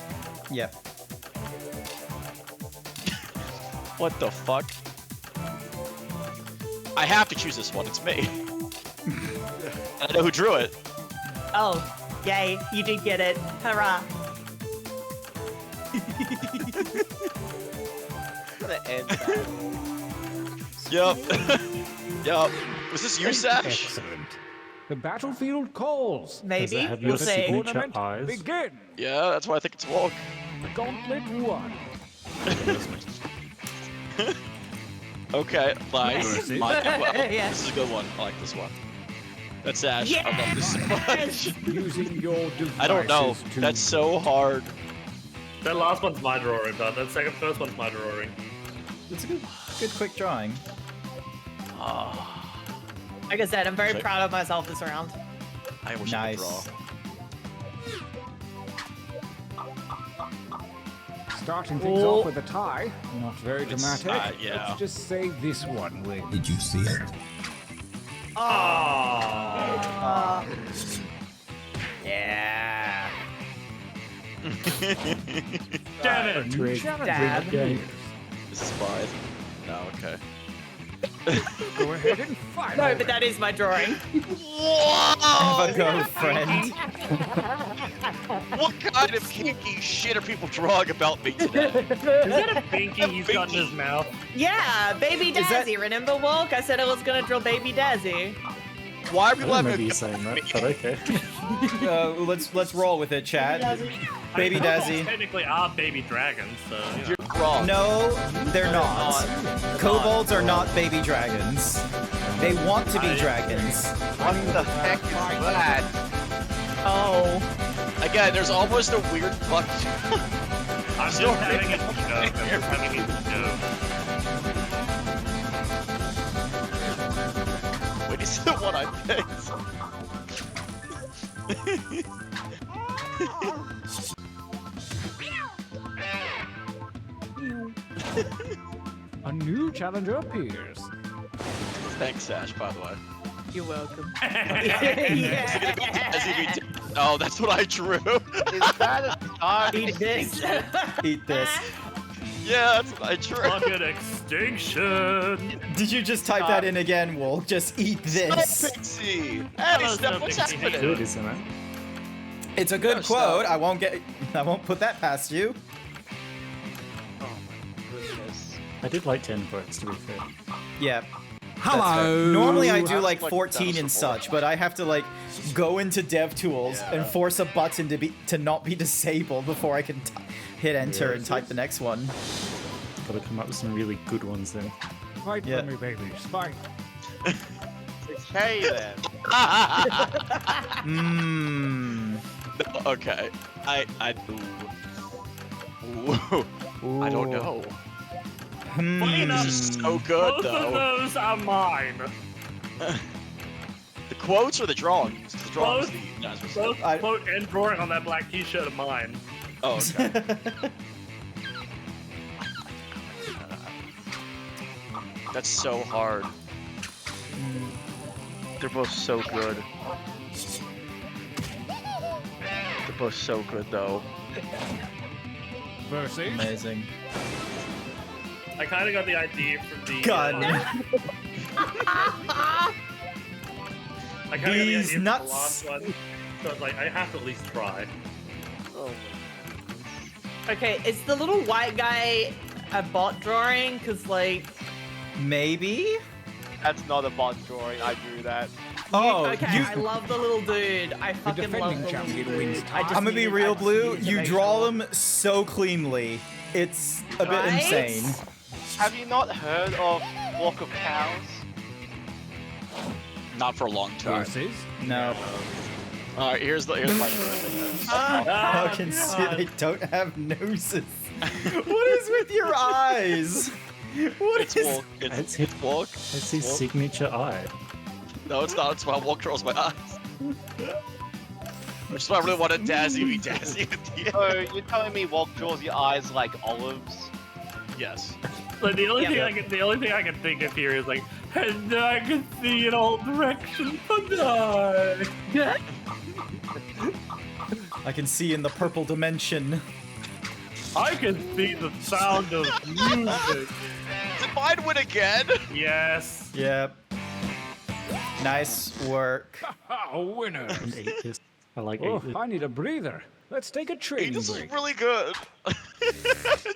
A: Yep.
E: What the fuck? I have to choose this one. It's me. I know who drew it.
C: Oh, yay, you did get it. Hurrah.
F: I'm gonna end that.
E: Yep. Yep. Was this you, Sash?
H: Excellent. The battlefield calls.
C: Maybe.
J: have
C: We'll
J: your
C: see.
J: signature
H: Tournament
J: eyes?
H: begin.
E: Yeah, that's why I think it's Walk.
H: Gauntlet 1.
E: Okay, nice.
H: Yes.
E: Well,
C: Yeah.
E: this is a good one. I like this one. That's Ash. I love this so much.
H: Using your devices
E: I don't know.
H: to...
E: That's so hard.
D: That last one's my drawing, but that first one's my drawing.
A: It's a good quick drawing.
C: Like I said, I'm very
E: Check.
C: proud of myself this round.
E: I wish I could draw.
A: Nice.
H: Starting things off with a tie. Not very dramatic.
E: yeah.
H: Let's just say this one will.
K: Did you see it?
A: Yeah.
D: Damn it!
H: New challenger appears.
E: This is 5. No, okay.
H: Go ahead and fire.
C: No, but that is my drawing.
A: Have a go, friend.
E: What kind of kinky shit are people drawing about me today?
D: Is that a binky he's got in his mouth?
C: Yeah, Baby
A: Is that-
C: Dazzy. Remember, Walk? I said I was gonna draw Baby Dazzy.
E: Why are
J: I
E: people
J: don't remember
E: having
J: you saying that, but okay.
A: Let's roll with it, Chad. Baby Dazzy.
D: Technically are baby dragons, so you know.
E: You're wrong.
A: No, they're not. Kobolds are not baby dragons. They want to be dragons.
F: What the heck is that?
C: Oh.
E: Again, there's almost a weird fuck.
D: I'm just having a joke. I'm just having a joke.
E: Wait, is it what I picked?
H: A new challenger appears.
E: Thanks, Ash, by the way.
C: You're welcome.
E: Oh, that's what I drew.
F: Is that a star?
C: Eat this.
A: Eat this.
E: Yeah, that's what I drew.
D: Fucking extinction!
A: Did you just type that in again, Wolf? Just eat this.
E: Pixie! Hey,
D: Hello,
E: Steph, what's
D: Pixie.
E: happening?
J: Good, isn't it?
A: It's a good
E: No,
A: quote.
E: stop.
A: I won't put that past you.
F: Oh my goodness.
J: I did like 10 votes, to be fair.
A: Yeah. Hello. Normally I do like 14 and
E: dinosaur
A: such, but I have to like go into DevTools and force a button to not be disabled before I can hit enter and type the next one.
J: Gotta come up with some really good ones then.
H: Fight
A: Yeah.
H: for me, babies. Fight.
F: Okay then.
A: Mmm.
E: No, okay. Ooh. I don't know.
D: Funny enough,
E: This is so good,
D: both
E: though.
D: of those are mine.
E: The quotes or the drawings? 'Cause the drawings,
D: Both.
E: the guys were
D: Both
A: I-
D: quote and drawing on that black t-shirt of mine.
E: Oh, okay. That's so hard. They're both so good. They're both so good, though.
H: Versus.
A: Amazing.
D: I kind of got the idea from the.
A: God.
D: I kind of got the
A: These
D: idea
A: nuts.
D: from the last one, so it's like I have to at least try.
F: Oh
C: Okay, is the little white guy a bot drawing? Cause like.
A: Maybe?
F: that's not a bot drawing. I drew that.
A: Oh,
C: Okay,
A: you-
C: I love the little dude. I fucking love
H: defending
C: the little
H: champion
C: dude.
H: wins
C: I just
A: I'm gonna be
C: needed- I
A: real,
C: just
A: Blue.
C: needed to
A: You
C: make
A: draw
C: sure.
A: them so cleanly. It's a bit
C: Right?
A: insane.
F: Have you not heard of Walk of Cows?
E: Not for a long time.
H: Versus.
A: No.
E: Alright, here's my
A: I can see they don't have noses. What is with your eyes? What
E: It's
A: is?
E: Walk.
J: It's
E: It's Walk.
J: It's his
E: Walk.
J: signature eye.
E: No, it's not. It's why Walk draws my eyes. Which is why I really wanted Dazzy be Dazzy at the end.
F: So you're telling me Walk draws your eyes like olives?
E: Yes.
D: Like the only
C: Yeah.
D: thing I can think of here is like, and I can see in all directions the night.
A: I can see in the purple dimension.
D: I can see the sound of music.
E: Did mine win again?
D: Yes.
A: Yep. Nice work.
H: A winner.
J: And 8 is. I like
H: Oh,
J: 8.
H: I need a breather. Let's take a
E: Hey,
H: training
E: this is
H: break.
E: really good.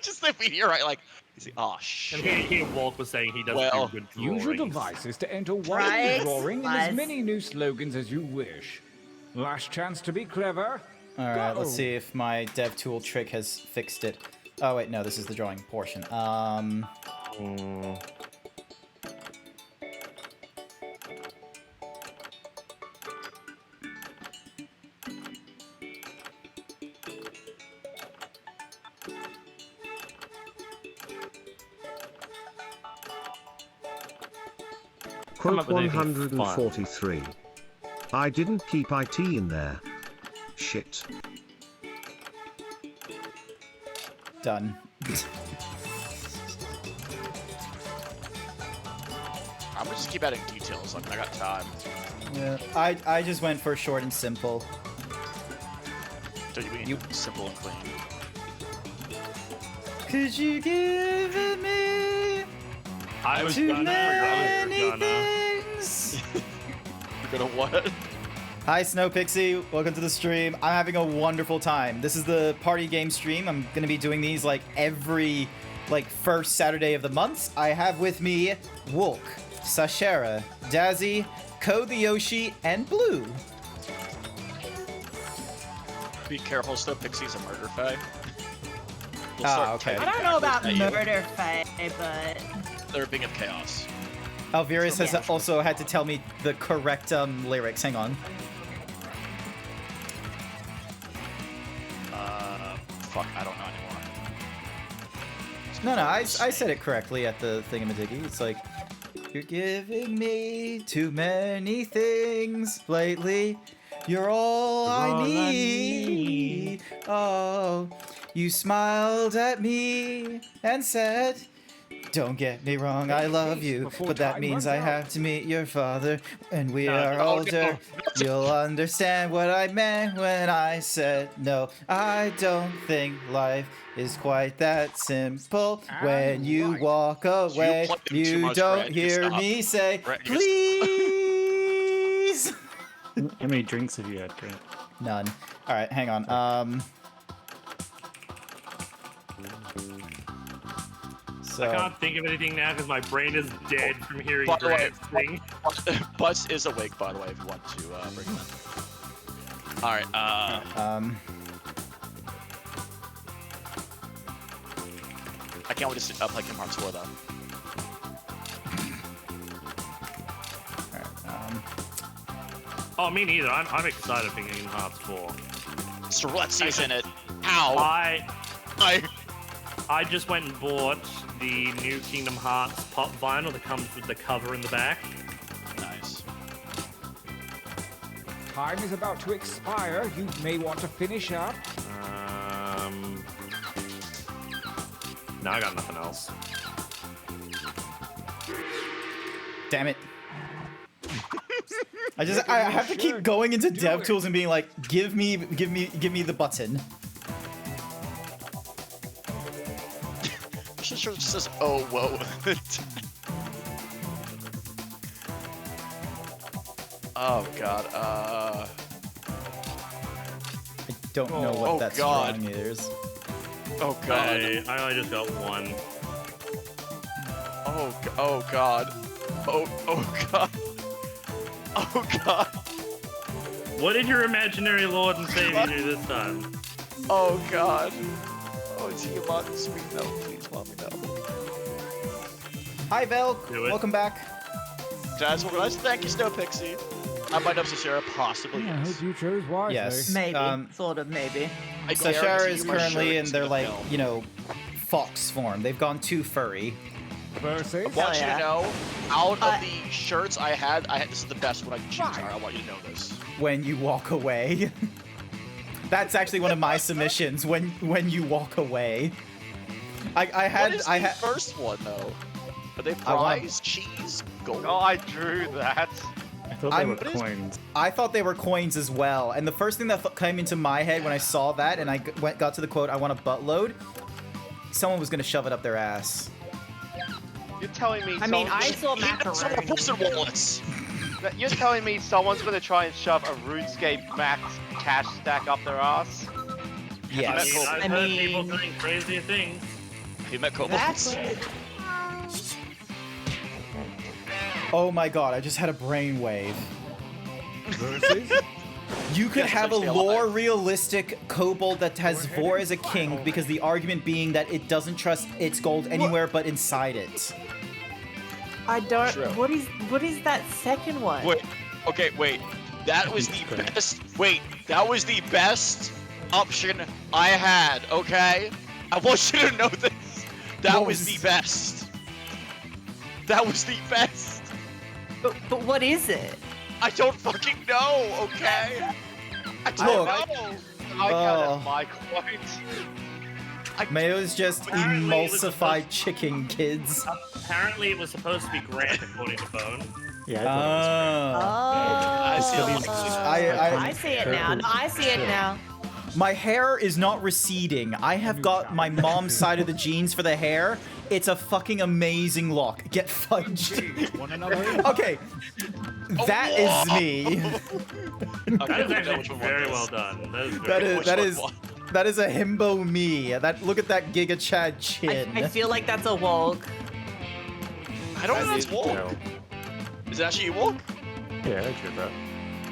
E: Just if you're right, like, you see, oh
D: And
E: shit.
D: here Walt was saying he doesn't
E: Well,
D: do good drawings.
H: Use your devices to enter one
C: Right,
H: drawing in as
C: nice.
H: many new slogans as you wish. Last chance to be clever.
A: All right, let's
H: Go.
A: see if my DevTool trick has fixed it. Oh wait, no, this is the drawing portion.
J: come up
L: Quote
J: with anything fun.
L: 143. I didn't keep IT in there. Shit.
A: Done.
E: I'm gonna just keep adding details. Like I got time.
A: Yeah. I just went for short and simple.
E: So you mean simple and clean?
A: Could you give me
D: I was
A: too
D: gonna.
A: many
D: I was gonna.
A: things?
E: You're gonna what?
A: Hi, Snow Pixie. Welcome to the stream. I'm having a wonderful time. This is the party game stream. I'm gonna be doing these like every first Saturday of the month. I have with me Wolk, Sashera, Dazzy, Ko the Yoshi, and Blue.
E: Be careful, Snow Pixie's a murder fae.
A: Okay.
C: I don't know about murder fae, but
E: They're a being of chaos.
A: Alvirus has also had to tell me the correct lyrics. Hang on.
E: Fuck, I don't know anymore.
A: No, I said it correctly at the thingamajiggy. It's like, you're giving me too many things lately. You're all I need. Oh, you smiled at me and said, don't get me wrong, I love you, but that means I have to meet your father when we are older. You'll understand what I meant when I said no. I don't think life is quite that simple. When you walk away, you don't hear me say, please.
J: How many drinks have you had, Grant?
A: None. All right, hang on. So
D: I can't think of anything now because my brain is dead from hearing
E: By the way,
D: Grant's thing.
E: Butts is awake, by the way, if you want to bring him in. All right. I can't wait to sit up like Kingdom Hearts 4 though.
D: Oh, me neither. I'm excited for Kingdom Hearts 4.
E: So let's season it. Ow!
D: I just went and bought the new Kingdom Hearts pop vinyl that comes with the cover in the back.
E: Nice.
H: Time is about to expire. You may want to finish up.
D: No, I got nothing else.
A: damn it. I have to keep going into DevTools and being like, give me the button.
E: I'm sure it just says, oh, whoa. Oh, God.
A: I don't know what that's wrong is.
E: Oh, God.
D: I only just got one.
E: Oh, God. Oh, God. Oh, God.
D: What did your imaginary Lord and Savior do this time?
E: Oh, God. Oh, Tiamat, sweet milk, please, mommy, no.
A: Hi, Vel. Welcome back.
E: Jazz, organized. Thank you, Snow Pixie. I might have Sashera, possibly.
H: I hope you chose wisely.
A: Yes.
C: Maybe. Sort of, maybe.
A: Sashera is currently in their, like, you know, fox form. They've gone too furry.
E: I want you to know, out of the shirts I had, this is the best one I can choose. I want you to know this.
A: When you walk away. That's actually one of my submissions. When you walk away. I had
E: the first one though? Are they fries, cheese, gold?
F: Oh, I drew that.
J: I thought they were coins.
A: I thought they were coins as well. And the first thing that came into my head when I saw that and I got to the quote, I want a buttload, someone was going to shove it up their ass.
F: You're telling me?
C: I mean, I saw macaroni.
F: You're telling me someone's gonna try and shove a RuneScape max cash stack up their ass?
A: Yes.
D: I've heard people saying crazier things.
E: Have you met kobolds?
A: Oh my god, I just had a brainwave. You could have a lore realistic kobold that has Vor as a king because the argument being that it doesn't trust its gold anywhere but inside it.
C: I don't.
E: True.
C: What is that second one?
E: Wait. Okay, wait. That was the best. Wait, that was the best option I had. Okay, I want you to know this. That was the best. That was the best.
C: But what is it?
E: I don't fucking know, okay? I don't know.
F: I got my quote.
A: Mayo's just
D: Apparently it was
A: emulsified chicken, kids.
D: Apparently it was supposed to be Grant according to Bone.
J: Yeah, I
C: I see it now. No, I see it now.
A: My hair is not receding. I have got my mom's side of the genes for the hair. It's a fucking amazing look. Get fudged.
H: One another.
A: Okay. That is me.
D: That is actually very well done.
A: That is a himbo me. Look at that Giga Chad chin.
C: I feel like that's a walk.
E: I don't know if it's Wolk. Is it actually Wolk?
J: Yeah, I get that.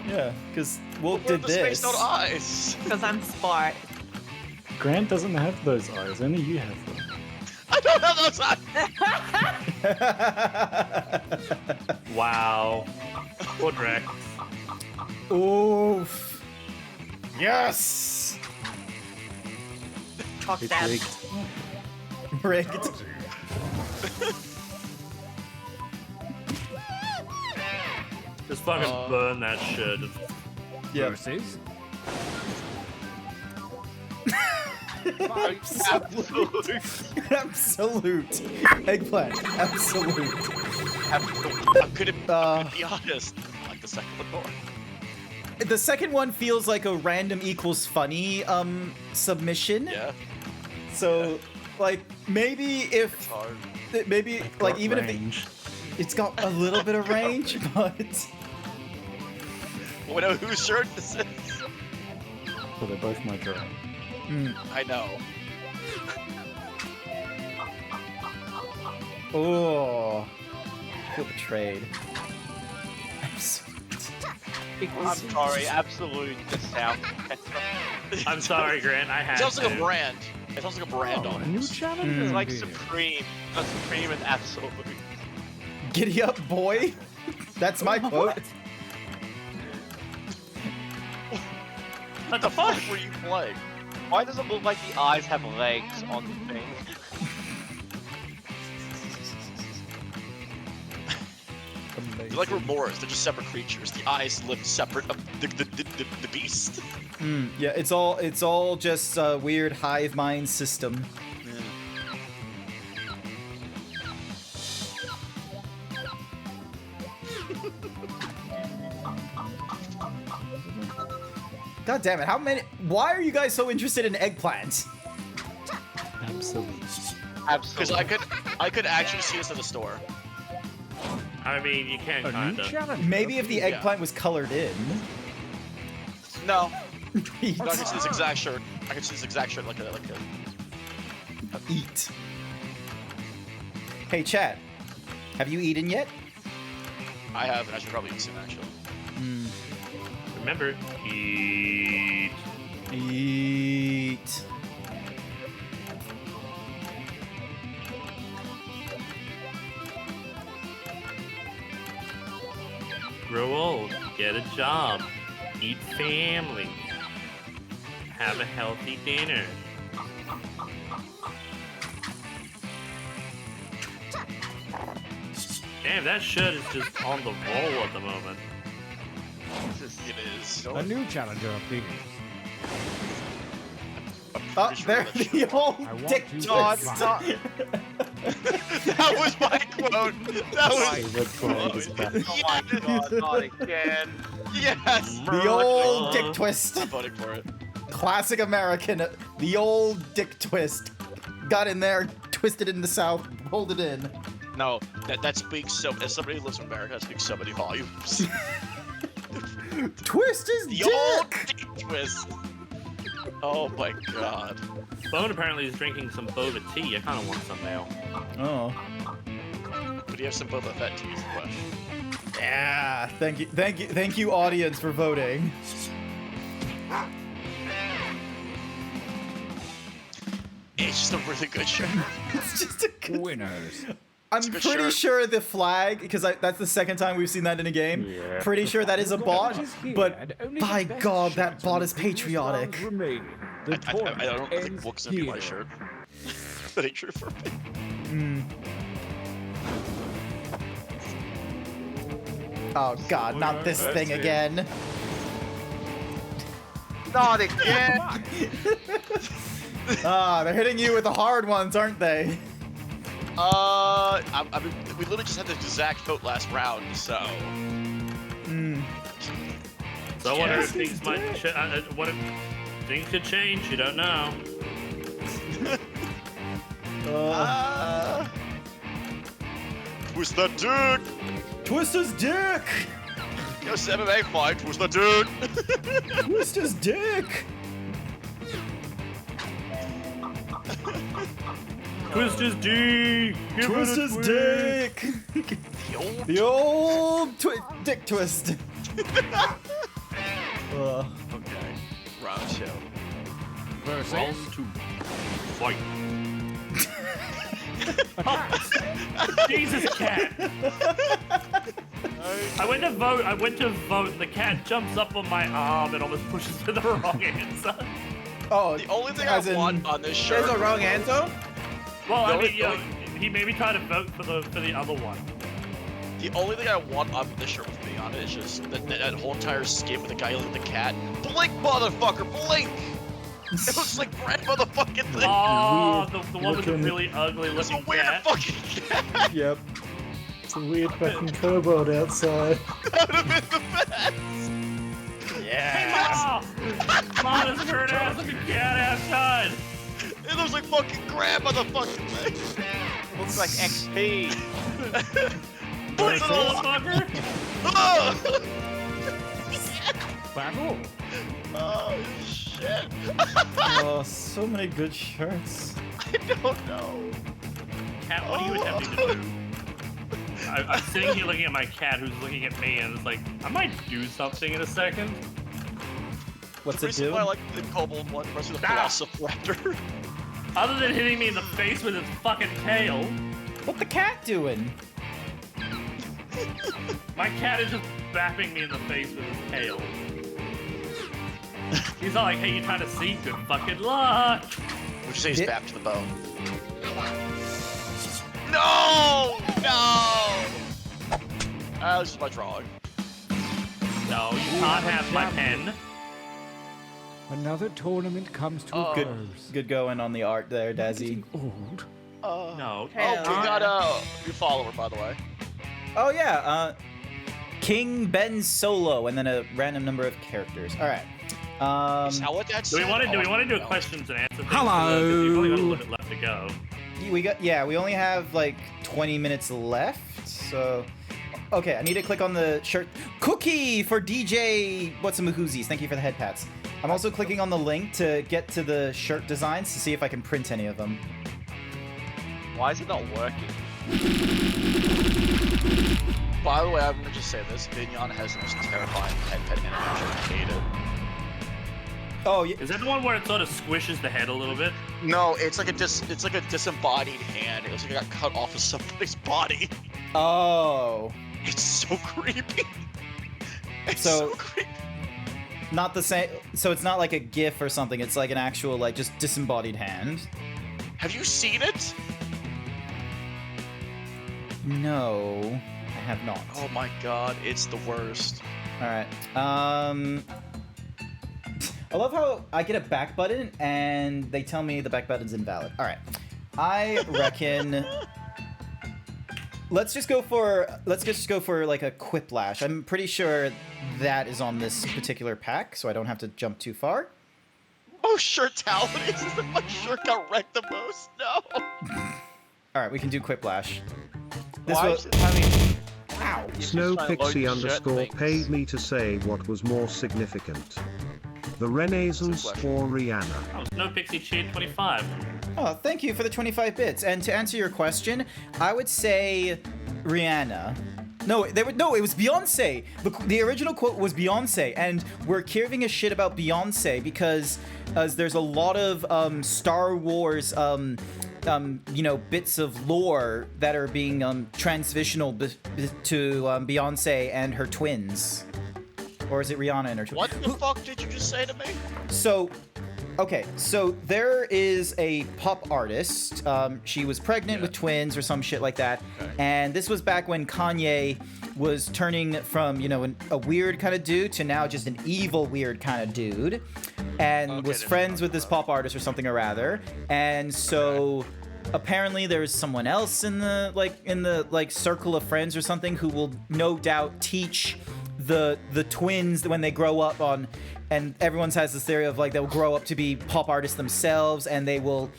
A: Yeah, because Wolk did this.
E: Spaced out eyes.
C: Because I'm smart.
J: Grant doesn't have those eyes. Only you have them.
E: I don't have those eyes.
D: Wow. Poor Drac.
A: Oof. Yes.
C: Fuck
J: It's
C: that.
J: rigged.
A: Rigged.
D: Just fucking burn that shit.
A: Yeah.
H: Versus.
A: Absolute. Eggplant. Absolute.
E: I'm gonna be honest. I like the second one more.
A: The second one feels like a random equals funny submission.
E: Yeah.
A: So, like, maybe if
E: It's hard.
A: maybe like even
J: range.
A: if it's got a little bit of range, but
E: We know whose shirt this is.
J: So they're both my draw.
E: I know.
A: oh, I feel betrayed.
F: I'm sorry, absolute the sound.
D: I'm sorry, Grant. I had
E: It sounds
D: to.
E: like a brand. It sounds like a brand
H: Oh,
E: on
H: a
E: it.
H: new challenge.
F: It's like Supreme. A Supreme and absolute.
A: Giddy up, boy. That's my quote.
E: What the fuck were you playing?
F: Why does it look like the eyes have legs on the thing?
E: They're like remorse. They're just separate creatures. The eyes live separate of the beast.
A: Yeah, it's all just a weird hive mind system. God damn it! How many? Why are you guys so interested in eggplants?
J: Absolutely.
E: Because I could actually see this at the store.
D: I mean, you can
H: A new
D: kind of.
H: challenge.
A: Maybe if the eggplant was colored in.
E: No. No, I can see this exact shirt. I can see this exact shirt like a
A: Eat. Hey, chat. Have you eaten yet?
E: I have, and I should probably eat soon actually.
D: Remember, eat.
A: Eat.
D: Grow old. Get a job. Eat family. Have a healthy dinner. Damn, that shirt is just on the roll at the moment.
E: It is.
H: A new challenger appears.
A: Oh, there the old
H: I want
A: dick
H: to
A: twist.
E: That was my quote. That was.
J: The brand is back.
F: Oh my god, not again.
E: Yes.
A: The old dick twist.
E: I'm voting for it.
A: Classic American. The old dick twist. Got in there, twisted in the south, rolled it in.
E: No, that speaks so. As somebody who lives in America, that speaks so many volumes.
A: Twist his
E: The old
A: dick.
E: dick twist. Oh my god.
D: Bone apparently is drinking some boba tea. I kind of want some now.
A: Oh.
E: Would you have some Boba Fett tea is the question.
A: Yeah. Thank you, audience, for voting.
E: It's just a really good show.
A: It's just a good.
H: Winners.
A: I'm
E: a good
A: pretty
E: shirt.
A: sure the flag, because that's the second time we've seen that in a game.
J: Yeah.
A: Pretty sure that is a bot,
H: Challenges here,
A: but
H: and only
A: by
H: the best
A: God, that
H: shirts
A: bot
H: from
A: is
H: the previous
A: patriotic.
H: rounds remain. The
E: I
H: tournament
E: don't think
H: ends
E: Book's gonna be my
H: here.
E: shirt. That ain't true for me.
A: Oh god, not this thing again.
F: Not again.
A: Ah, they're hitting you with the hard ones, aren't they?
E: I mean, we literally just had this exact vote last round, so.
D: So what if things might what if things could change? You don't know.
E: Twist that dick!
A: Twist his dick!
E: Yes, MMA fight, twist that dick!
A: Twist his dick!
D: Twist his dick!
A: Twist his dick! The old dick twist.
E: Okay, round two.
D: Round two. Fight. Jesus, cat! I went to vote, and the cat jumps up on my arm and almost pushes to the wrong answer.
A: Oh,
E: the only thing I want on this shirt.
C: There's a wrong answer?
D: Well, I mean, he made me try to vote for the other one.
E: The only thing I want on this shirt, to be honest, is just that whole entire skit with the guy yelling at the cat. Blink, motherfucker, blink! It looks like Brad motherfucking thing.
D: Oh, the one with the really ugly
E: It's a
D: looking
E: weird
D: cat.
E: fucking cat.
A: Yep.
J: It's a weird fucking kobold outside.
E: That would have been the best.
D: Yeah. Mom is hurt ass like a cat outside.
E: It looks like fucking Grab motherfucking thing.
F: Looks like XP.
D: Blink, motherfucker.
E: Oh!
H: Battle.
E: Oh shit.
A: Oh, so many good shirts.
E: I don't know.
D: Cat, what are you attempting to do? I'm sitting here looking at my cat who's looking at me, and it's like, I might do something in a second.
A: What's
E: The
A: it
E: reason
A: do?
E: why I like the kobold one versus the Velociraptor.
D: Other than hitting me in the face with its fucking tail,
A: What the cat doing?
D: my cat is just bapping me in the face with his tail. He's all like, hey, you trying to see? Good fucking luck.
E: Would you say he's back to the bone? No! No! This is my drawing.
D: No, you can't have my pen.
H: Another tournament comes to a close.
A: Good going on the art there, Dazzy.
H: Old.
D: No.
E: Oh, we got a new follower, by the way.
A: Oh yeah, King Ben Solo, and then a random number of characters. All right.
E: Is that what that
D: Do we
E: said?
D: want to
E: Oh,
D: do a questions and answer thing?
H: Hello.
D: You've only got a little bit left to go.
A: We only have like 20 minutes left, so okay, I need to click on the shirt. Cookie for DJ What's a Mahoozies. Thank you for the head pats. I'm also clicking on the link to get to the shirt designs to see if I can print any of them.
F: Why is it not working?
E: By the way, I'm gonna just say this: Vignon has the most terrifying head pet animation. I hate it.
A: Oh, yeah.
D: Is that the one where it sort of squishes the head a little bit?
E: No, it's like a disembodied hand. It looks like it got cut off of somebody's body.
A: Oh.
E: It's so creepy. It's
A: So-
E: so creepy.
A: Not the same. So it's not like a GIF or something. It's like an actual, like, just disembodied hand.
E: Have you seen it?
A: No, I have not.
E: Oh my god, it's the worst.
A: All right. I love how I get a back button and they tell me the back button's invalid. All right. I reckon. Let's just go for like a Quiplash. I'm pretty sure that is on this particular pack, so I don't have to jump too far.
E: Oh, shirtality. This is my shirt got wrecked the most. No.
A: All right, we can do Quiplash. This
F: Why
A: was.
F: is it- I mean,
A: Ow.
L: Snowpixie_ paid me to say what was more significant. The Renaissance or Rihanna.
D: Oh, Snow Pixie cheered 25.
A: Oh, thank you for the 25 bits. And to answer your question, I would say Rihanna. No, it was Beyonce. The original quote was Beyonce, and we're giving a shit about Beyonce because there's a lot of Star Wars, bits of lore that are being transitional to Beyonce and her twins. Or is it Rihanna and her twins?
E: What the fuck did you just say to me?
A: So, okay, so there is a pop artist. She was pregnant with twins or some shit like that.
E: Okay.
A: And this was back when Kanye was turning from, you know, a weird kind of dude to now just an evil weird kind of dude, and was friends with this pop artist or something or rather. And so apparently there's someone else in the circle of friends or something who will no doubt teach the twins when they grow up on, and everyone has this theory of like they'll grow up to be pop artists themselves, and they will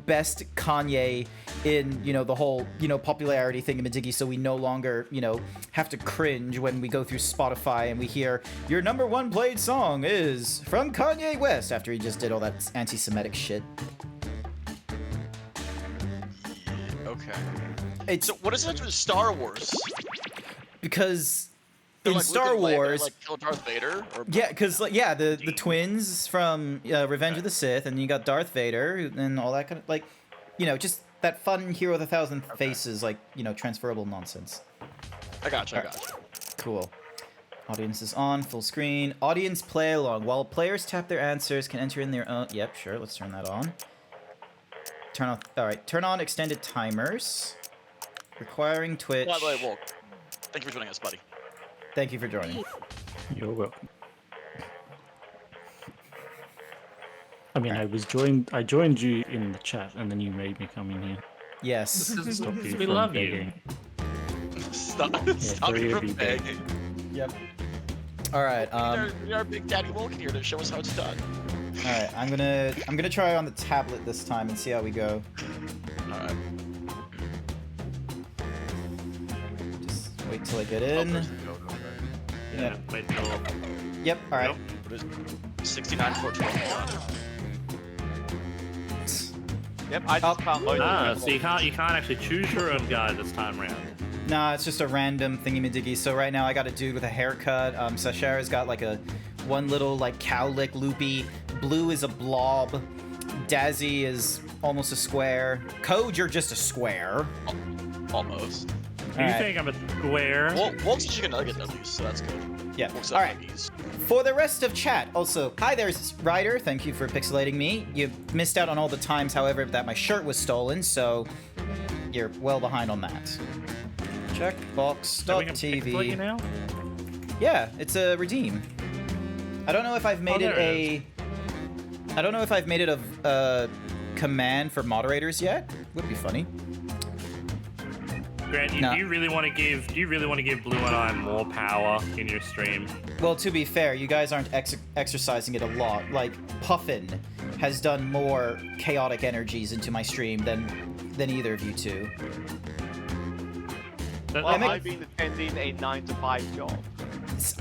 A: best Kanye in, you know, the whole, you know, popularity thingamajiggy, so we no longer, you know, have to cringe when we go through Spotify and we hear your #1 played song is from Kanye West after he just did all that anti-Semitic shit.
E: Okay. So what does that do with Star Wars?
A: Because
E: They're
A: in
E: like
A: Star
E: Luke and Leia,
A: Wars,
E: like kill Darth Vader? Or
A: yeah, because the twins from Revenge of the Sith, and you got Darth Vader and all that kind of, like, you know, just that fun Hero with 1,000 Faces, like, you know, transferable nonsense.
E: I gotcha.
A: Cool. Audience is on, full screen. Audience play along. While players tap their answers, can enter in their own. Yep, sure. Let's turn that on. Turn off. All right. Turn on extended timers. Requiring Twitch.
E: By the way, well, thank you for joining us, buddy.
A: Thank you for joining.
J: You're welcome. I mean, I joined you in the chat, and then you made me come in here.
A: Yes.
J: Stop you
D: We
J: from
D: love
J: begging.
E: Stop
J: three
E: you
J: of
E: from
J: you
E: begging.
A: Yep. All right.
E: We are Big Daddy Woken here to show us how it's done.
A: All right. I'm gonna try on the tablet this time and see how we go.
E: All right.
A: Just wait till I get in.
D: Yeah. Wait till.
A: Yep. All right.
E: What is 69 for 12?
F: Yep, I just can't load it.
D: So you can't actually choose your own guy this time around.
A: Nah, it's just a random thingy-majiggy. So right now I got a dude with a haircut. Sashara's got like one little like cowlick loopy. Blue is a blob. Dazzy is almost a square. Code, you're just a square.
E: Almost.
D: You think I'm a square?
E: Well, Wolf's a chicken nugget at least, so that's good.
A: Yeah.
E: Wolf's
A: All right.
E: nuggies.
A: For the rest of chat, also, hi there's Ryder. Thank you for pixelating me. You missed out on all the times, however, that my shirt was stolen, so you're well behind on that. Checkbox.tv.
D: Now?
A: Yeah, it's a redeem. I don't know if I've made I don't know if I've made it a command for moderators yet. Would be funny.
D: Grant, do you really want to give Blue and I more power in your stream?
A: Well, to be fair, you guys aren't exercising it a lot. Like, Puffin has done more chaotic energies into my stream than either of you two.
F: Well, I've been attending a 9-to-5 job.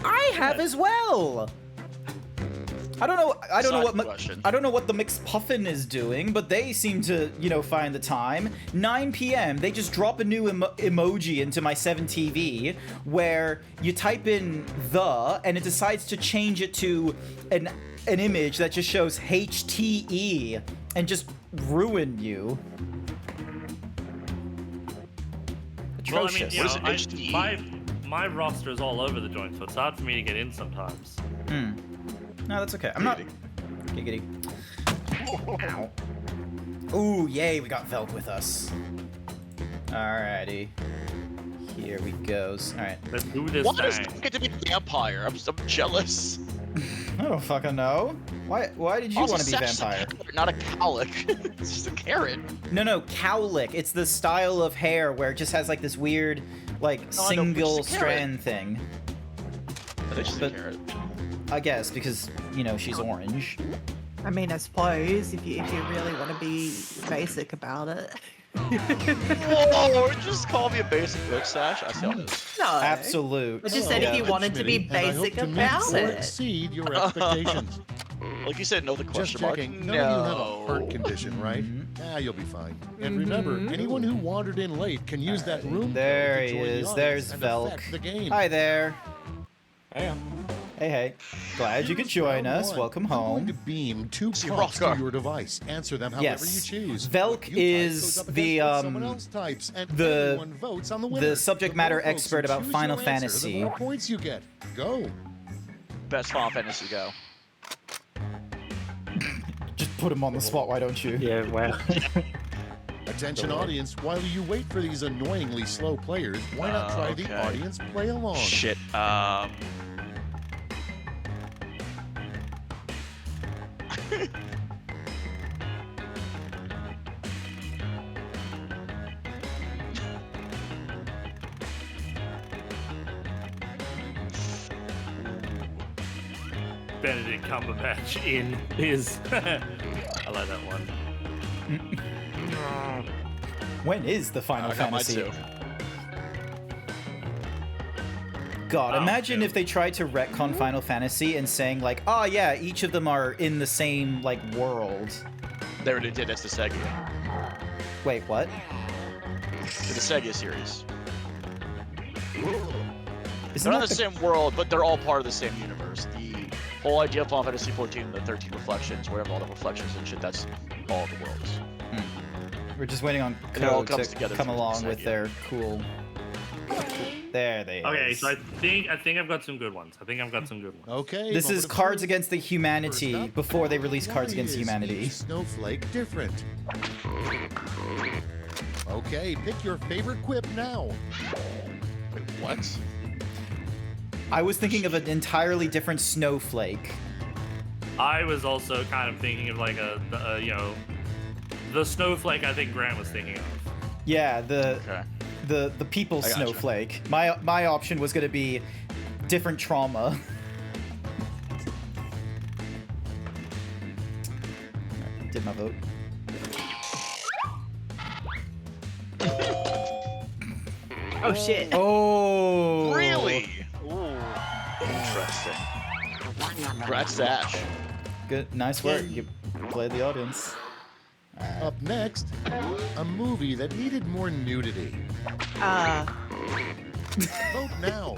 A: I have as well. I don't know what the mixed Puffin is doing, but they seem to, you know, find the time. 9 p.m. They just drop a new emoji into my 7TV where you type in the and it decides to change it to an image that just shows HTE and just ruin you. Atrocious.
D: Well, I mean, you know, my roster is all over the joint, so it's hard for me to get in sometimes.
A: No, that's okay. I'm not. Giggity. Ow. Ooh, yay, we got Velk with us. Alrighty. Here we go. Alright.
D: Let's do this
E: Why
D: thing.
E: does it get to be a vampire? I'm jealous.
A: I don't fucking know. Why did you want to be vampire?
E: Not a cowlick. It's just a carrot.
A: No, cowlick. It's the style of hair where it just has like this weird, like, single strand thing.
E: It's just a carrot.
A: I guess because, you know, she's orange.
C: I mean, I suppose if you really want to be basic about it.
E: Whoa, just call me a basic book stash. I see all this.
C: No.
A: Absolute.
C: I just said if you wanted to be basic about it.
M: Exceed your expectations.
E: Like you said, no the question mark.
M: Checking. None of you have a heart condition, right? You'll be fine. And remember, anyone who wandered in late can use that room.
A: There he is. There's Velk. Hi there. Hey. Glad you could join us. Welcome home.
M: I'm going to beam 2 prompts to your device. Answer them however you choose.
A: Velk is the subject matter expert about Final Fantasy.
M: The more points you get. Go.
E: Best Final Fantasy go.
A: Just put him on the spot, why don't you?
J: Yeah, wow.
M: Attention audience, while you wait for these annoyingly slow players, why not try the
E: Okay.
M: audience play along?
E: Shit.
D: Benedict Cumberbatch in his. I like that one.
A: When is the Final
E: I got mine
A: Fantasy?
E: too.
A: God,
D: Oh,
A: imagine
D: yeah.
A: if they tried to retcon Final Fantasy and saying like, oh yeah, each of them are in the same like world.
E: They already did. That's the Sega.
A: Wait, what?
E: For the Sega series.
A: Isn't
E: They're not
A: that
E: the same world, but they're all part of the same universe. The whole idea of Final Fantasy 14 and the 13 reflections, wherever all the reflections and shit, that's all the worlds.
A: We're just waiting on
E: And it all
A: Code
E: comes
A: to
E: together
A: come
E: through
A: along
E: Sega.
A: with their cool. There they
D: Okay,
A: is.
D: so I think I've got some good ones.
M: Okay.
A: This
M: moment
A: is
M: of
A: Cards
M: truth.
A: Against the Humanity
M: First up,
A: before they released Cards
M: Why
A: Against
M: is
A: Humanity.
M: each snowflake different? Okay, pick your favorite quip now.
E: Wait, what?
A: I was thinking of an entirely different snowflake.
D: I was also kind of thinking of like the snowflake I think Grant was thinking of.
A: Yeah, the people
E: I gotcha.
A: snowflake. My option was gonna be different trauma. Did my vote.
C: Oh shit.
A: Oh.
E: Really? Ooh. Interesting. Congrats to Ash.
A: Good, nice work. You played the audience.
M: Up next, a movie that needed more nudity. Vote now.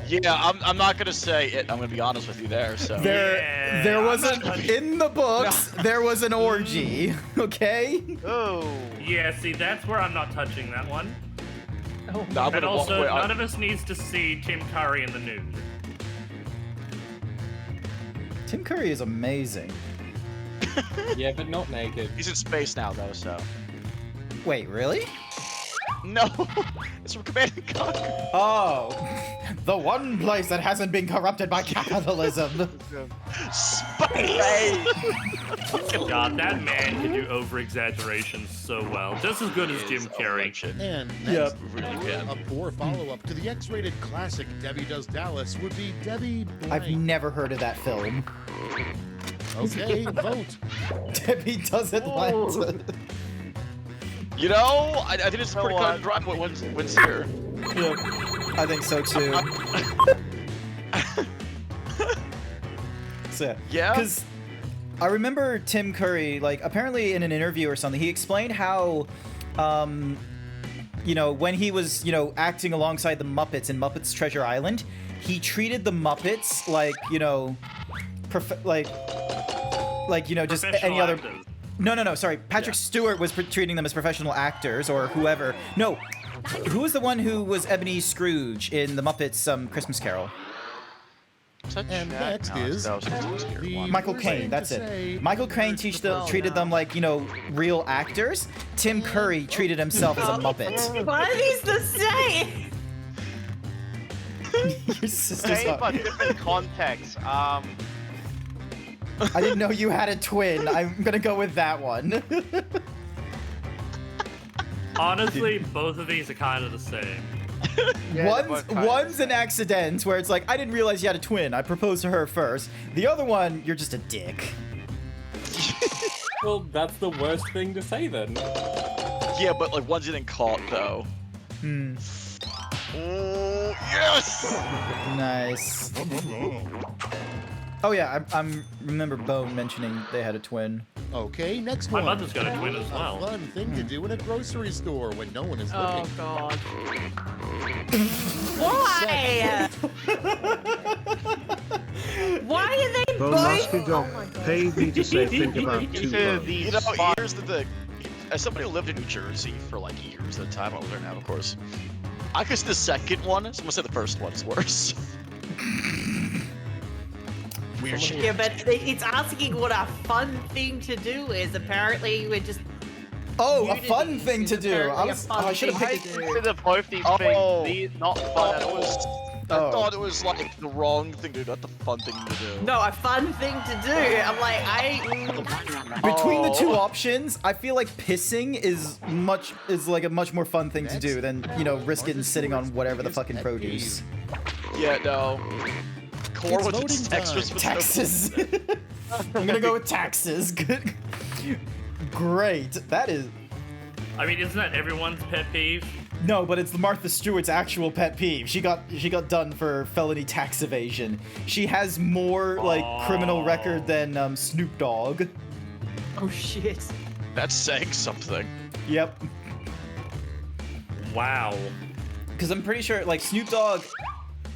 E: Yeah, I'm not gonna say it. I'm gonna be honest with you there. So
A: There wasn't in the books. There was an orgy. Okay.
F: Oh.
D: Yeah, see, that's where I'm not touching that one.
E: No, I'm
D: And
E: gonna walk
D: also,
E: away.
D: none of us needs to see Tim Curry in the nude.
A: Tim Curry is amazing.
N: Yeah, but not naked.
E: He's in space now, though. So
A: Wait, really?
E: no, it's from Command and Conquer.
A: Oh, the one place that hasn't been corrupted by capitalism.
E: Space.
D: God, that man can do over-exaggeration so well. Just as good as Jim Carrey.
M: And next, a poor follow-up to the X-rated classic Debbie Does Dallas would be Debbie Blank.
A: I've never heard of that film.
M: Okay, vote.
A: Debbie Does Atlanta.
E: You know, I think it's pretty cut and dry what wins here.
A: Yeah, I think so too. So,
E: Yeah?
A: because I remember Tim Curry, like, apparently in an interview or something, he explained how, you know, when he was, you know, acting alongside the Muppets in Muppets Treasure Island, he treated the Muppets like, you know, like, you know, just any other. No, sorry. Patrick Stewart was treating them as professional actors or whoever. No, who was the one who was Ebenezer Scrooge in the Muppets Christmas Carol?
M: And next is the
A: Michael
M: worst
A: Caine,
M: thing
A: that's
M: to
A: it.
M: say
A: Michael Caine treated them like, you know, real actors. Tim Curry treated himself as a Muppet.
C: Why are these the same?
A: Your sister's
F: Same but different context.
A: I didn't know you had a twin. I'm gonna go with that one.
D: Honestly, both of these are kind of the same.
F: Yeah,
A: one's an accident where it's like, I didn't realize you had a twin. I proposed to her first. The other one, you're just a dick.
N: Well, that's the worst thing to say then.
E: Yeah, but like one's getting caught though. Oh, yes!
A: Nice. Oh yeah, I remember Bone mentioning they had a twin.
M: Okay, next
D: My
M: one.
D: mother's got a twin as well.
M: A fun thing to do in a grocery store when no one is looking.
C: Oh god. Why? Why are they
L: Bone
C: both?
L: must be dog. Paid me to say think about two bones.
E: You know, here's the thing. As somebody who lived in New Jersey for like years at a time, I was there now, of course. I guess the second one, so I'm gonna say the first one's worse. Weird shit.
C: Yeah, but it's asking what a fun thing to do is. Apparently, we're just.
A: Oh, a
C: Nudity
A: fun thing to
C: is
A: do.
C: apparently a fun
A: I should have
C: thing
F: I
A: picked it.
F: consider both these things not fun at all.
E: I thought it was like the wrong thing to do, not the fun thing to do.
C: No, a fun thing to do. I'm like,
A: Between the two options, I feel like pissing is like a much more fun thing to do than, you know, risk it and sitting on whatever the fucking produce.
E: Yeah, no. Core
M: It's
E: with
M: voting
E: its textures
M: time.
E: was
A: Taxes. I'm gonna go with taxes. Good. Great. That is.
D: I mean, isn't that everyone's pet peeve?
A: No, but it's Martha Stewart's actual pet peeve. She got done for felony tax evasion. She has more like criminal record than Snoop Dogg.
C: oh shit.
E: That's saying something.
A: Yep.
D: Wow.
A: Because I'm pretty sure like Snoop Dogg,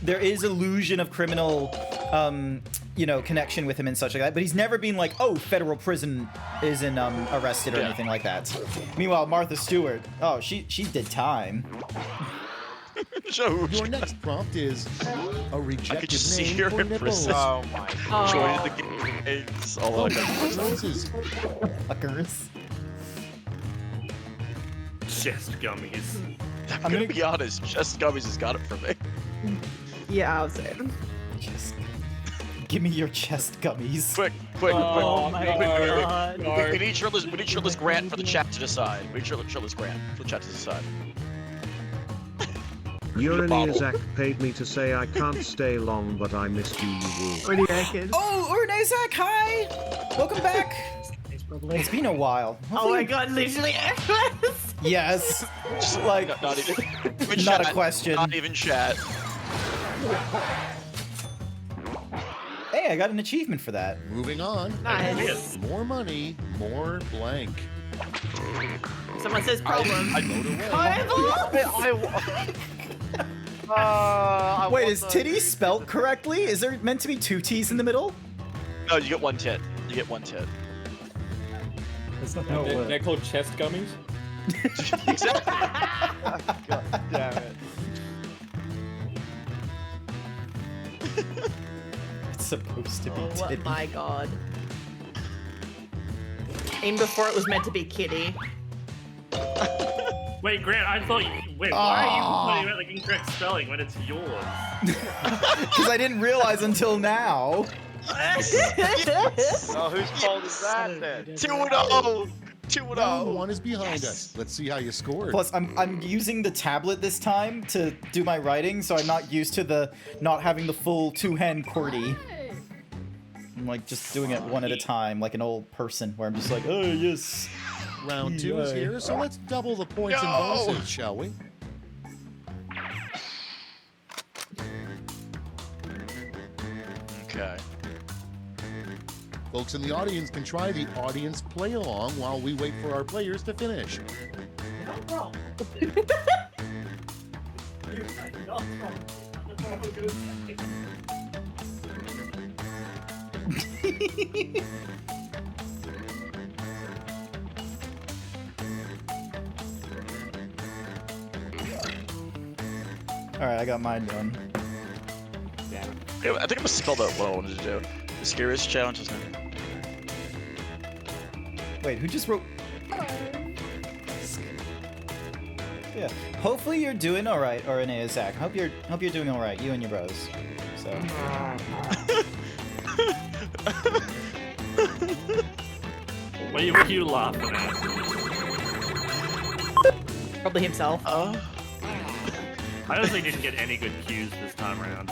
A: there is illusion of criminal, you know, connection with him and such like that. But he's never been like, oh, federal prison isn't arrested or anything like that. Meanwhile, Martha Stewart, oh, she did time.
M: Your next prompt is a rejected
E: I could just see
M: name
E: her
M: for
E: in
M: nipples.
E: prison.
F: Oh my
E: Joining
F: god.
E: the games. Oh my god.
M: Noses.
A: Fuckers.
D: Chest gummies.
E: I'm gonna be honest, Chest Gummies has got it for me.
C: Yeah, I'll say.
A: Just give me your chest gummies.
E: Quick.
C: Oh my god.
E: We need shirtless Grant for the chat to decide. We need shirtless Grant for the chat to decide.
L: Uraniazak paid me to say I can't stay long, but I missed you, you will.
C: What do you reckon?
A: Oh, Urnezak, hi! Welcome back! It's been a while.
C: Oh my god, literally
A: Yes. Just like,
E: Not even
A: not
E: chat,
A: a question.
E: Not even chat.
A: Hey, I got an achievement for that.
M: Moving on.
C: Nice.
M: More money, more blank.
C: Someone says problem.
A: Wait, is titty spelt correctly? Is there meant to be two T's in the middle?
E: No, you get one tit. You get one tit.
J: That's not how it works.
N: They're called chest gummies?
E: Exactly.
F: God damn it.
A: It's supposed to be
C: Oh
A: titty.
C: my god. Even before it was meant to be kitty.
D: Wait, Grant, I thought wait, why are you complaining about the incorrect spelling when it's yours?
A: Because I didn't realize until now.
F: Oh, whose fault is that then?
E: 2-0. 2-0.
M: Round one is behind us. Let's see how you scored.
A: Plus, I'm using the tablet this time to do my writing, so I'm not used to the not having the full two-hand QWERTY. I'm like just doing it one at a time, like an old person, where I'm just like, oh yes.
M: Round two is here, so let's double the points and bonuses, shall we?
E: Okay.
M: Folks in the audience can try the audience play along while we wait for our players to finish.
A: Alright, I got mine done.
E: Yeah, I think I must have called out what I wanted to do. The scariest challenge is
A: Wait, who just wrote? Yeah. Hopefully you're doing all right, or Zach. Hope you're doing all right, you and your bros. So.
D: What are you laughing at?
C: Probably himself.
D: I honestly didn't get any good cues this time around.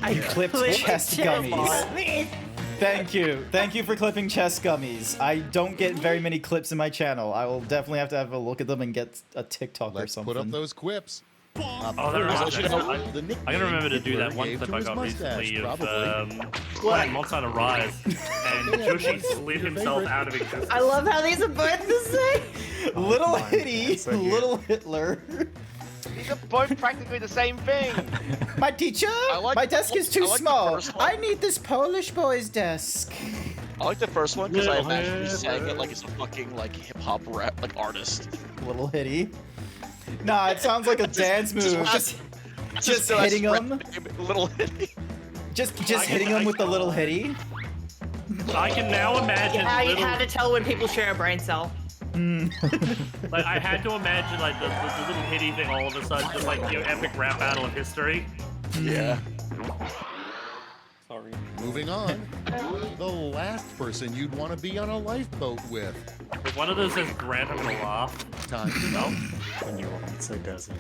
A: I clipped chest gummies. Thank you for clipping chest gummies. I don't get very many clips in my channel. I will definitely have to have a look at them and get a TikTok or something.
M: Put up those quips.
D: Oh, there is. I gotta remember to do that one clip I got recently of playing Montana Rise, and Joshi slid himself out of existence.
C: I love how these are both the same.
A: Little Hitty, Little Hitler.
F: These are both practically the same thing.
A: My teacher, my desk is too small. I need this Polish boy's desk.
E: I like the first one because I imagine you saying it like it's a fucking like hip hop rap like artist.
A: Little Hitty. Nah, it sounds like a dance move. Just hitting him.
E: Little Hitty.
A: Just hitting him with the little Hitty.
D: I can now imagine.
C: How to tell when people share a brain cell.
D: Like I had to imagine like the little hitty thing all of a sudden, just like epic rap battle of history.
E: Yeah.
N: Sorry.
M: Moving on. The last person you'd want to be on a lifeboat with.
D: If one of those says Grant, I'm gonna laugh.
M: Time to know.
J: When you want, so does it.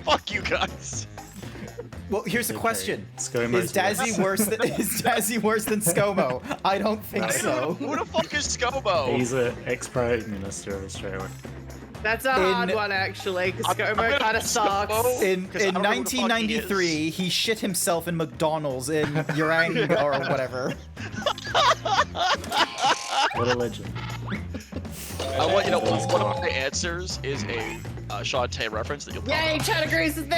E: Fuck you guys.
A: Well, here's the question:
J: ScoMo's
A: Is Dazzy worse than ScoMo? I don't think so.
E: Who the fuck is ScoMo?
J: He's an ex-Prime Minister of Australia.
C: That's a hard one, actually, because ScoMo kind of sucks.
A: In 1993, he shit himself in McDonald's in Uranga or whatever.
J: What a legend.
E: I want you to know one of my answers is a Shantae reference that you'll probably.
C: Yay, Chat agrees with me!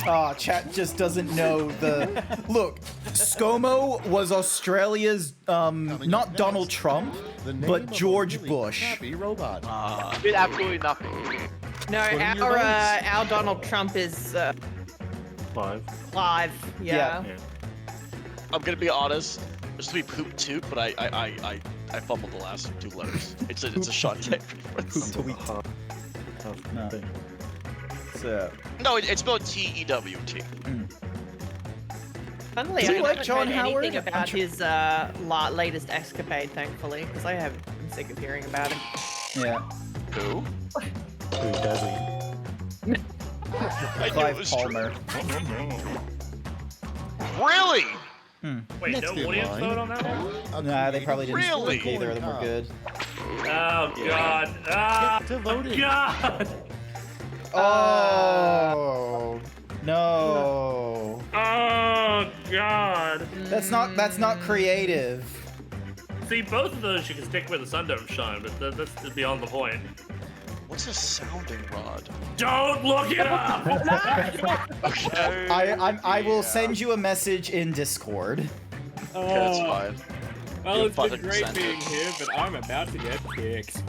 A: Oh, chat just doesn't know the... Look, ScoMo was Australia's, not Donald Trump, but George Bush.
M: Happy robot.
F: Did absolutely nothing.
C: No, our Donald Trump is
J: Clive.
C: Clive. Yeah.
E: I'm gonna be honest. It's to be poop toot, but I fumbled the last two letters. It's a Shantae reference.
A: No. So.
E: No, it's spelled T-E-W-T.
C: Funnily,
A: Do
C: I
A: you like
C: haven't
A: John
C: heard
A: Howard?
C: anything about his latest escapade, thankfully, because I have been sick of hearing about him.
A: Yeah.
E: Who?
J: Who does he?
A: Clive Palmer.
E: Really?
D: Wait,
M: Next
D: no
M: in
D: audience
M: line.
D: vote on that one?
A: Nah, they probably didn't
E: Really?
A: think either of them were good.
D: Oh god. Ah,
M: Get to voting.
D: god.
A: Oh no.
D: Oh god.
A: That's not creative.
D: See, both of those you can stick with the sun don't shine, but that's beyond the point.
E: What's a sounding rod?
D: Don't look it up!
E: Okay.
A: I will send you a message in Discord.
E: Okay, that's fine.
N: Well,
E: You're
N: it's been
E: fucking
N: great
E: sent
N: being
E: it.
N: here, but I'm about to get kicked.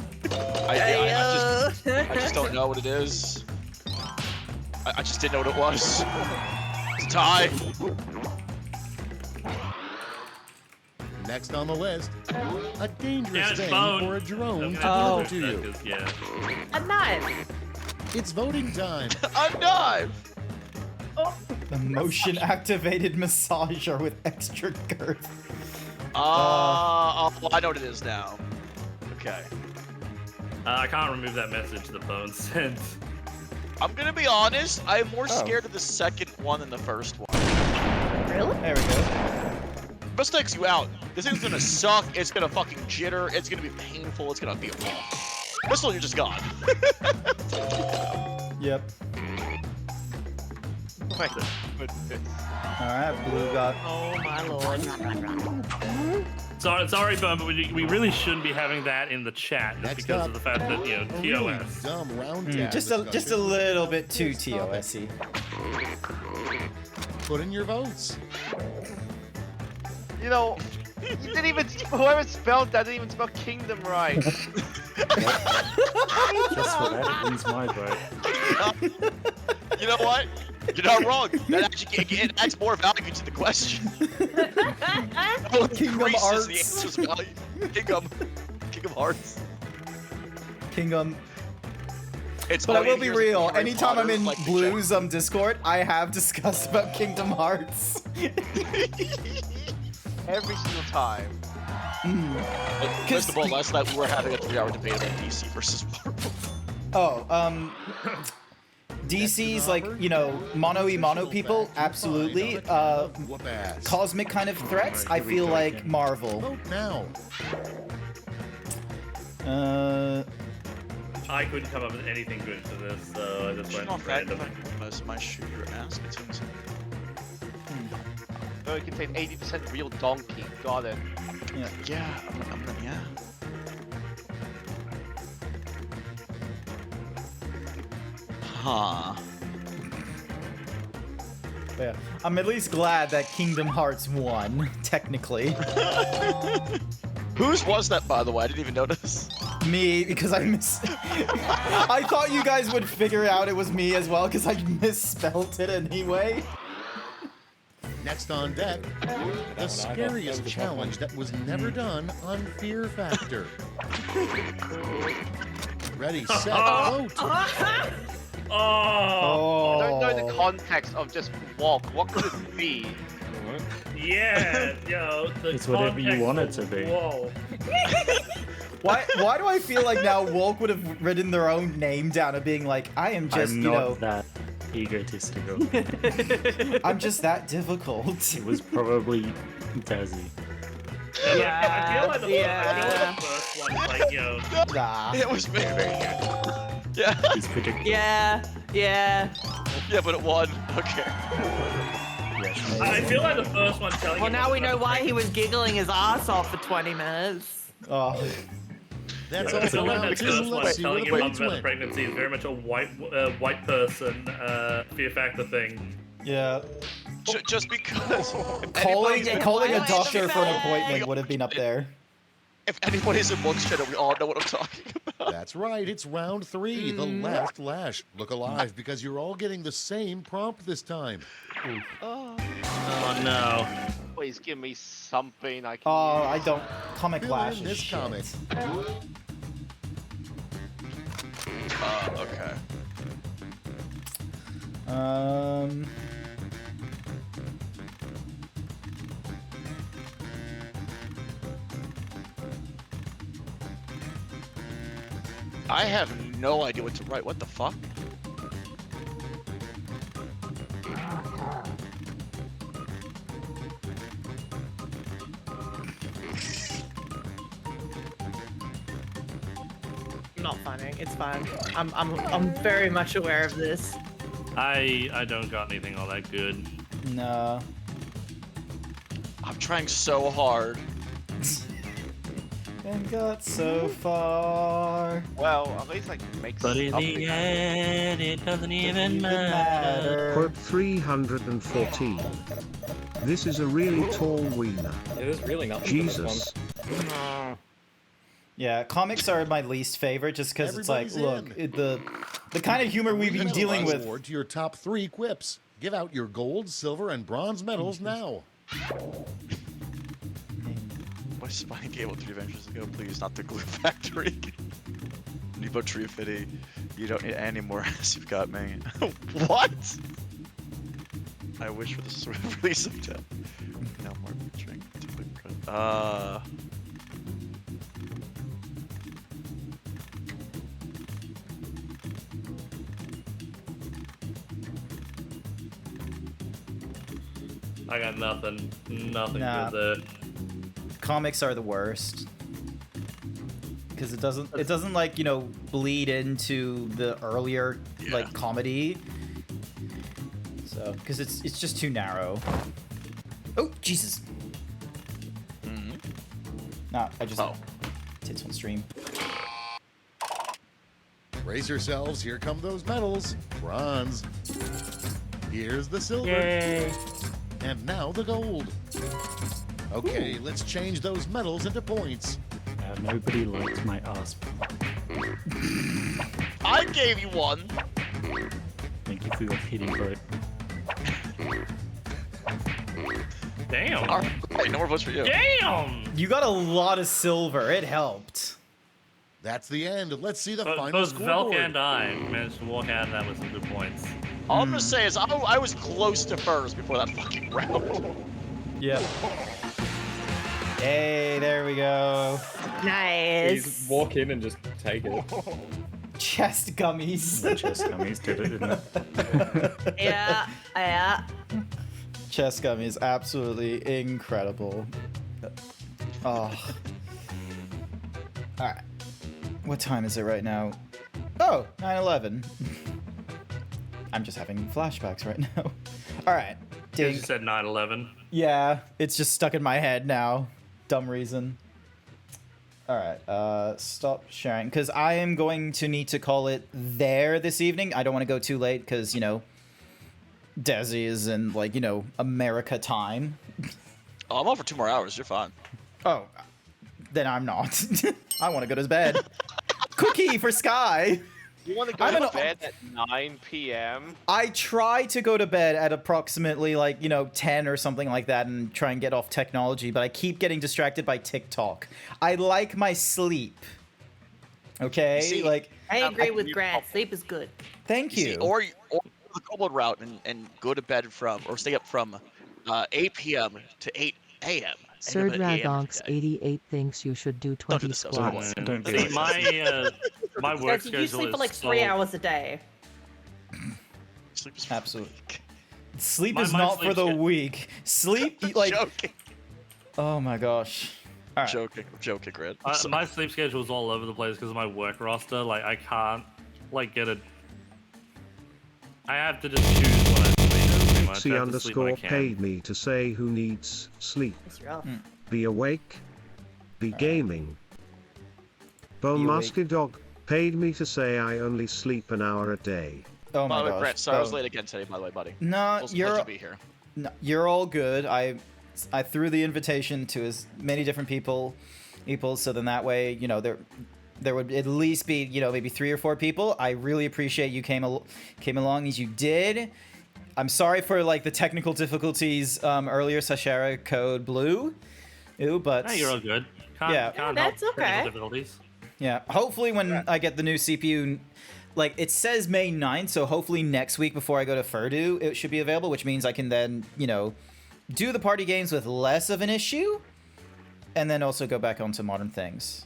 E: I just don't know what it is. I just didn't know what it was. It's a tie.
M: Next on the list, a dangerous
D: Yeah, it's
M: thing
D: phone.
M: for a drone to
C: Oh.
M: deliver to you.
D: Yeah.
C: A knife!
M: It's voting time.
E: A knife.
A: A motion activated massager with extra girth.
E: I know what it is now. Okay.
D: I can't remove that message the phone sent.
E: I'm gonna be honest, I'm more scared of the second one than the first one.
C: Really?
A: There we go.
E: This takes you out. This thing's gonna suck, it's gonna fucking jitter, it's gonna be painful, it's gonna be awful. This one, you're just gone.
A: Yep.
F: Wait.
A: Alright, Blue got.
C: Oh my lord.
D: Sorry, Bum, but we really shouldn't be having that in the chat just
M: Next
D: because
M: up,
D: of the fact that,
M: a really
D: TOS.
M: dumb round tab
A: Just a
M: discussion.
A: little bit too TOS-y.
M: Put in your votes.
F: You know, you didn't even. Whoever spelled that didn't even spell kingdom right.
J: Just for that, it wins my vote.
E: You know what? You're not wrong. That actually it adds more value to the question.
A: Kingdom
E: Increases
A: Hearts.
E: the answer's value. Kingdom Hearts.
A: Kingdom.
E: It's
A: But I
E: funny,
A: will be
E: here's
A: real.
E: Harry
A: Anytime I'm
E: Potter,
A: in
E: like the
A: Blue's Discord, I have discussed about Kingdom Hearts.
F: Every single time.
E: First of all, last night we were having a 3-hour debate about DC versus Marvel.
A: DC's like, mono people, absolutely. Cosmic kind of threats, I feel like Marvel.
M: Vote now.
D: I couldn't come up with anything good for this, so I just went random.
E: My shoot your ass. It's insane.
F: Oh, it contains 80% real donkey. Got it.
E: Yeah, I'm gonna, yeah. Huh.
A: Yeah. I'm at least glad that Kingdom Hearts won, technically.
E: Whose was that, by the way? I didn't even notice.
A: Me, because I I thought you guys would figure out it was me as well, because I misspelled it anyway.
M: Next on deck, the scariest challenge that was never done on Fear Factor. Ready, set, vote.
F: I don't know the context of just walk. What could it be?
D: Yeah, yo.
J: It's whatever you want it to be.
D: Whoa.
A: Why do I feel like now Walk would have written their own name down and being like, I am just,
J: I'm
A: you know,
J: not that egotistical.
A: I'm just that difficult.
J: It was probably Dazzy.
D: I feel like the first one is like, yo.
A: Nah.
E: It was very, very good. Yeah.
J: He's predictable.
C: Yeah.
E: Yeah, but it won. Okay.
D: I feel like the first one telling
C: Well,
D: you
C: now we know why he was giggling his ass off for 20 minutes.
A: Oh.
M: That's
D: I
M: all
D: feel
M: for
D: like
M: round
D: that
M: two.
D: first one
M: Let's see
D: telling
M: where
D: your
M: the
D: mum
M: points
D: about the
M: went.
D: pregnancy is very much a white person Fear Factor thing.
A: Yeah.
E: Just because.
A: Calling a
C: Why
A: doctor
C: the
A: for an
C: fact-
A: appointment would have been up there.
E: If anybody's in one channel, we all know what I'm talking about.
M: That's right, it's round 3, the last lash. Look alive, because you're all getting the same prompt this time.
D: Oh no.
F: Please give me something I can
A: Oh,
F: use.
A: I don't. Comic
M: Fill
A: Lash
M: in
A: is
M: this
A: shit.
M: comic.
E: Okay. I have no idea what to write. What the fuck?
C: Not funny. It's fine. I'm very much aware of this.
D: I don't got anything all that good.
A: No.
E: I'm trying so hard.
A: And got so far.
F: Well, at least like make
J: But in
F: something.
J: the end, it doesn't even
A: matter.
L: Quote 314. This is a really tall wiener.
N: Yeah, there's really nothing for this
L: Jesus.
A: Yeah, comics are my least favorite just because it's like,
M: Everybody's
A: look, the kind of humor we've been dealing with.
M: Award to your top 3 quips. Give out your gold, silver, and bronze medals now.
E: My spine gave up 3 adventures ago. Please, not the glue factory. Nebo Tree Fitty. You don't need any more ass. You've got me. What? I wish for the swift release of death. No more drink.
D: I got nothing. Nothing
A: Nah.
D: good there.
A: Comics are the worst. Because it doesn't like, you know, bleed into the earlier like comedy. So, because it's just too narrow. Oh, Jesus. Nah, I just tits on stream.
M: Brace yourselves, here come those medals. Bronze. Here's the silver.
J: Yay.
M: And now the gold. Okay,
J: Ooh.
M: let's change those medals into points.
J: Nobody liked my ass.
E: I gave you one.
J: Thank you for your pity vote.
D: Damn.
E: Alright, no more votes for you.
D: Damn!
A: You got a lot of silver. It helped.
M: That's the end. Let's see the
D: But
M: final
D: both
M: scoreboard.
D: Velk and I managed to walk out of that with some good points.
E: All I'm gonna say is I was close to first before that fucking round.
A: Yep. Hey, there we go.
C: Nice.
N: Please walk in and just take it.
A: Chest gummies.
J: The chest gummies did it, didn't it?
C: Yeah.
A: Chest gummies, absolutely incredible. Oh. Alright. What time is it right now? Oh, 9:11. I'm just having flashbacks right now. Alright.
D: You said 9/11.
A: Yeah, it's just stuck in my head now. Dumb reason. Alright, stop sharing. Because I am going to need to call it there this evening. I don't want to go too late because, you know, Desi is in, like, you know, America time.
E: Oh, I'm on for 2 more hours. You're fine.
A: Oh, then I'm not. I want to go to bed. Cookie for Sky.
F: You want to go to bed at 9 p.m.?
A: I try to go to bed at approximately 10 or something like that and try and get off technology, but I keep getting distracted by TikTok. I like my sleep. Okay?
E: See,
C: I agree with Grant. Sleep is good.
A: Thank you.
E: See, or the Kobold route and go to bed or stay up from 8 p.m. to 8 a.m.
O: Sir Dragonx 88 thinks you should do 20 squats.
D: See, my work schedule
C: you sleep for
D: is
C: 3 hours a day.
A: Absolutely. Sleep is not for the weak. Sleep,
E: joking.
A: Oh my gosh. All right.
E: Joking, Red.
D: My sleep schedule is all over the place because of my work roster. I can't get a. I have to just choose when I sleep. Pretty much. I have to sleep when I can.
L: _paid me to say who needs sleep. Be awake. Be gaming. Bone Musky Dog paid me to say I only sleep an hour a day.
A: Oh my gosh.
E: Brett, sorry I was late again today, by the way, buddy.
A: No,
E: you're. Be here.
A: No, you're all good. I threw the invitation to as many different people, so then that way, there would at least be, maybe 3 or 4 people. I really appreciate you came along as you did. I'm sorry for the technical difficulties earlier, Sashara Code Blue. But
D: you're all good.
C: That's okay.
D: Difficulties.
A: Yeah, hopefully when I get the new CPU, it says May 9th, so hopefully next week before I go to Furdu, it should be available, which means I can then, do the party games with less of an issue, and then also go back onto modern things.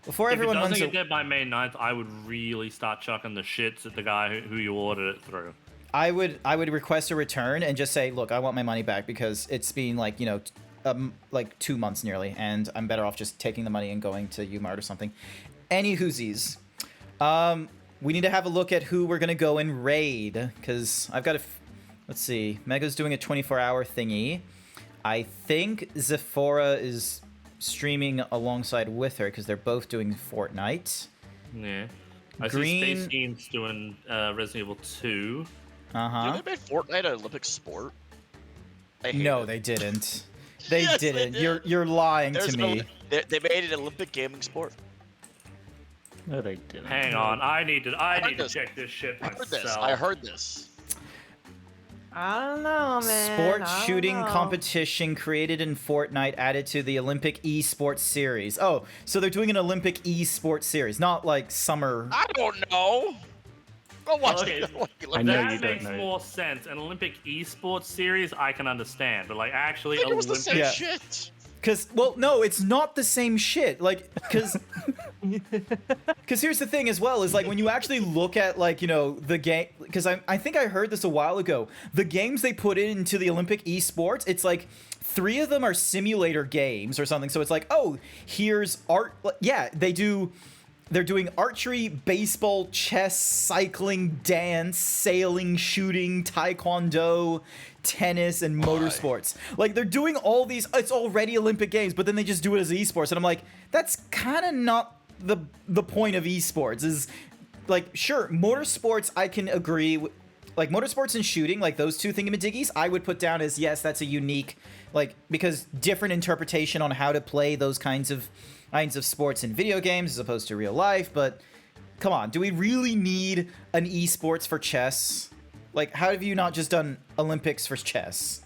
A: Before everyone
D: if it
A: runs
D: doesn't get by May 9th, I would really start chucking the shits at the guy who you ordered it through.
A: I would request a return and just say, look, I want my money back because it's been 2 months nearly, and I'm better off just taking the money and going to Umart or something. Any whoosies. We need to have a look at who we're gonna go and raid, because I've got let's see, Mega's doing a 24-hour thingy. I think Zephora is streaming alongside with her because they're both doing Fortnite.
D: Yeah. I see Stacey's doing Resident Evil 2.
A: Uh-huh.
E: Did they make Fortnite an Olympic sport?
A: No, they didn't. They didn't. You're lying to me.
E: They made it an Olympic gaming sport.
J: No, they didn't.
D: Hang on, I need to check this shit myself.
E: I heard this.
C: I don't know, man.
A: Sports shooting competition created in Fortnite added to the Olympic esports series. Oh, so they're doing an Olympic esports series, not summer.
E: I don't know. Go watch
D: it.
J: I know
D: that
J: you don't
D: makes
J: know.
D: more sense. An Olympic esports series, I can understand, but actually,
E: it was the same shit.
A: No, it's not the same shit. Because here's the thing as well, is when you actually look at the game, because I think I heard this a while ago, the games they put into the Olympic esports, it's 3 of them are simulator games or something. So it's oh, here's art. Yeah, they're doing archery, baseball, chess, cycling, dance, sailing, shooting, taekwondo, tennis, and motorsports. They're doing all these. It's already Olympic Games, but then they just do it as esports, and I'm that's kind of not the point of esports. Is sure, motorsports I can agree with. Motorsports and shooting, those two thingamadiggies, I would put down as yes, that's a unique, because different interpretation on how to play those kinds of sports in video games as opposed to real life. But come on, do we really need an esports for chess? How have you not just done Olympics for chess?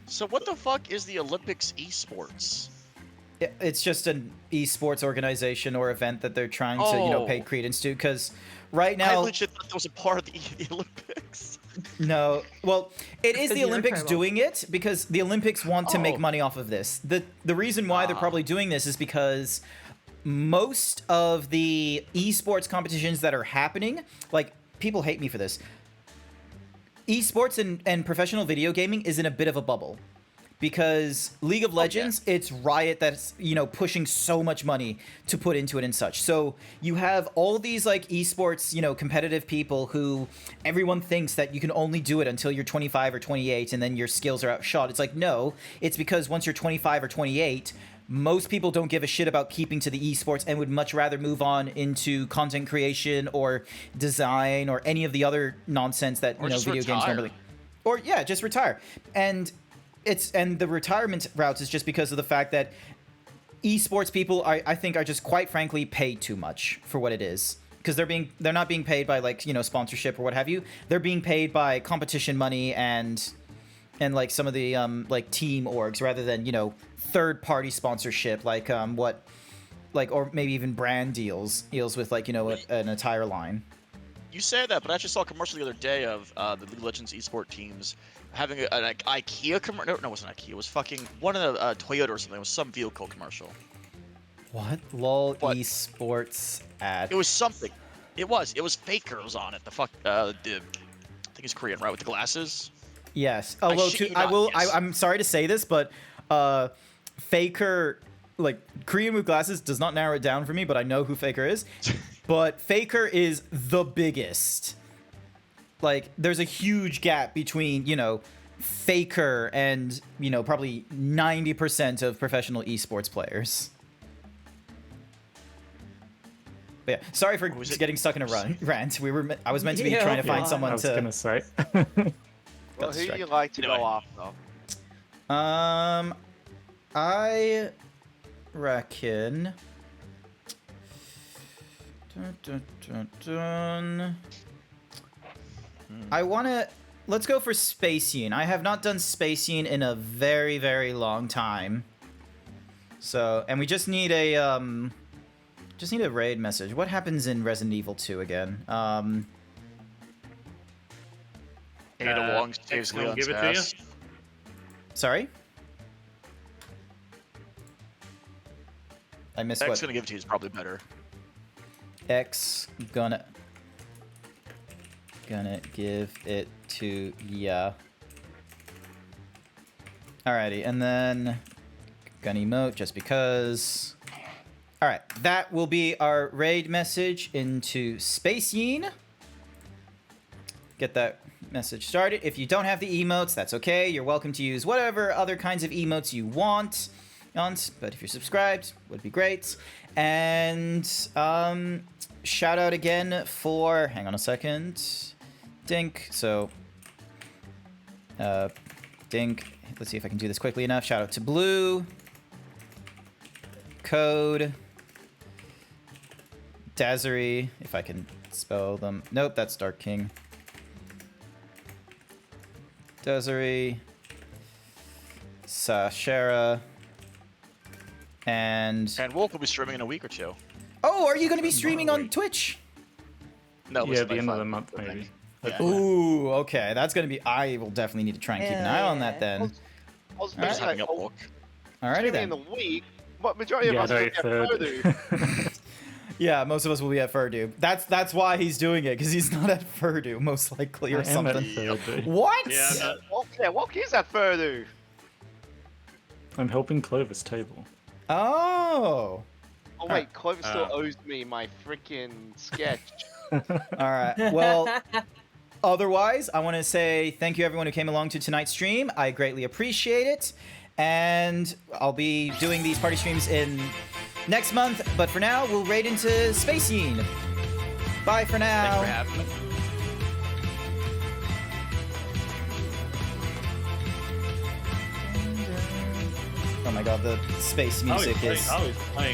E: So what the fuck is the Olympics esports?
A: It's just an esports organization or event that they're trying to pay credence to, because right now
E: I legit thought that was a part of the Olympics.
A: No, well, it is the Olympics doing it because the Olympics want to make money off of this. The reason why they're probably doing this is because most of the esports competitions that are happening, people hate me for this. Esports and professional video gaming is in a bit of a bubble. Because League of Legends, it's Riot that's, pushing so much money to put into it and such. So you have all these esports, competitive people who everyone thinks that you can only do it until you're 25 or 28 and then your skills are outshot. It's no, it's because once you're 25 or 28, most people don't give a shit about keeping to the esports and would much rather move on into content creation or design or any of the other nonsense that, video games normally. Or just retire. And the retirement routes is just because of the fact that esports people, I think, are just quite frankly paid too much for what it is. Because they're not being paid by, like, sponsorship or what have you. They're being paid by competition money and like some of the like team orgs rather than third-party sponsorship like or maybe even brand deals with like an entire line.
E: You say that, but I actually saw a commercial the other day of the League of Legends esports teams having an IKEA commercial. No, it wasn't IKEA. It was fucking one of the Toyota or something. It was some vehicle commercial.
A: What? LOL esports ad.
E: It was something. It was Faker was on it. I think he's Korean, right? With the glasses.
A: Yes. Although I'm sorry to say this, but Faker, like Korean with glasses, does not narrow it down for me. But I know who Faker is. But Faker is the biggest. Like, there's a huge gap between Faker and probably 90% of professional esports players. But yeah, sorry for getting stuck in a rant. I was meant to be trying to find someone to.
J: I was gonna say.
F: Well, who do you like to go after?
A: I reckon. Let's go for Spacian. I have not done Spacian in a very, very long time. So, and we just need a raid message. What happens in Resident Evil 2 again?
E: Ada Wong saves Leon's
D: give it to
E: ass.
D: you.
A: Sorry? I missed what?
E: X gonna give it to you is probably better.
A: X gonna give it to ya. Alrighty, and then gonna emote just because. Alright, that will be our raid message into Spacian. Get that message started. If you don't have the emotes, that's okay. You're welcome to use whatever other kinds of emotes you want. But if you're subscribed, would be great. And shout out again for, hang on a second, Dink. So Dink, let's see if I can do this quickly enough. Shout out to Blue, Code, Dazery, if I can spell them. Nope, that's Dark King. Dazery, Sashera, and
E: Wolf will be streaming in a week or two.
A: Oh, are you going to be streaming on Twitch?
E: No,
J: yeah, the end of the month maybe.
E: Yeah.
A: Ooh, okay, that's going to be. I will definitely need to try and keep an eye on that then.
F: I was going to say,
A: Alrighty then.
F: in the week, but majority of us will get Furdu.
A: Yeah, most of us will be at Furdu. That's why he's doing it, because he's not at Furdu, most likely, or something. What?
F: Yeah, Walk is at Furdu.
J: I'm helping Clover's table.
A: Oh.
F: Oh wait, Clover still owes me my freaking sketch.
A: Alright, well, otherwise, I want to say thank you everyone who came along to tonight's stream. I greatly appreciate it. And I'll be doing these party streams in next month, but for now, we'll raid into Spacian. Bye for now.
E: Thanks for having me.
A: Oh my god, the space music is...
D: Oh, he's playing